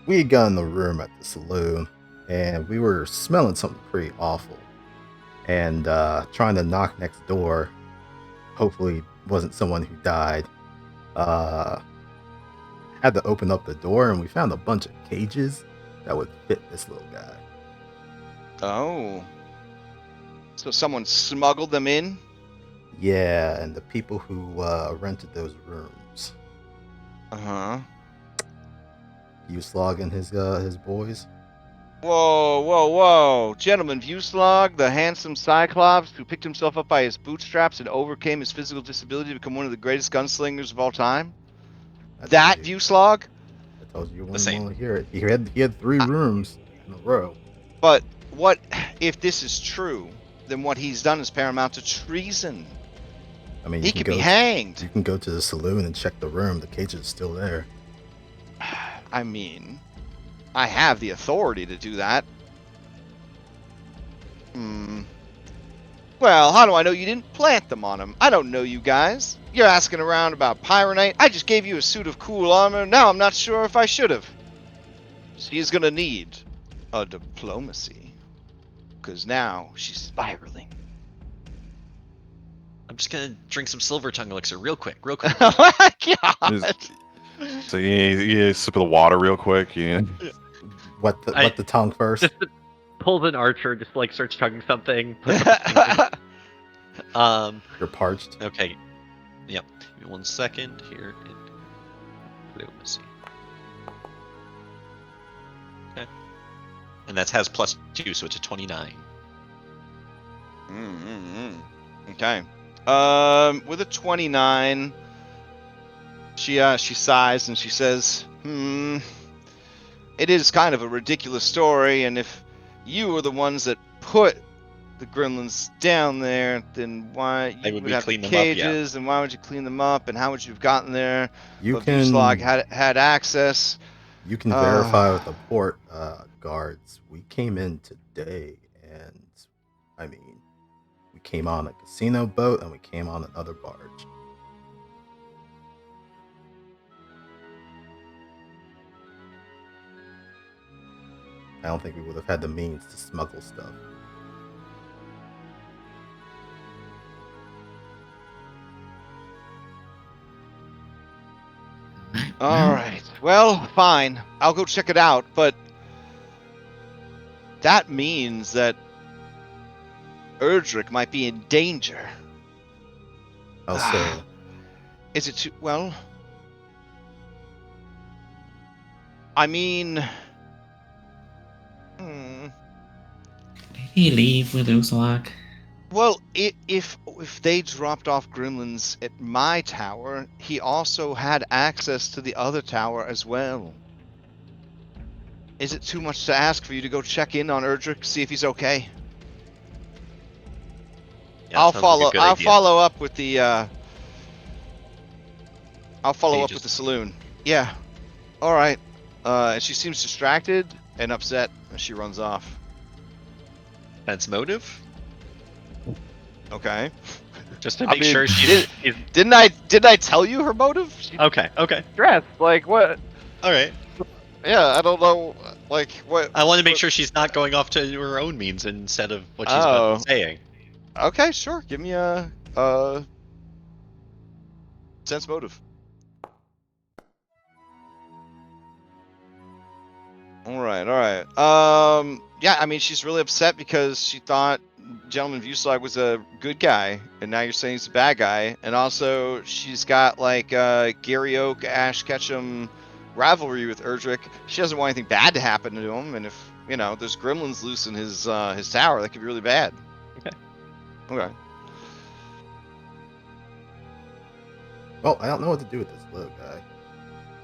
we had got in the room at the saloon, and we were smelling something pretty awful. And trying to knock next door, hopefully wasn't someone who died. Had to open up the door, and we found a bunch of cages that would fit this little guy. Oh. So someone smuggled them in? Yeah, and the people who rented those rooms. Uh-huh. Uslog and his boys. Whoa. Gentleman Vuslog, the handsome Cyclops who picked himself up by his bootstraps and overcame his physical disability to become one of the greatest gunslingers of all time? That Vuslog? I told you wouldn't want to hear it. He had 3 rooms in a row. But what if this is true? Then what he's done is paramount to treason. I mean, he could be hanged. You can go to the saloon and check the room. The cage is still there. I mean, I have the authority to do that. Well, how do I know you didn't plant them on him? I don't know you guys. You're asking around about Pyronite. I just gave you a suit of cool armor. Now I'm not sure if I should have. She's gonna need a diplomacy. Because now she's spiraling. I'm just gonna drink some silver tongue elixir real quick. Oh my god! So you sip of the water real quick. Wet the tongue first. Just pulls an archer, just like starts chugging something. Puts up his finger. You're parched. Okay. Yep. Give me 1 second here. Let's see. Okay. And that has +2, so it's a 29. Okay. With a 29, she sighs and she says, it is kind of a ridiculous story, and if you were the ones that put the gremlins down there, then why you would have the cages, and why would you clean them up, and how would you have gotten there? You But can Vuslag had access. You can verify with the port guards. We came in today, and I mean, we came on a casino boat and we came on another barge. I don't think we would have had the means to smuggle stuff. All right. Well, fine. I'll go check it out, but that means that Erdrick might be in danger. How so? Is it too... Well... I mean... Did he leave with Uslak? Well, if they dropped off gremlins at my tower, he also had access to the other tower as well. Is it too much to ask for you to go check in on Erdrick, see if he's okay? Yeah, I'll sounds like a good idea. follow up with the with the saloon. Yeah. All right. And she seems distracted and upset as she runs off. That's motive? Okay. Just to make sure Didn't I tell you her motive? Okay. Dress, like what? All right. Yeah, I don't know, like what. I want to make sure she's not going off to her own means instead of what she's saying. Okay, sure. Give me a sense motive. All right. Yeah, I mean, she's really upset because she thought Gentleman Vuslag was a good guy, and now you're saying he's a bad guy. And also, she's got like Gary Oak, Ash Ketchum rivalry with Erdrick. She doesn't want anything bad to happen to him, and if there's gremlins loose in his tower, that could be really bad. Okay. Well, I don't know what to do with this little guy.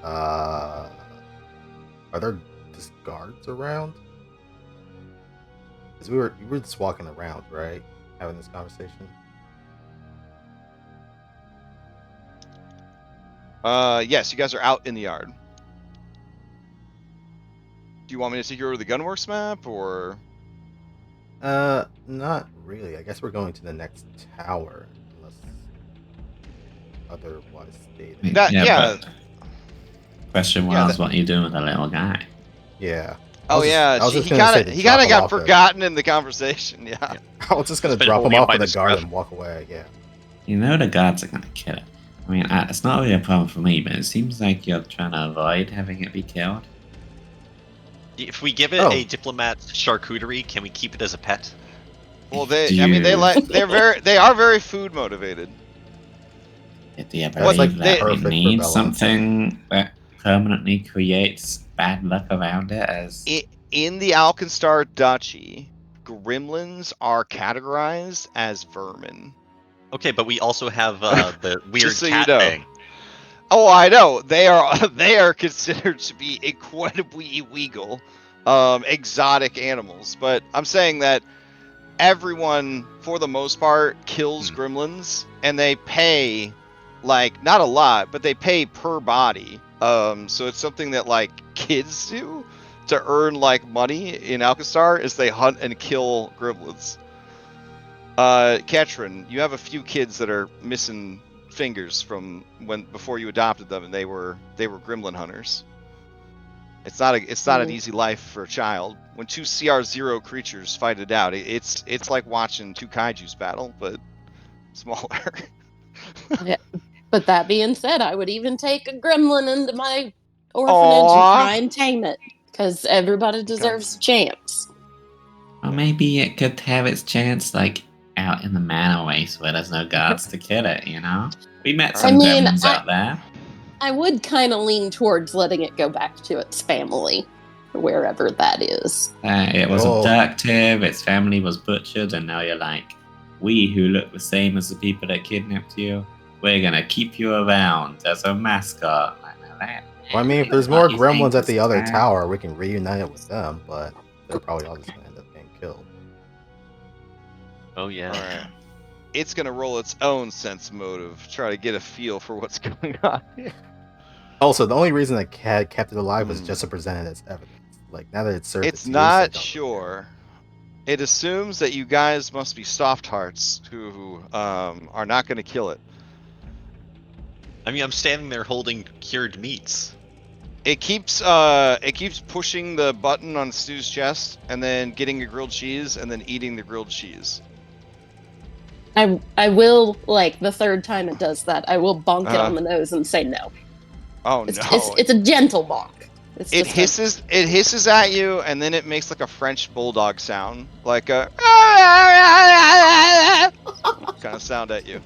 Are there just guards around? Because we were just walking around, right? Having this conversation. Yes, you guys are out in the yard. Do you want me to take you over the Gunworks map, or? Not really. I guess we're going to the next tower, unless otherwise stated. But question was, what are you doing with the little guy? Yeah. Oh yeah, he kind of got forgotten in the conversation. Yeah. I was just gonna drop him off with the guard and walk away. Yeah. You know the guards are gonna kill it. I mean, it's not really a problem for me, but it seems like you're trying to avoid having it be killed. If we give it a diplomat's charcuterie, can we keep it as a pet? Well, they are very food motivated. Do you believe that we need something that permanently creates bad luck around it? As in the Alkenstar Duchy, gremlins are categorized as vermin. Okay, but we also have the weird cat thing. Oh, I know. They are considered to be incredibly illegal, exotic animals. But I'm saying that everyone, for the most part, kills gremlins, and they pay, like, not a lot, but they pay per body. So it's something that, like, kids do to earn, like, money in Alkenstar, is they hunt and kill gremlins. Ketrin, you have a few kids that are missing fingers from before you adopted them, and they were gremlin hunters. It's not an easy life for a child. When two CR0 creatures fight it out, it's like watching two kaijus battle, but smaller. Okay. But that being said, I would even take a gremlin into my orphanage Aw. and try and tame it. Because everybody deserves a chance. Or maybe it could have its chance, like, out in the manor waste where there's no guards to kill it, you know? We met some gremlins out there. I would kind of lean towards letting it go back to its family, wherever that is. It was abducted, its family was butchered, and now you're like, we who look the same as the people that kidnapped you, we're gonna keep you around as a mascot. Well, I mean, if there's more gremlins at the other tower, we can reunite it with them, but they're probably all just gonna end up getting killed. Oh yeah. All right. It's gonna roll its own sense motive, try to get a feel for what's going on. Also, the only reason that Cat kept it alive was just to present it as evidence. Like, now that it's served, It's not sure. It assumes that you guys must be soft hearts who are not going to kill it. I mean, I'm standing there holding cured meats. It keeps pushing the button on Stu's chest and then getting a grilled cheese and then eating the grilled cheese. I will, like, the third time it does that, I will bonk it on the nose and say no. Oh it's, no! It's a gentle bonk. It hisses at you, and then it makes like a French bulldog sound, like a kind of sound at you.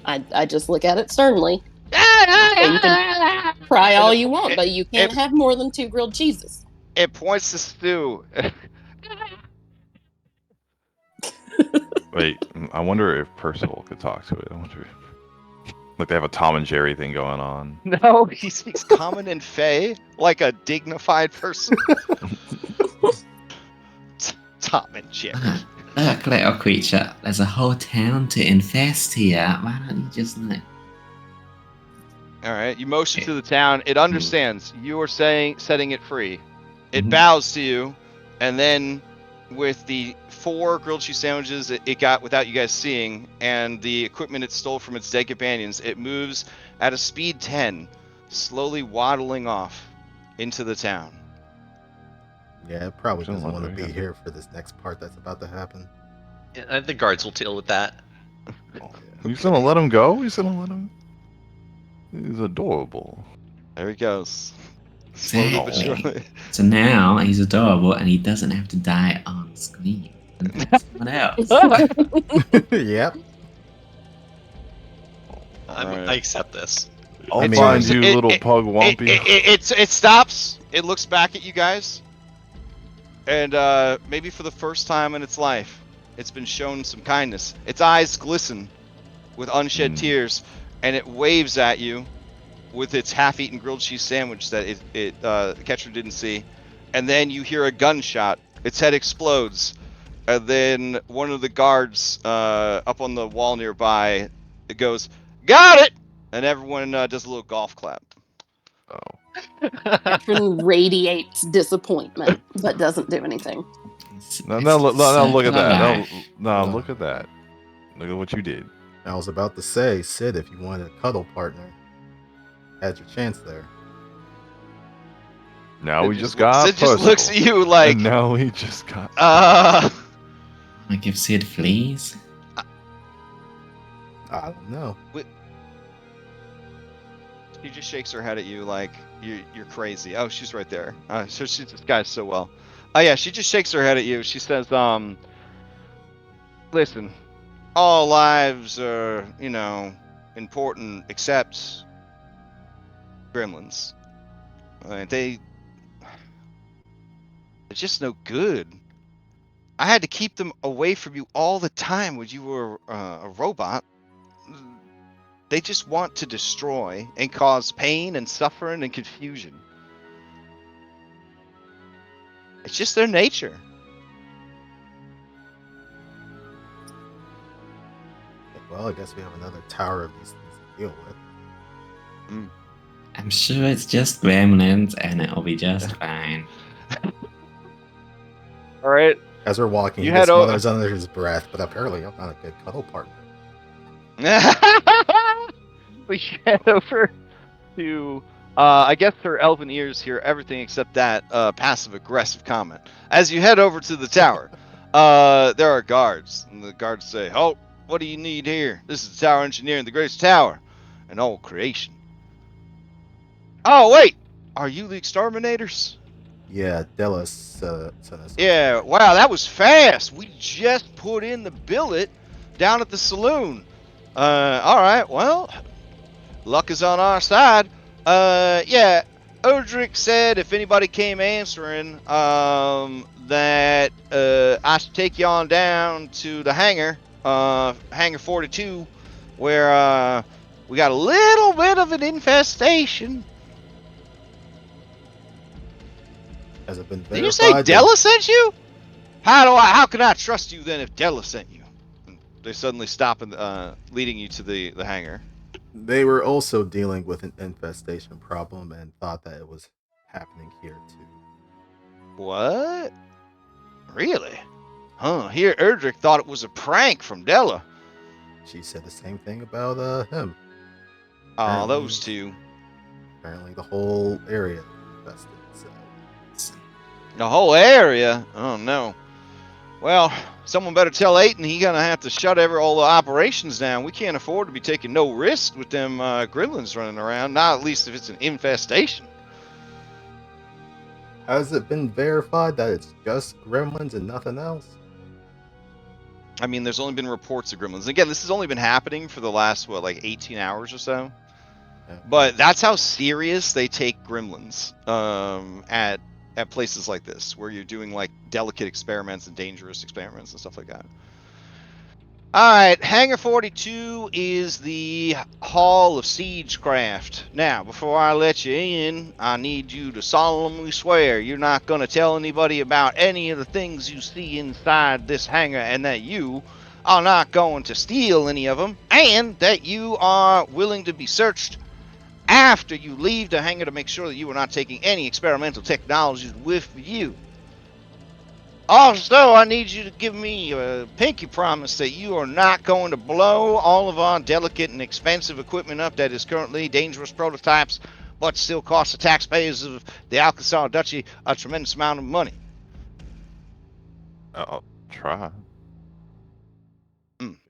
I just look at it sternly. You can cry all you want, but you can't have more than 2 grilled cheeses. It points to Stu. Wait, I wonder if Percival could talk to it. I wonder if, like, they have a Tom and Jerry thing going on. No, he speaks common and fey, like a dignified person. Tom and Jerry. Look, little creature, there's a whole town to infest here. Why don't you just like... All right, you motion to the town. It understands. You are setting it free. It bows to you, and then with the 4 grilled cheese sandwiches it got without you guys seeing, and the equipment it stole from its dead companions, it moves at a speed 10, slowly waddling off into the town. Yeah, it probably doesn't want to be here for this next part that's about to happen. Yeah, the guards will deal with that. Oh, yeah. He's gonna let him go? He's gonna let him... He's adorable. There he goes. Slowly but surely. So now he's adorable and he doesn't have to die on screen. Someone else. Yep. I accept this. I'll find you, little pug Wumpy. It stops. It looks back at you guys. And maybe for the first time in its life, it's been shown some kindness. Its eyes glisten with unshed tears, and it waves at you with its half-eaten grilled cheese sandwich that Ketcher didn't see. And then you hear a gunshot. Its head explodes. And then one of the guards up on the wall nearby, it goes, "Got it!" And everyone does a little golf clap. Oh. Catherine radiates disappointment, but doesn't do anything. No, look at that. No, look at that. Look at what you did. I was about to say, Sid, if you wanted a cuddle partner, had your chance there. Now we just got Sid just looks at you like... And now we just got... I give Sid fleas? I don't know. She just shakes her head at you like you're crazy. Oh, she's right there. So she's disguised so well. Oh yeah, she just shakes her head at you. She says, listen, all lives are, important except gremlins. They're just no good. I had to keep them away from you all the time when you were a robot. They just want to destroy and cause pain and suffering and confusion. It's just their nature. Well, I guess we have another tower of these things to deal with. I'm sure it's just gremlins and it'll be just fine. All right. As we're walking, he just mutters under his breath, but apparently I'm not a good cuddle partner. We head over to, I guess her elven ears hear everything except that passive-aggressive comment. As you head over to the tower, there are guards, and the guards say, "Halt! What do you need here? This is the tower engineering, the greatest tower in all creation. Oh, wait! Are you the exterminators? Yeah, Della sent us. Yeah, wow, that was fast. We just put in the billet down at the saloon. Alright, well, luck is on our side. Yeah, Erdrick said if anybody came answering, that, I should take you on down to the hangar, hangar 42, where, we got a little bit of an infestation. Has it been Did you verified? say Della sent you? How can I trust you then if Della sent you? And they suddenly stop and leading you to the hangar. They were also dealing with an infestation problem and thought that it was happening here too. What? Really? Huh, here Erdrick thought it was a prank from Della. She said the same thing about him. Oh, Apparently- those two. Apparently the whole area infested, so The whole area? Oh no. Well, someone better tell Aiton he gonna have to shut all the operations down. We can't afford to be taking no risks with them gremlins running around, not at least if it's an infestation. has it been verified that it's just gremlins and nothing else? I mean, there's only been reports of gremlins. Again, this has only been happening for the last, what, like 18 hours or so? Yeah. But that's how serious they take gremlins at places like this, where you're doing like delicate experiments and dangerous experiments and stuff like that. Alright, Hangar 42 is the Hall of Siegecraft. Now, before I let you in, I need you to solemnly swear you're not going to tell anybody about any of the things you see inside this hangar, and that you are not going to steal any of them, and that you are willing to be searched after you leave the hangar to make sure that you are not taking any experimental technologies with you. Also, I need you to give me a pinky promise that you are not going to blow all of our delicate and expensive equipment up that is currently dangerous prototypes, but still costs the taxpayers of the Alkenstar Duchy a tremendous amount of money. I'll try.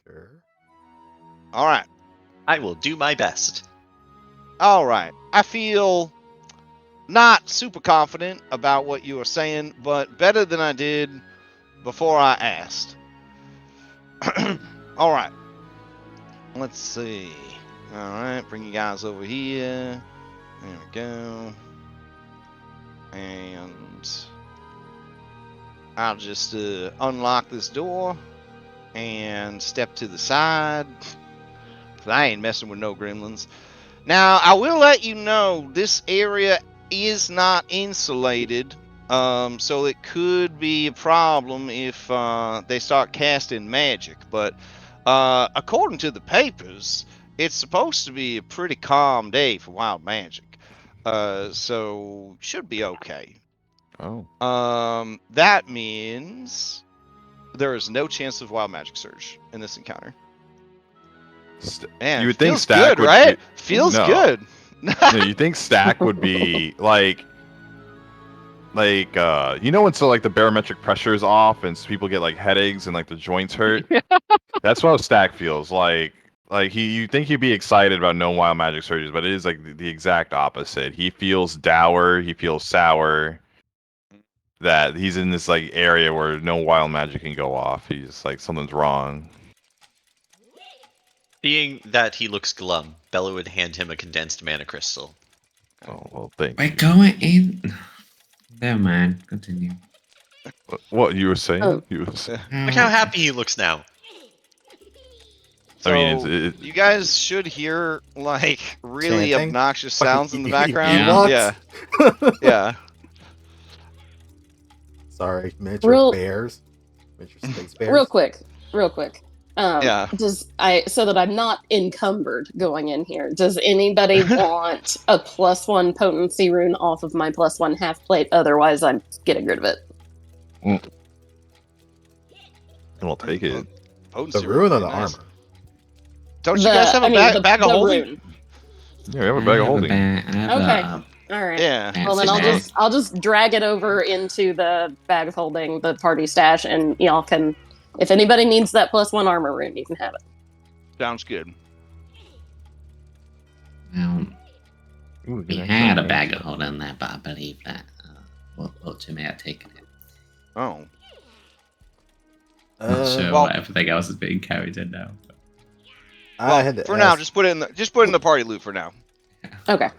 Sure. All right. I will do my best. All right. I feel not super confident about what you are saying, but better than I did before I asked. All right. Let's see. All right. Bring you guys over here. There we go. And I'll just unlock this door and step to the side. 'Cause I ain't messing with no gremlins. Now, I will let you know this area is not insulated, so it could be a problem if they start casting magic. But according to the papers, it's supposed to be a pretty calm day for wild magic, so should be okay. Oh. That means there is no chance of wild magic surge in this encounter. Man, You would think feels Stack good, would right? be- Feels No. good. No, you think Stack would be like you know when like the barometric pressure is off and people get like headaches and like the joints hurt? That's what Stack feels like. Like you think he'd be excited about no wild magic surges, but it is like the exact opposite. He feels dour, he feels sour, that he's in this like area where no wild magic can go off. He's like something's wrong. Being that he looks glum, Bella would hand him a condensed mana crystal. Oh well, thank We're you. going in. Never mind. Continue. What you were saying? Oh. You were saying- Look how happy he looks now. So, I mean, you guys should hear like really Chanting? obnoxious sounds in the background. Yeah. Ewoks? Yeah. Sorry, miniature Real- bears. Miniature space bears. Real quick. Yeah. So that I'm not encumbered going in here, does anybody want a +1 potency rune off of my +1 half plate? Otherwise, I'm getting rid of it. We'll take it. Potency The rune or would the be nice. armor? Don't you guys have a bag of holding? rune. Yeah, we have a bag of holding. Okay. All right. Yeah. Well, then I'll just drag it over into the bag of holding, the party stash, and y'all can If anybody needs that +1 armor rune, you can have it. Sounds good. We good had a explanation. bag of hold in there, but I believe that Ultra may have taken it. Oh. Not sure well- what everything else is being carried in now. but- I had to for now, ask- just put it in the party loot for now. Okay.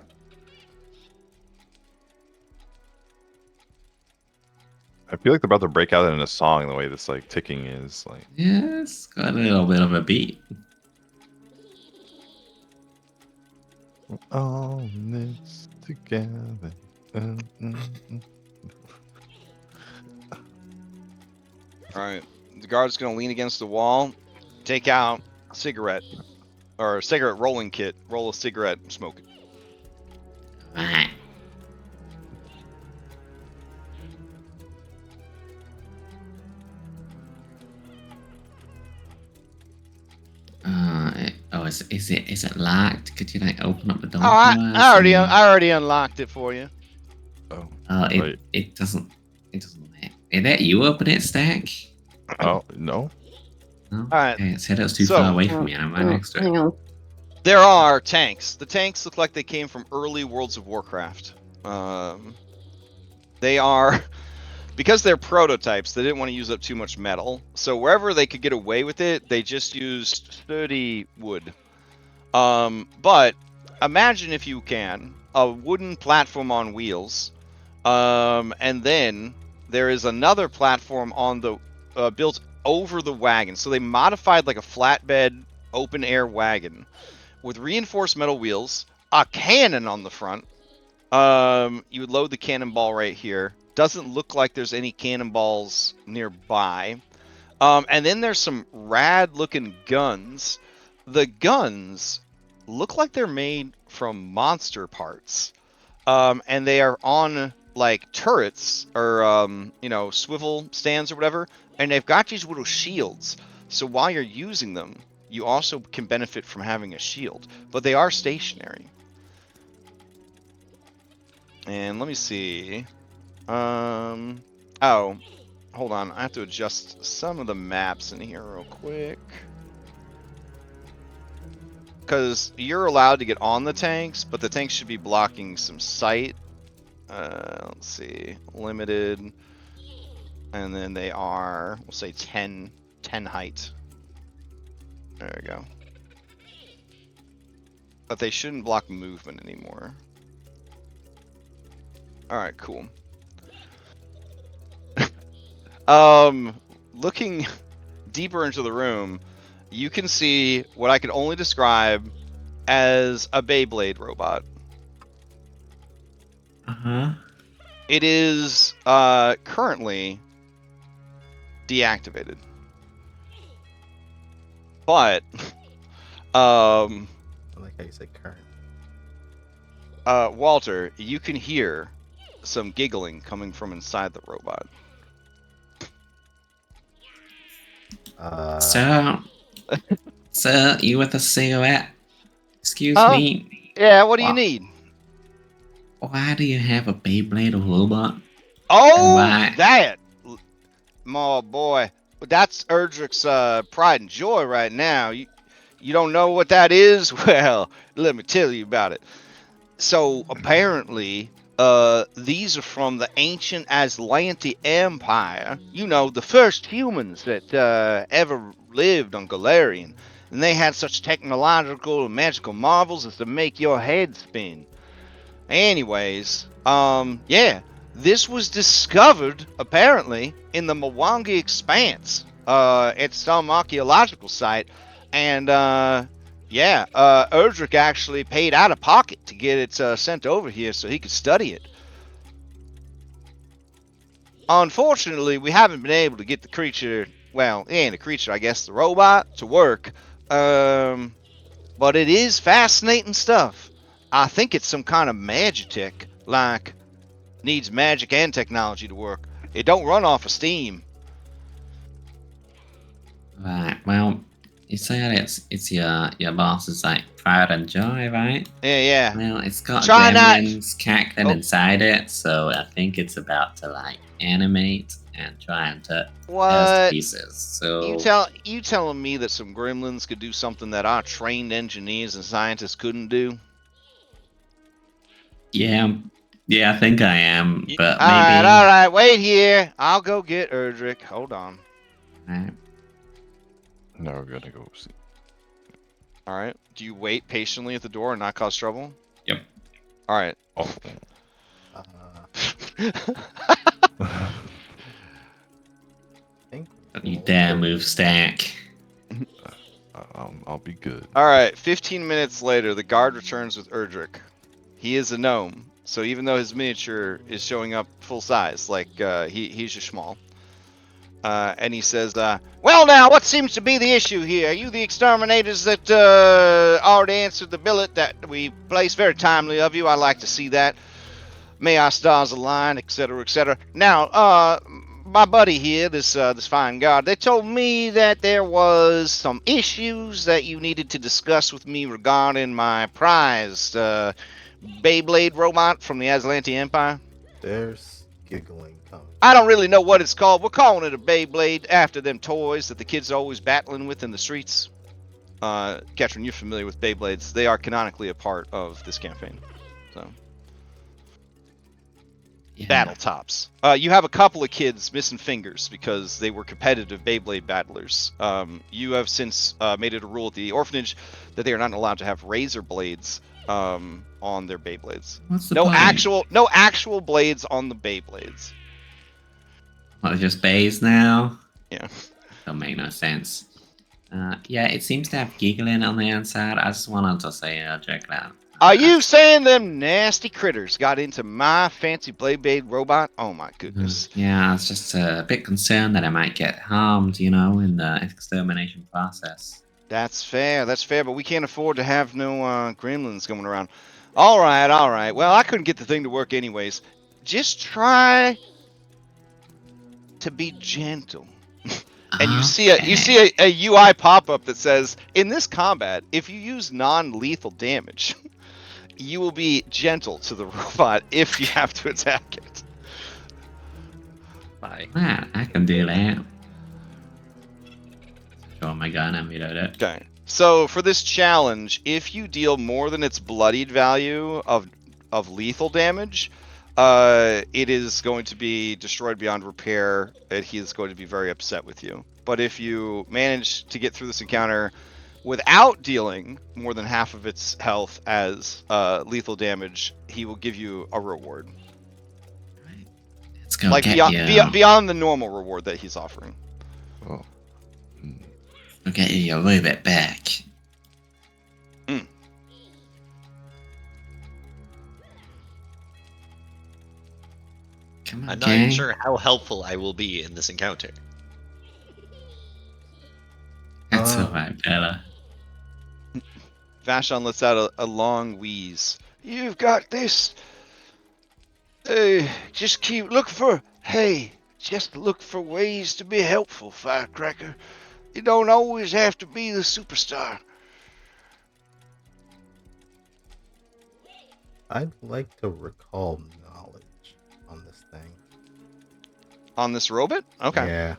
I feel like they're about to break out in a song the way this like ticking is. Like, Yeah, it's got a little bit of a beat. all in this together. All right. The guard's gonna lean against the wall, take out a cigarette or a cigarette rolling kit, roll a cigarette, and smoke it. Right. Is it locked? Could you like open up the door? Oh, I already unlocked it for you. Oh, It right. it doesn't work. Is that you open it, Stack? Oh no. No? right. Okay, it said it was too So- far away from me, and I'm right next to it. Hang on. There are tanks. The tanks look like they came from early Worlds of Warcraft. They are, because they're prototypes, they didn't want to use up too much metal. So wherever they could get away with it, they just used sturdy wood. But imagine, if you can, a wooden platform on wheels. And then there is another platform on the built over the wagon. So they modified like a flatbed open air wagon with reinforced metal wheels, a cannon on the front. You would load the cannonball right here. Doesn't look like there's any cannonballs nearby. And then there's some rad looking guns. The guns look like they're made from monster parts. And they are on like turrets or swivel stands or whatever, and they've got these little shields. So while you're using them, you also can benefit from having a shield, but they are stationary. And let me see. Oh, hold on. I have to adjust some of the maps in here real quick. Because you're allowed to get on the tanks, but the tanks should be blocking some sight. Let's see. Limited. And then they are, we'll say 10 height. There we go. But they shouldn't block movement anymore. Alright, cool. Looking deeper into the room, you can see what I can only describe as a Beyblade robot. Uh-huh. It is currently deactivated. But I like how you say current. Walter, you can hear some giggling coming from inside the robot. Sir, you with a cigarette? Excuse Huh? me. Yeah, what do you Wow. need? Why do you have a Beyblade robot? Oh, Right. that! My boy, that's Erdrick's pride and joy right now. You don't know what that is? Well, let me tell you about it. So, apparently, these are from the ancient Aslanti Empire. You know, the first humans that ever lived on Galarian. And they had such technological and magical marvels as to make your head spin. Anyways, yeah. This was discovered, apparently, in the Mwangi Expanse, at some archaeological site. And, Erdrick actually paid out of pocket to get it sent over here so he could study it. Unfortunately, we haven't been able to get the creature, well, it ain't a creature, I guess, the robot, to work. But it is fascinating stuff. I think it's some kind of magitech, like, needs magic and technology to work. It don't run off of steam. Right, well, you said it's your boss's like pride and joy, right? Yeah. Well, it's got Try not- gremlins cackling Oh. inside it, so I think it's about to like animate. and trying to tear us to What? pieces. So You telling me that some gremlins could do something that our trained engineers and scientists couldn't do? yeah, I think I am, Y- but All maybe. right. Wait here. I'll go get Erdrick. Hold on. Right. No, we're gonna go see. All right. Do you wait patiently at the door and not cause trouble? Yep. All right. Oh. I think Don't you dare move, Stack. I'll be good. All right. 15 minutes later, the guard returns with Erdrick. He is a gnome, so even though his miniature is showing up full size, like he's just small. And he says, well, now, what seems to be the issue here? Are you the exterminators that already answered the billet that we placed? Very timely of you. I like to see that. May our stars align, etc., etc. Now, my buddy here, this fine guard, they told me that there was some issues that you needed to discuss with me regarding my prized Beyblade robot from the Aslanti Empire. there's giggling coming. I don't really know what it's called. We're calling it a Beyblade after them toys that the kids are always battling with in the streets. Catherine, you're familiar with Beyblades. They are canonically a part of this campaign. So, Yeah. battle tops. You have a couple of kids missing fingers because they were competitive Beyblade battlers. You have since made it a rule at the orphanage that they are not allowed to have razor blades on their Beyblades. What's the No point? actual blades on the Beyblades. What, just bays now? Yeah. Don't make no sense. Yeah, it seems to have giggling on the inside. I just wanted to say, check it out. Are you saying them nasty critters got into my fancy Beyblade robot? Oh my goodness. Yeah, I was just a bit concerned that I might get harmed, in the extermination process. That's fair, but we can't afford to have no gremlins going around. All right. Well, I couldn't get the thing to work anyways. Just try to be gentle. And you see a UI pop-up that says, in this combat, if you use non-lethal damage, you will be gentle to the robot if you have to attack it. Bye. Yeah, I can do that. Draw my gun and reload it. Okay. So for this challenge, if you deal more than its bloodied value of lethal damage, it is going to be destroyed beyond repair, and he is going to be very upset with you. But if you manage to get through this encounter without dealing more than half of its health as lethal damage, he will give you a reward. Let's go Like get beyond the normal reward that he's offering. Oh. We'll get you your robot back. Come on, I'm not even sure how helpful I will be in this encounter. That's alright, Bella. Vashon lets out a long wheeze. You've got this. Just look for ways to be helpful, Firecracker. You don't always have to be the superstar. I'd like to recall knowledge on this thing. On this robot? Okay. Yeah.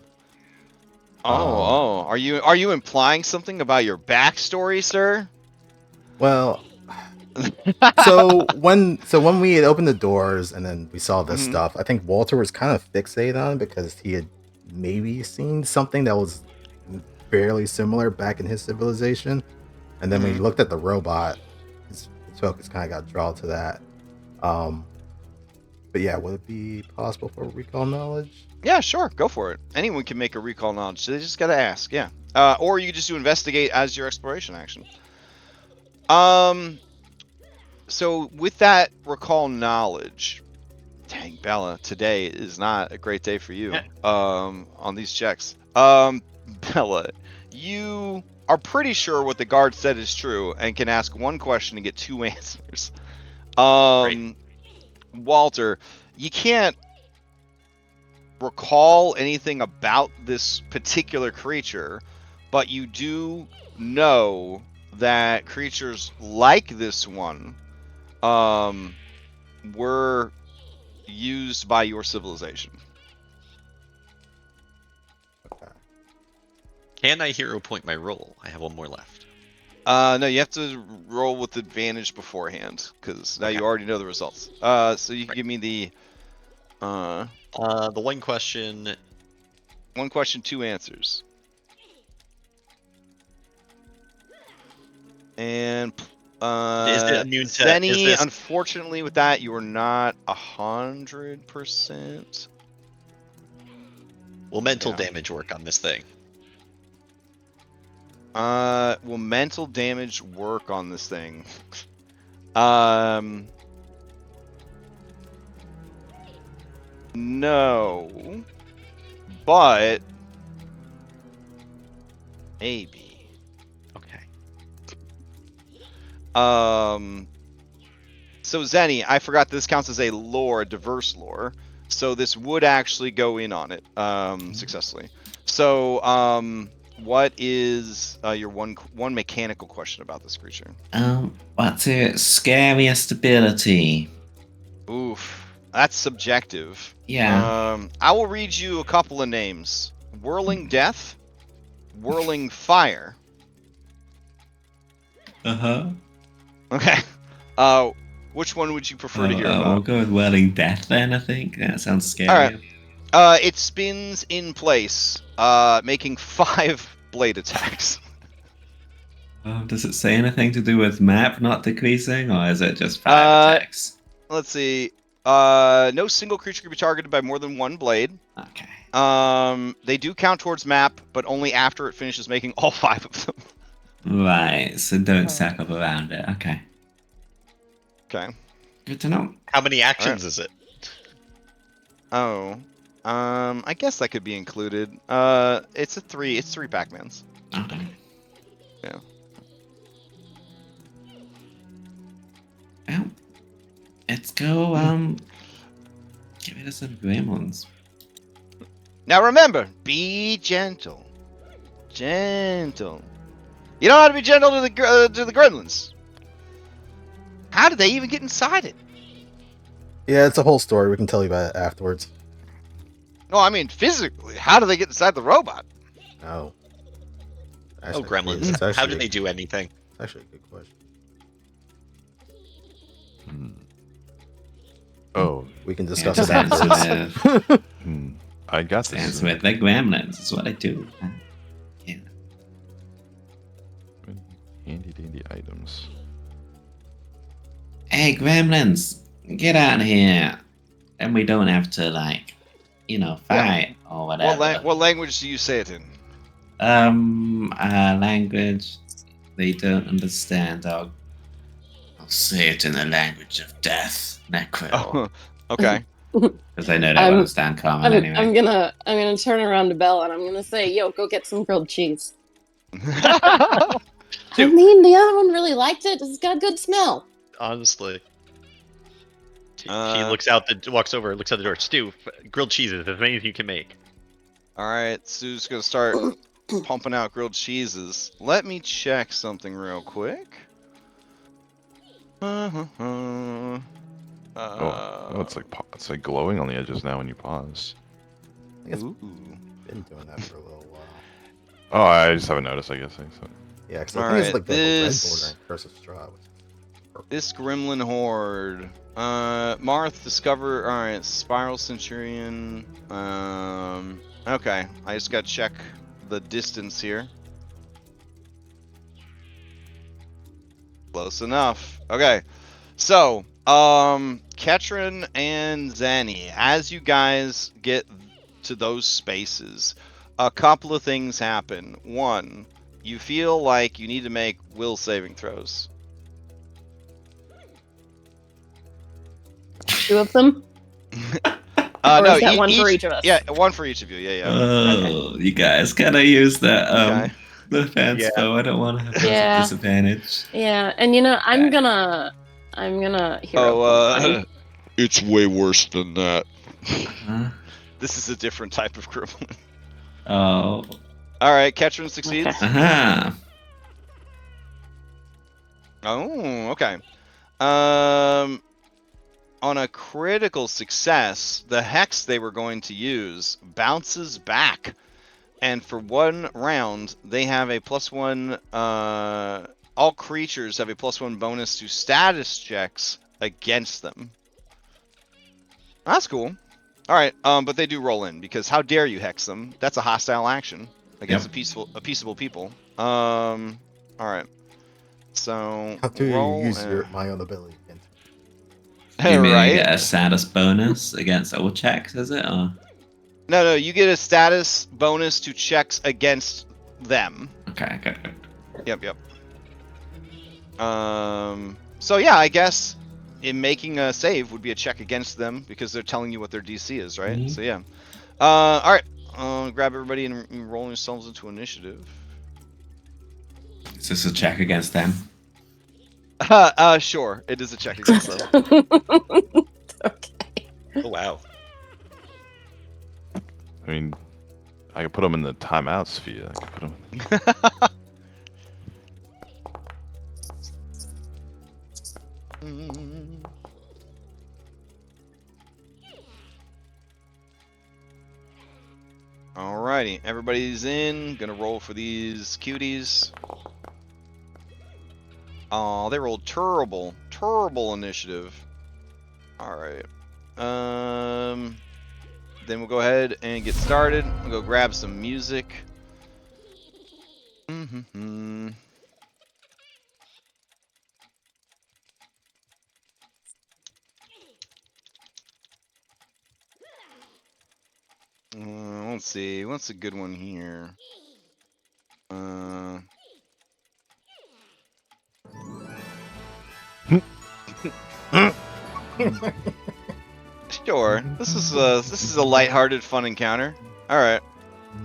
Are you implying something about your backstory, sir? Well, so when we had opened the doors and then we saw this Mhm. stuff, I think Walter was kind of fixated on it because he had maybe seen something that was fairly similar back in his civilization. And then when he looked at the robot, his focus kind of got drawn to that. But yeah, would it be possible for recall knowledge? Yeah, sure. Go for it. Anyone can make a recall knowledge. So they just gotta ask. Yeah. Or you can just do investigate as your exploration action. So with that recall knowledge, dang Bella, today is not a great day for you. On these checks. Bella, you are pretty sure what the guard said is true and can ask one question and get two answers. Great. Walter, you can't recall anything about this particular creature, but you do know that creatures like this one were used by your civilization. Can I hero point my roll? I have one more left. No, you have to roll with advantage beforehand because now Okay. you already know the results. So you can give me the The one question. one question, two answers. And Is it immune to? Zenny, Is this? unfortunately, with that you are not 100%. Will mental Yeah. damage work on this thing? Will mental damage work on this thing? No, but maybe. Okay. So Zenny, I forgot this counts as a lore, a diverse lore. So this would actually go in on it successfully. So what is your one mechanical question about this creature? What's its scariest ability? Oof, that's subjective. Yeah. I will read you a couple of names: Whirling Death, Whirling Fire. Uh-huh. Okay. Which one would you prefer to hear We'll about? go with Whirling Death then, I think. That sounds scary. Alright. It spins in place, making 5 blade attacks. Does it say anything to do with map not decreasing, or is it just 5 attacks? Let's see. No single creature can be targeted by more than 1 blade. Okay. They do count towards map, but only after it finishes making all 5 of them. Right, so don't stack up around it. Okay. Okay. Good to know. How many actions is it? Oh. I guess that could be included. It's 3 Pac-Mans. Okay. Yeah. Well, let's go, get rid of some gremlins. Now remember, be gentle. Gentle. You don't have to be gentle to the gremlins. How did they even get inside it? Yeah, it's a whole story. We can tell you about it afterwards. No, I mean physically. How do they get inside the robot? Oh. Oh, gremlins. It's How actually, do they do anything? It's actually a good question. Oh, We can Yeah, discuss it stands afterwards. with, I got this. stands with the gremlins, is what I do. Yeah. Handy dandy items. Hey, gremlins, get out of here. And we don't have to, like, fight or whatever. What language do you say it in? Language they don't understand. I'll say it in the language of death, necro. Oh, okay. Because I know they won't understand common anyway. I'm gonna turn around to Belle and I'm gonna say, "Yo, go get some grilled cheese." I mean, the other one really liked it. It's got a good smell. Honestly. She walks over, looks out the door. Stu, grilled cheeses, as many as you can make. All right, Sue's gonna start pumping out grilled cheeses. Let me check something real quick. Oh, it's like glowing on the edges now when you pause. Ooh. Been doing that for a little while. Oh, I just haven't noticed. I guess. So. Yeah, because I think Alright, it's like the red border in Curse of Strahd. This gremlin horde. Marth discover. All right, Spiral Centurion. Okay, I just gotta check the distance here. Close enough. Okay, so Ketrin and Zanny, as you guys get to those spaces, a couple of things happen. One, you feel like you need to make will saving throws. 2 of them. Or no, is that one for each of us? Yeah, one for each of you. Yeah. Oh, you guys, can I use that Okay. defense spell? I don't want to have Yeah. a disadvantage. Yeah, and I'm gonna hero point mine. It's way worse than that. Huh? This is a different type of gremlin. Oh. All right, Ketrin succeeds. Okay. Uh-huh. Oh, okay. On a critical success, the hex they were going to use bounces back and for 1 round, they have a +1. All creatures have a +1 bonus to status checks against them. That's cool. All right, but they do roll in because how dare you hex them? That's a hostile action against a peaceable people. All right. So How do you roll use my own ability? You mean you right? get a status bonus against all checks, is it? Or? No, you get a status bonus to checks against them. Okay, good. Yep. So yeah, I guess in making a save would be a check against them because they're telling you what their DC is, right? Mhm. So yeah. All right. Grab everybody and roll yourselves into initiative. Is this a check against them? Sure. It is a check against them. Okay. Oh wow. I mean, I could put them in the timeout sphere. I could put them. Alrighty, everybody's in. Gonna roll for these cuties. Oh, they rolled terrible initiative. Alright. Then we'll go ahead and get started. We'll go grab some music. Let's see. What's a good one here? Sure. This is a lighthearted, fun encounter. All right.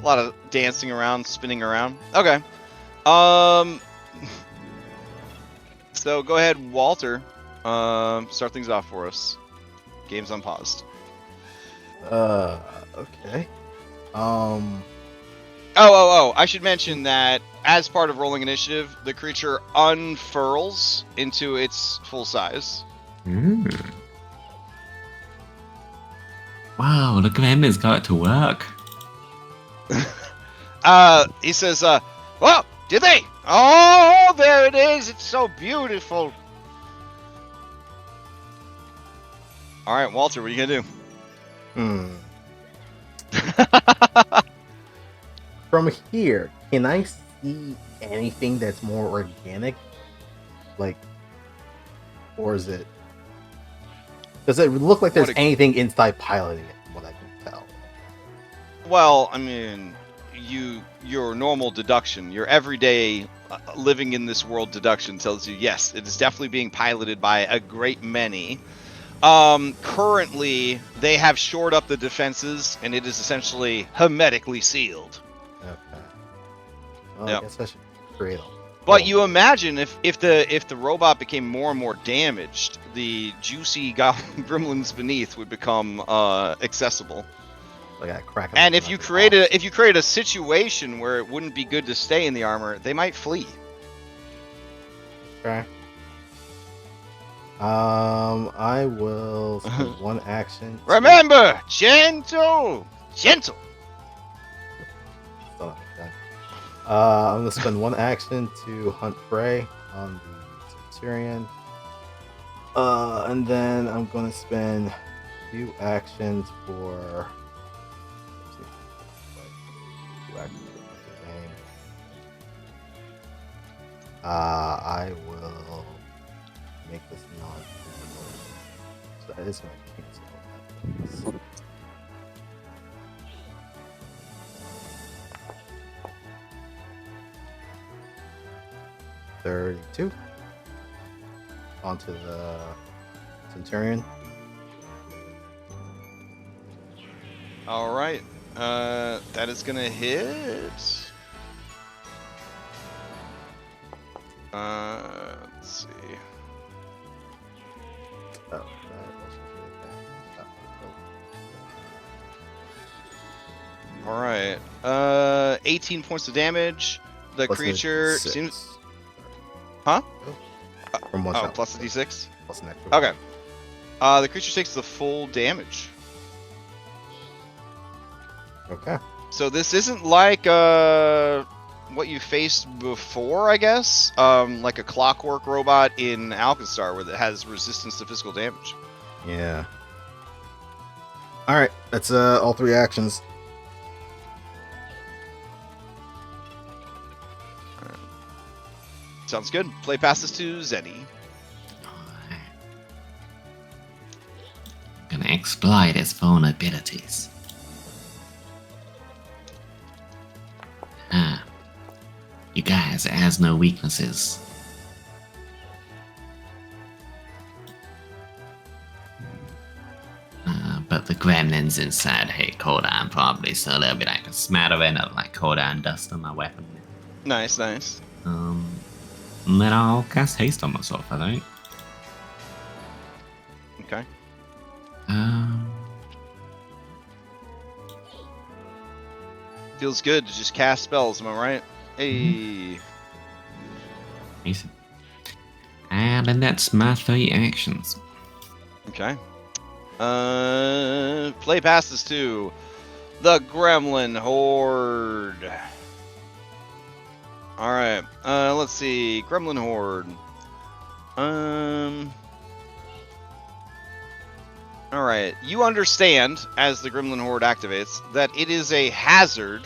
A lot of dancing around, spinning around. Okay. So go ahead, Walter. Start things off for us. Game's unpaused. Okay. Oh, I should mention that as part of rolling initiative, the creature unfurls into its full size. Wow, look at him, he's got it to work. He says, well, did they? Oh, there it is. It's so beautiful. All right, Walter, what are you gonna do? From here, can I see anything that's more organic? Like, or is it? Does it look like there's anything inside piloting it? From what I can tell. Well, I mean, your normal deduction, your everyday living in this world deduction tells you yes, it is definitely being piloted by a great many. Currently, they have shored up the defenses, and it is essentially hermetically sealed. Okay. Well, Yep. I guess I should create. But you imagine if the robot became more and more damaged, the juicy gremlins beneath would become accessible. Like a crack. And if you create a situation where it wouldn't be good to stay in the armor, they might flee. Okay. I will spend one action. Remember, gentle. I'm gonna spend one action to hunt prey on the Centurion. And then I'm gonna spend a few actions for. I will make this non-physical. So that is gonna cancel that. 32 onto the Centurion. All right. That is gonna hit. Let's see. Oh, All right. 18 points of damage. The plus creature six. seems. Huh? From one shot. Plus a d6. Plus an extra. Okay. The creature takes the full damage. Okay. So this isn't like what you faced before, I guess. Like a Clockwork robot in Alkenstar, where it has resistance to physical damage. Yeah. All right, that's all 3 actions. Sounds good. Play passes to Zenny. Gonna exploit its vulnerabilities. You guys, it has no weaknesses. But the gremlins inside hate Kodan probably, so there'll be like a smattering of like Kodan dust on my weapon. Nice, nice. And then I'll cast haste on myself, I think. Okay. Feels good to just cast spells, am I right? Hey. Easy. And then that's my 3 actions. Okay. Play passes to the Gremlin Horde. All right. Let's see. Gremlin Horde. All right. You understand, as the Gremlin Horde activates, that it is a hazard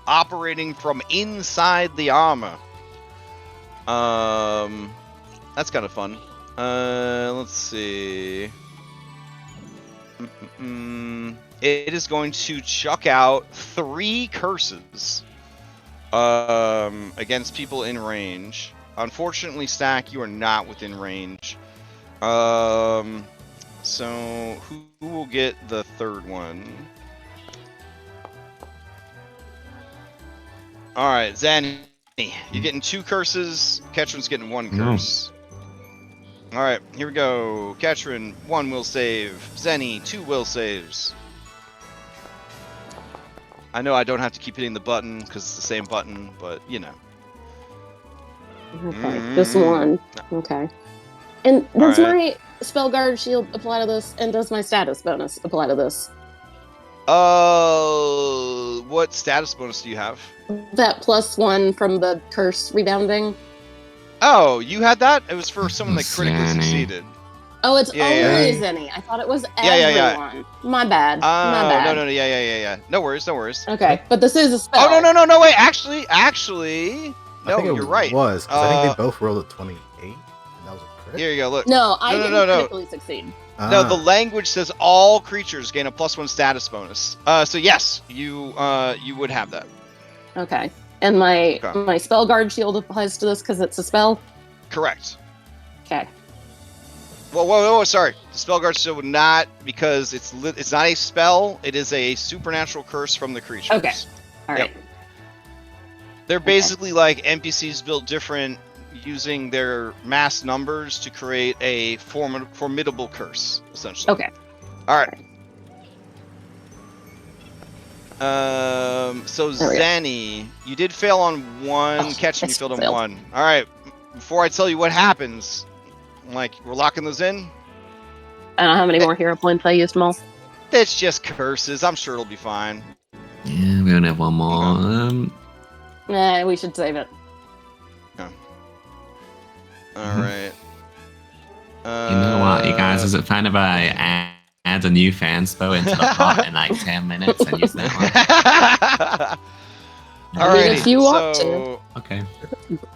operating from inside the armor. That's kind of fun. Let's see. It is going to chuck out 3 curses against people in range. Unfortunately, Stack, you are not within range. So who will get the 3rd one? All right, Zanny, you're getting 2 curses. Ketrin's getting 1 curse. All right, here we go. Ketrin, 1 will save. Zenny, 2 will saves. I know I don't have to keep hitting the button because it's the same button, but you know. Okay, just 1. Okay. And does my spell guard shield apply to this? And does my status bonus apply to this? What status bonus do you have? That +1 from the curse rebounding. Oh, you had that? It was for someone that critically succeeded. Oh, it's Yeah, only yeah. Zenny. I thought it was everyone. Yeah. My bad. My bad. No, yeah. No worries. Okay, but this is a spell. Oh, no, wait. Actually, no, you're right. It was, because I think they both rolled a 28, and that was a crit. Here you go, look. No, I didn't critically succeed. No, the language says all creatures gain a +1 status bonus. So yes, you would have that. Okay. And my spell guard shield applies to this because it's a spell? Correct. Okay. Whoa, sorry. The spell guard shield would not, because it's not a spell. It is a supernatural curse from the creatures. Okay. All right. Yep. They're basically like NPCs built different, using their mass numbers to create a formidable curse, essentially. Okay. All right. So Zanny, you did fail on 1. Catch me, you failed on 1. All right. Before I tell you what happens, we're locking those in. I don't know how many more hero points I used, Mal. It's just curses. I'm sure it'll be fine. Yeah, we only have 1 more. Nah, we should save it. Oh. All right. You know what, you guys? Is it fine if I add a new fan spell into the pot in like 10 minutes and use that one? Alrighty, if you want to. Okay.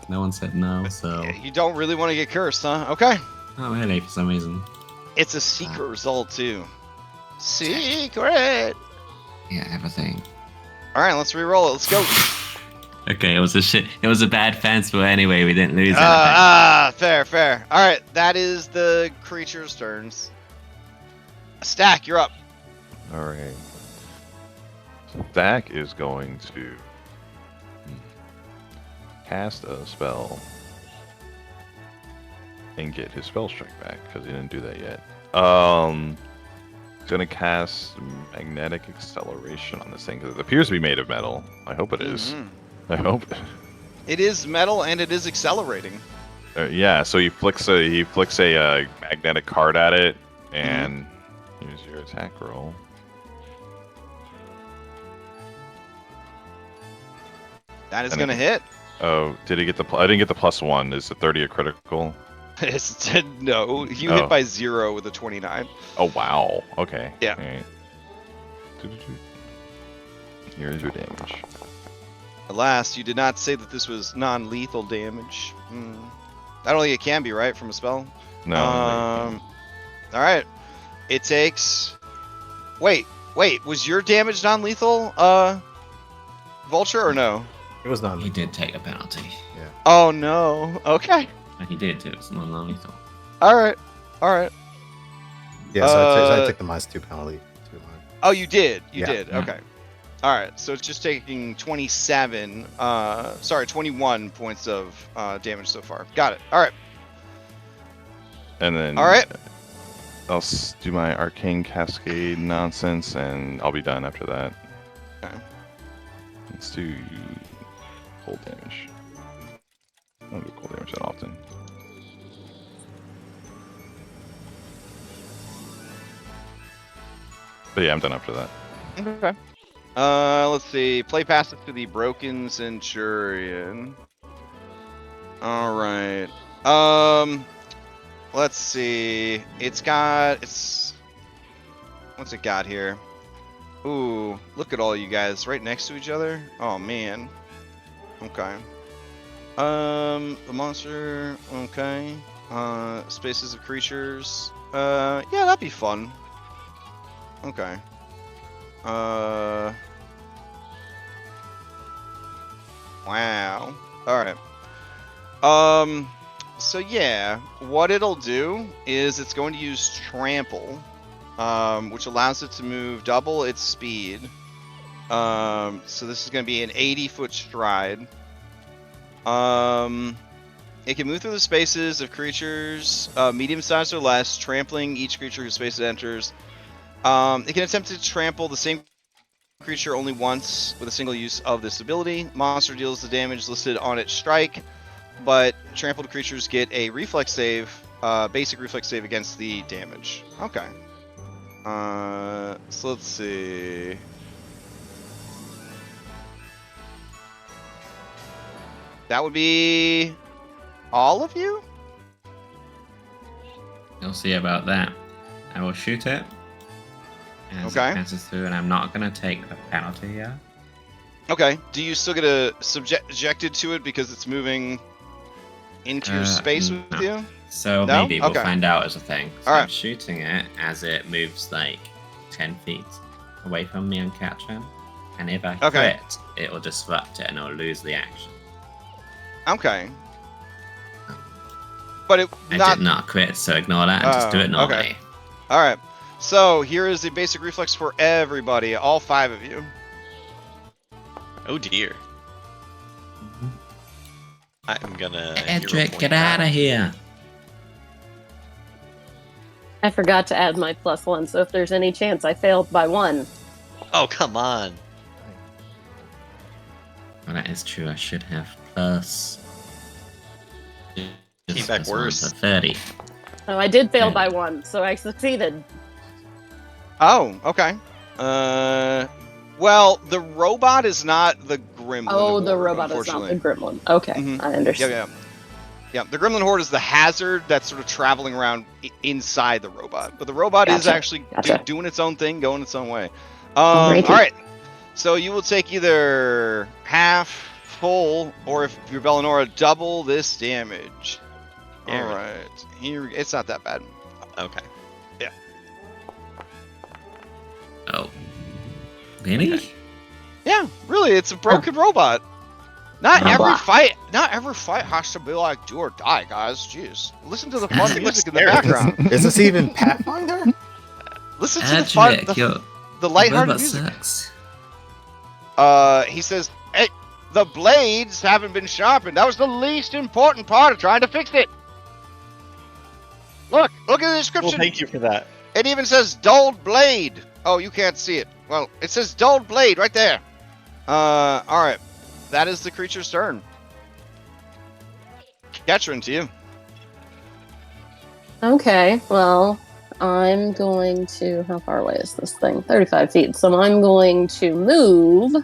No one said no, so. You don't really want to get cursed, huh? Okay. Not really, for some reason. It's a secret result, too. Secret! Yeah, everything. Alright, let's re-roll it. Let's go. Okay, it was a bad fan spell anyway, we didn't lose anything. Fair. Alright, that is the creature's turns. Stack, you're up. Alright. Stack is going to cast a spell and get his spell strike back, because he didn't do that yet. He's gonna cast magnetic acceleration on this thing, because it appears to be made of metal. I hope it is. I hope. It is metal and it is accelerating. Yeah, so he flicks a magnetic card at it, and use your attack roll. That is And gonna it- hit. Oh, did he get the? I didn't get the +1. Is the 30 a critical? No, you Oh. hit by 0 with a 29. Oh wow. Okay. Yeah. Alright. Here's your damage. Alas, you did not say that this was non-lethal damage. I don't think it can be, right, from a spell? No. All right. It takes... Wait, was your damage non-lethal, Vulture, or no? It was not. He did take a penalty. Oh, no. Okay. He did too. It's non-lethal. All right. Yeah, so I took the -2 penalty to mine. Oh, you did. You Yeah. did. Yeah. Okay. All right. So it's just taking 21 points of damage so far. Got it. All right. And then. All right. I'll do my arcane cascade nonsense, and I'll be done after that. Okay. Let's do cold damage. I don't do cold damage that often. But yeah, I'm done after that. Okay. Let's see. Play passes to the Broken Centurion. All right. Let's see. What's it got here? Ooh, look at all you guys right next to each other. Oh man. Okay. The monster. Okay. Spaces of creatures. Yeah, that'd be fun. Okay. Wow. Alright. So yeah, what it'll do is it's going to use trample, which allows it to move double its speed. So this is going to be an 80-foot stride. It can move through the spaces of creatures medium-sized or less, trampling each creature whose space it enters. It can attempt to trample the same creature only once with a single use of this ability. Monster deals the damage listed on its strike, but trampled creatures get a reflex save, basic reflex save against the damage. Okay. So let's see. That would be all of you? You'll see about that. I will shoot it as Okay. it passes through, and I'm not going to take the penalty yet. Okay. Do you still get a subjected to it because it's moving into your space with no. you? So No? maybe we'll Okay. find out as a thing. So Alright. I'm shooting it as it moves like 10 feet away from me and catch him. And if I Okay. crit, it will disrupt it and it'll lose the action. Okay. But it I not did not crit, so ignore that and just do Oh, it normally. okay. All right. So here is the basic reflex for everybody, all 5 of you. Oh dear. I'm gonna. Edric, hero get point out that. of here! I forgot to add my +1, so if there's any chance I failed by 1. Oh come on. Well, that is true. I should have plus. Came back plus 1 worse. for 30. Oh, I did fail Yeah. by 1, so I succeeded. Oh, okay. Well, the robot is not the gremlin. Oh, the horde, robot is not the unfortunately. gremlin. Okay, Mhm. I understand. Yeah. The gremlin horde is the hazard that's sort of traveling around inside the robot, but the robot is Gotcha. actually Gotcha. doing its own thing, going its own way. Alrighty. All right. So you will take either half, full, or if you're Bellinora, double this damage. Yeah. All right. Here, it's not that bad. Okay. Oh. Really? Yeah, really, it's a broken robot. Not Blah, every blah. fight has to be like do or die, guys. Jeez, listen to the fun He music in the scared. background. Is this even Pathfinder? Listen to the fun, Edric, your the lighthearted robot music. sucks. He says, "Hey, the blades haven't been sharpened. That was the least important part of trying to fix it. Look at the Well, description. thank you for that. It even says dulled blade. Oh, you can't see it. Well, it says dulled blade right there. All right. That is the creature's turn. Ketrin, to you. Okay, well, I'm going to... How far away is this thing? 35 feet. So I'm going to move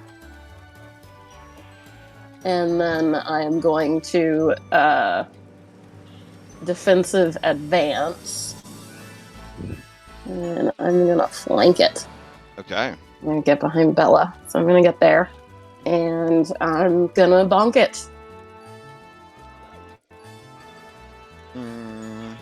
And then I am going to defensive advance. And I'm going to flank it. Okay. I'm going to get behind Bella. So I'm going to get there. And I'm going to bonk it. Mm.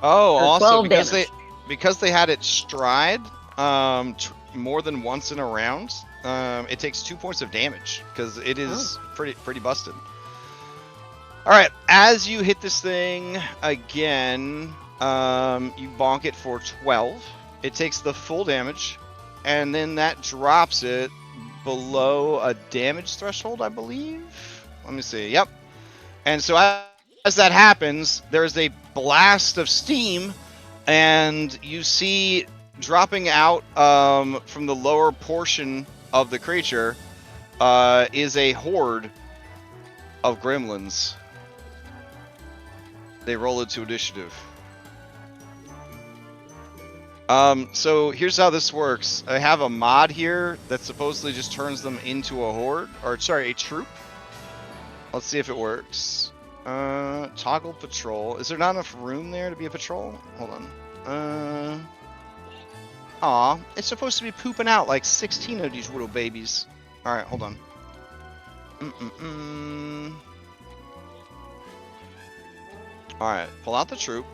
Oh, For also 12 because damage. they had it stride more than once in a round, it takes 2 points of damage because it is pretty busted. All right, as you hit this thing again, you bonk it for 12. It takes the full damage, and then that drops it below a damage threshold, I believe. Let me see. Yep. And so as that happens, there's a blast of steam, and you see dropping out from the lower portion of the creature is a horde of gremlins. They roll into initiative. So here's how this works. I have a mod here that supposedly just turns them into a horde, or sorry, a troop. Let's see if it works. Toggle patrol. Is there not enough room there to be a patrol? Hold on. Aw, it's supposed to be pooping out like 16 of these little babies. All right, hold on. All right, pull out the troop.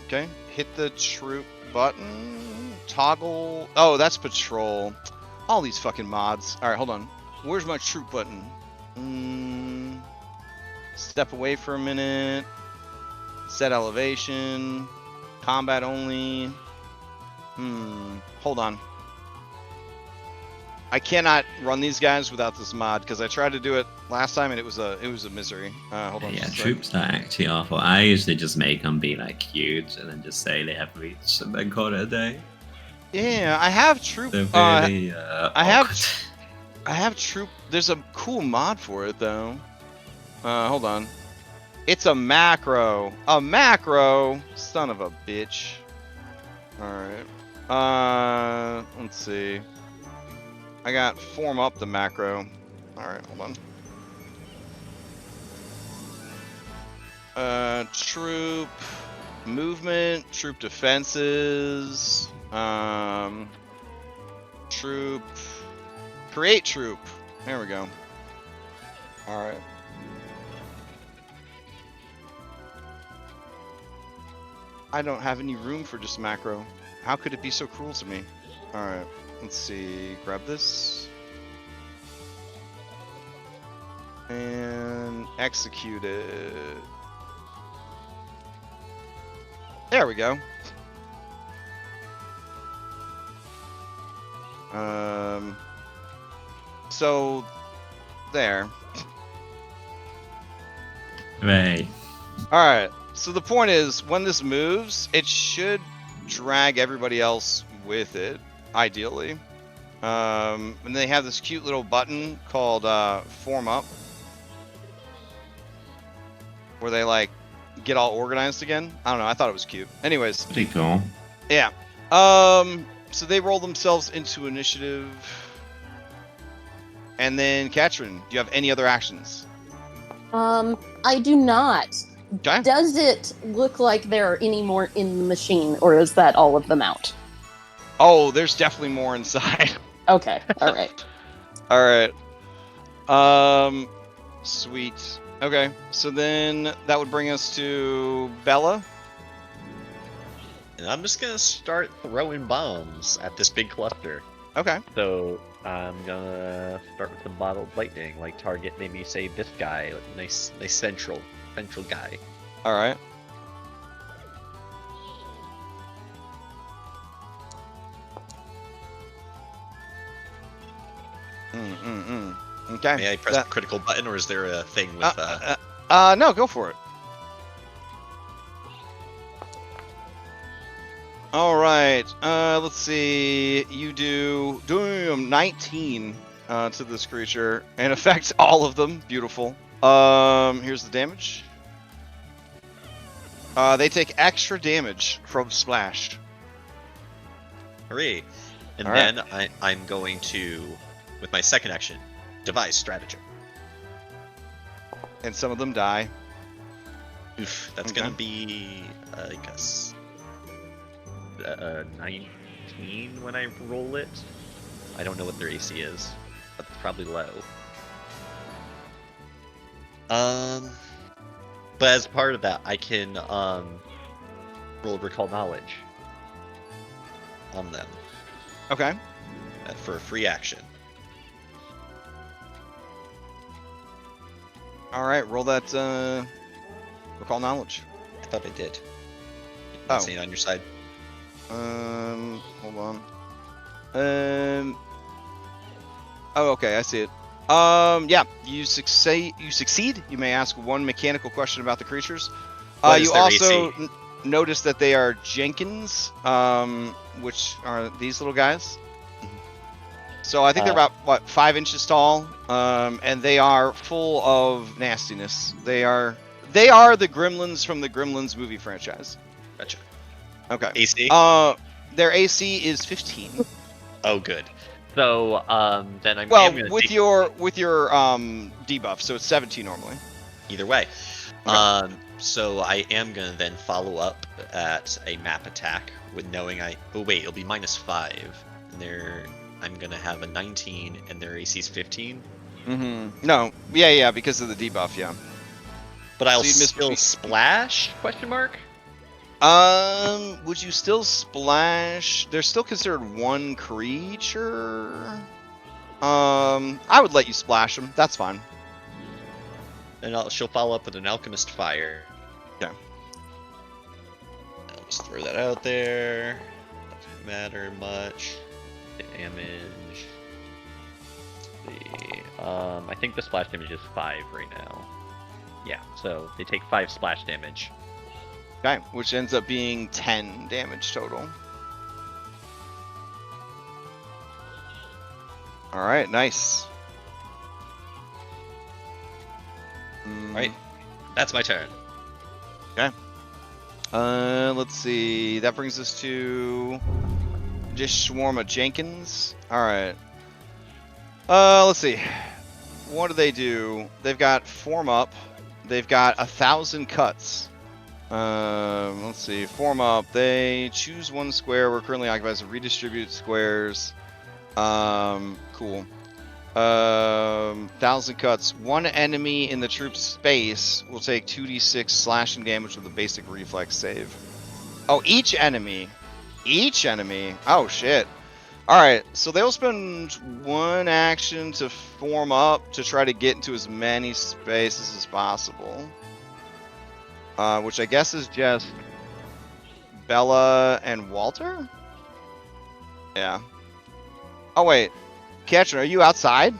Okay, hit the troop button. Toggle. Oh, that's patrol. All these fucking mods. All right, hold on. Where's my troop button? Step away for a minute. Set elevation. Combat only. Hold on. I cannot run these guys without this mod because I tried to do it last time and it was a misery. Hold on. Yeah, just a troops are actually awful. I usually just make them be like huge and then just say they have reached and then call it a day. Yeah, I have troop. They're really I have troop. There's a cool mod for it though. Hold on. It's a macro. A macro. Son of a bitch. All right. Let's see. I got form up the macro. All right, hold on. Troop movement, troop defenses, troop, create troop. There we go. All right. I don't have any room for just macro. How could it be so cruel to me? All right. Let's see, grab this. And execute it. There we go. So, there. Hooray. Alright, so the point is, when this moves, it should drag everybody else with it. Ideally. And they have this cute little button called form up where they like get all organized again. I don't know, I thought it was cute. Anyways. Pretty cool. Yeah. So they roll themselves into initiative. And then Katrin, do you have any other actions? I do not. Okay. Does it look like there are any more in the machine, or is that all of them out? Oh, there's definitely more inside. Okay, all right. All right. Sweet. Okay, so then that would bring us to Bella. And I'm just gonna start throwing bombs at this big cluster. Okay. So I'm gonna start with some bottled lightning, like target maybe say this guy, like nice central guy. All right. Okay. May I press the critical button, or is there a thing with? No, go for it. All right. Let's see. You do 19 to this creature and affect all of them. Beautiful. Here's the damage. They take extra damage from splash. Hooray! And All right. then I'm going to, with my second action, devise stratagem. And some of them die. Oof, that's Okay. gonna be, I guess, 19 when I roll it. I don't know what their AC is, but it's probably low. But as part of that, I can roll recall knowledge on them Okay. for a free action. All right. Roll that recall knowledge. I thought I did. Oh. See it on your side. Hold on. Oh, okay. I see it. Yeah. You succeed. You may ask one mechanical question about the creatures. What is You their also AC? notice that they are Jenkins, which are these little guys. So I think they're about 5 inches tall, and they are full of nastiness. They are the Gremlins from the Gremlins movie franchise. Gotcha. Okay. AC? Their AC is 15. Oh, good. So then I'm Well, gonna with your debuff, so it's 17 normally. Either way. Okay. So I am gonna then follow up at a map attack with knowing oh wait, it'll be -5. And I'm gonna have a 19 and their AC is 15. Mm-hmm. No. Yeah, because of the debuff, yeah. But I'll So you'd miss- still splash? question mark. Would you still splash? They're still considered one creature. I would let you splash them. That's fine. And she'll follow up with an alchemist fire. Okay. I'll just throw that out there. Doesn't matter much. Damage. Let's see. I think the splash damage is 5 right now. Yeah, so they take 5 splash damage. Okay, which ends up being 10 damage total. All right, nice. Right. That's my turn. Let's see. That brings us to just Shawarma Jenkins. All right. Let's see. What do they do? They've got form up. They've got 1,000 cuts. Let's see. Form up. They choose one square where currently occupies and redistribute squares. Cool. 1,000 cuts. One enemy in the troop's space will take 2d6 slashing damage with a basic reflex save. Oh, each enemy. Each enemy. Oh, shit. Alright, so they'll spend one action to form up to try to get into as many spaces as possible. Which I guess is just Bella and Walter? Yeah. Oh, wait. Catcher, are you outside?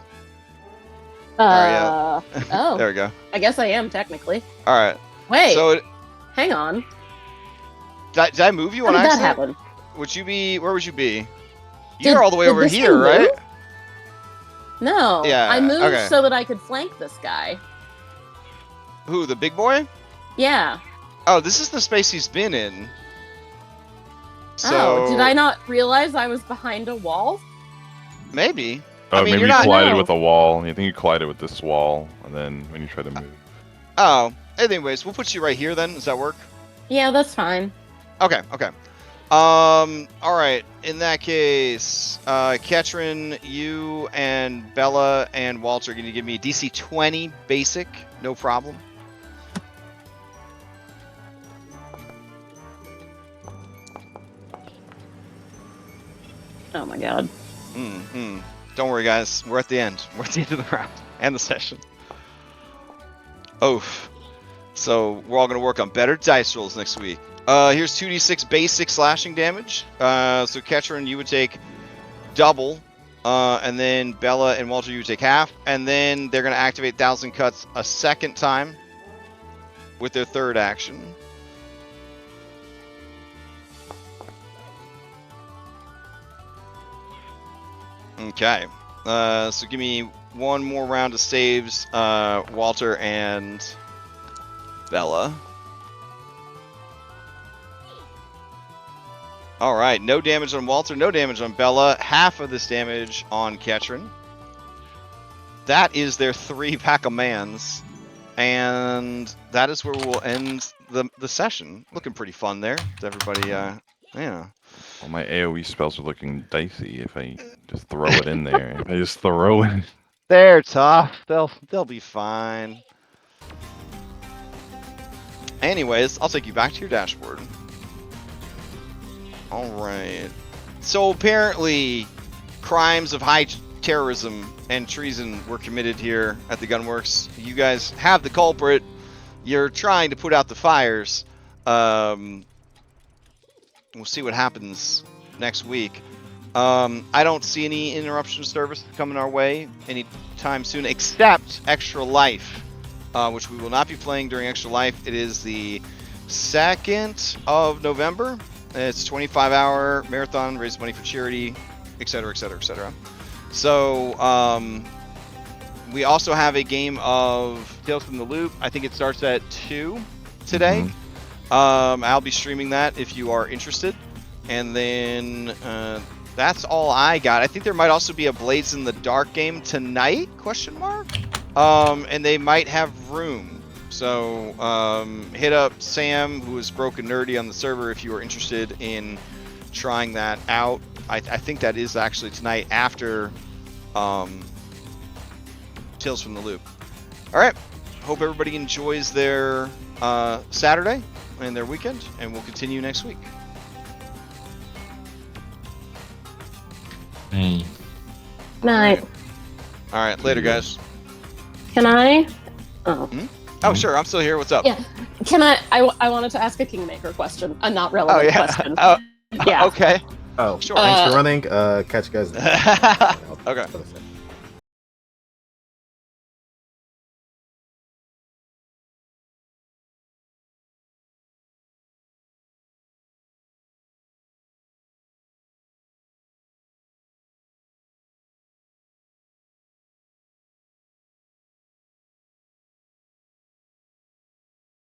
Oh, There we go. I guess I am technically. Alright. Wait, So, hang on. did I move you How on did that accident? happen? Would you be, where would you be? Did- You're all the way did over this here, thing right? move? No. Yeah, I moved okay. so that I could flank this guy. Who, the big boy? Yeah. Oh, this is the space he's been in. So, Oh, did I not realize I was behind a wall? Maybe. Oh, I mean, maybe you're you not- collided No. with a wall. You think you collided with this wall, and then when you try to move. Oh, anyways, we'll put you right here then. Does that work? Yeah, that's fine. Okay. All right. In that case, Ketrin, you and Bella and Walter are going to give me a DC 20 basic, no problem. Oh my god. Don't worry, guys. We're at the end. We're at the end of the round and the session. Oof. So we're all going to work on better dice rolls next week. Here's 2d6 basic slashing damage. So Ketrin, you would take double. And then Bella and Walter, you would take half. And then they're going to activate 1,000 cuts a second time with their third action. Okay. So give me one more round of saves, Walter and Bella. All right, no damage on Walter, no damage on Bella. Half of this damage on Ketrin. That is their 3 pack of mans, and that is where we'll end the session. Looking pretty fun there. Everybody, yeah. Well, my AoE spells are looking dicey if I just throw it in there. If I just throw it. They're tough. They'll be fine. Anyways, I'll take you back to your dashboard. All right. So apparently, crimes of high terrorism and treason were committed here at the Gunworks. You guys have the culprit. You're trying to put out the fires. We'll see what happens next week. I don't see any interruption service coming our way anytime soon, except Extra Life, which we will not be playing during Extra Life. It is the 2nd of November. It's a 25-hour marathon, raise money for charity, etc., etc., etc. So we also have a game of Tales from the Loop. I think it starts at 2 today. I'll be streaming that if you are interested. And then that's all I got. I think there might also be a Blades in the Dark game tonight, question mark? And they might have room. So hit up Sam, who is Broken Nerdy on the server, if you are interested in trying that out. I think that is actually tonight after Tales from the Loop. All right. Hope everybody enjoys their Saturday and their weekend, and we'll continue next week. Hey. Night. All right. Later, guys. Can I? Oh. Oh, sure. I'm still here. What's up? Yeah. Can I wanted to ask a Kingmaker question, a not relevant Oh, yeah. question. Yeah. Okay. Oh, Sure. thanks for running. Catch you guys. Okay. For the second.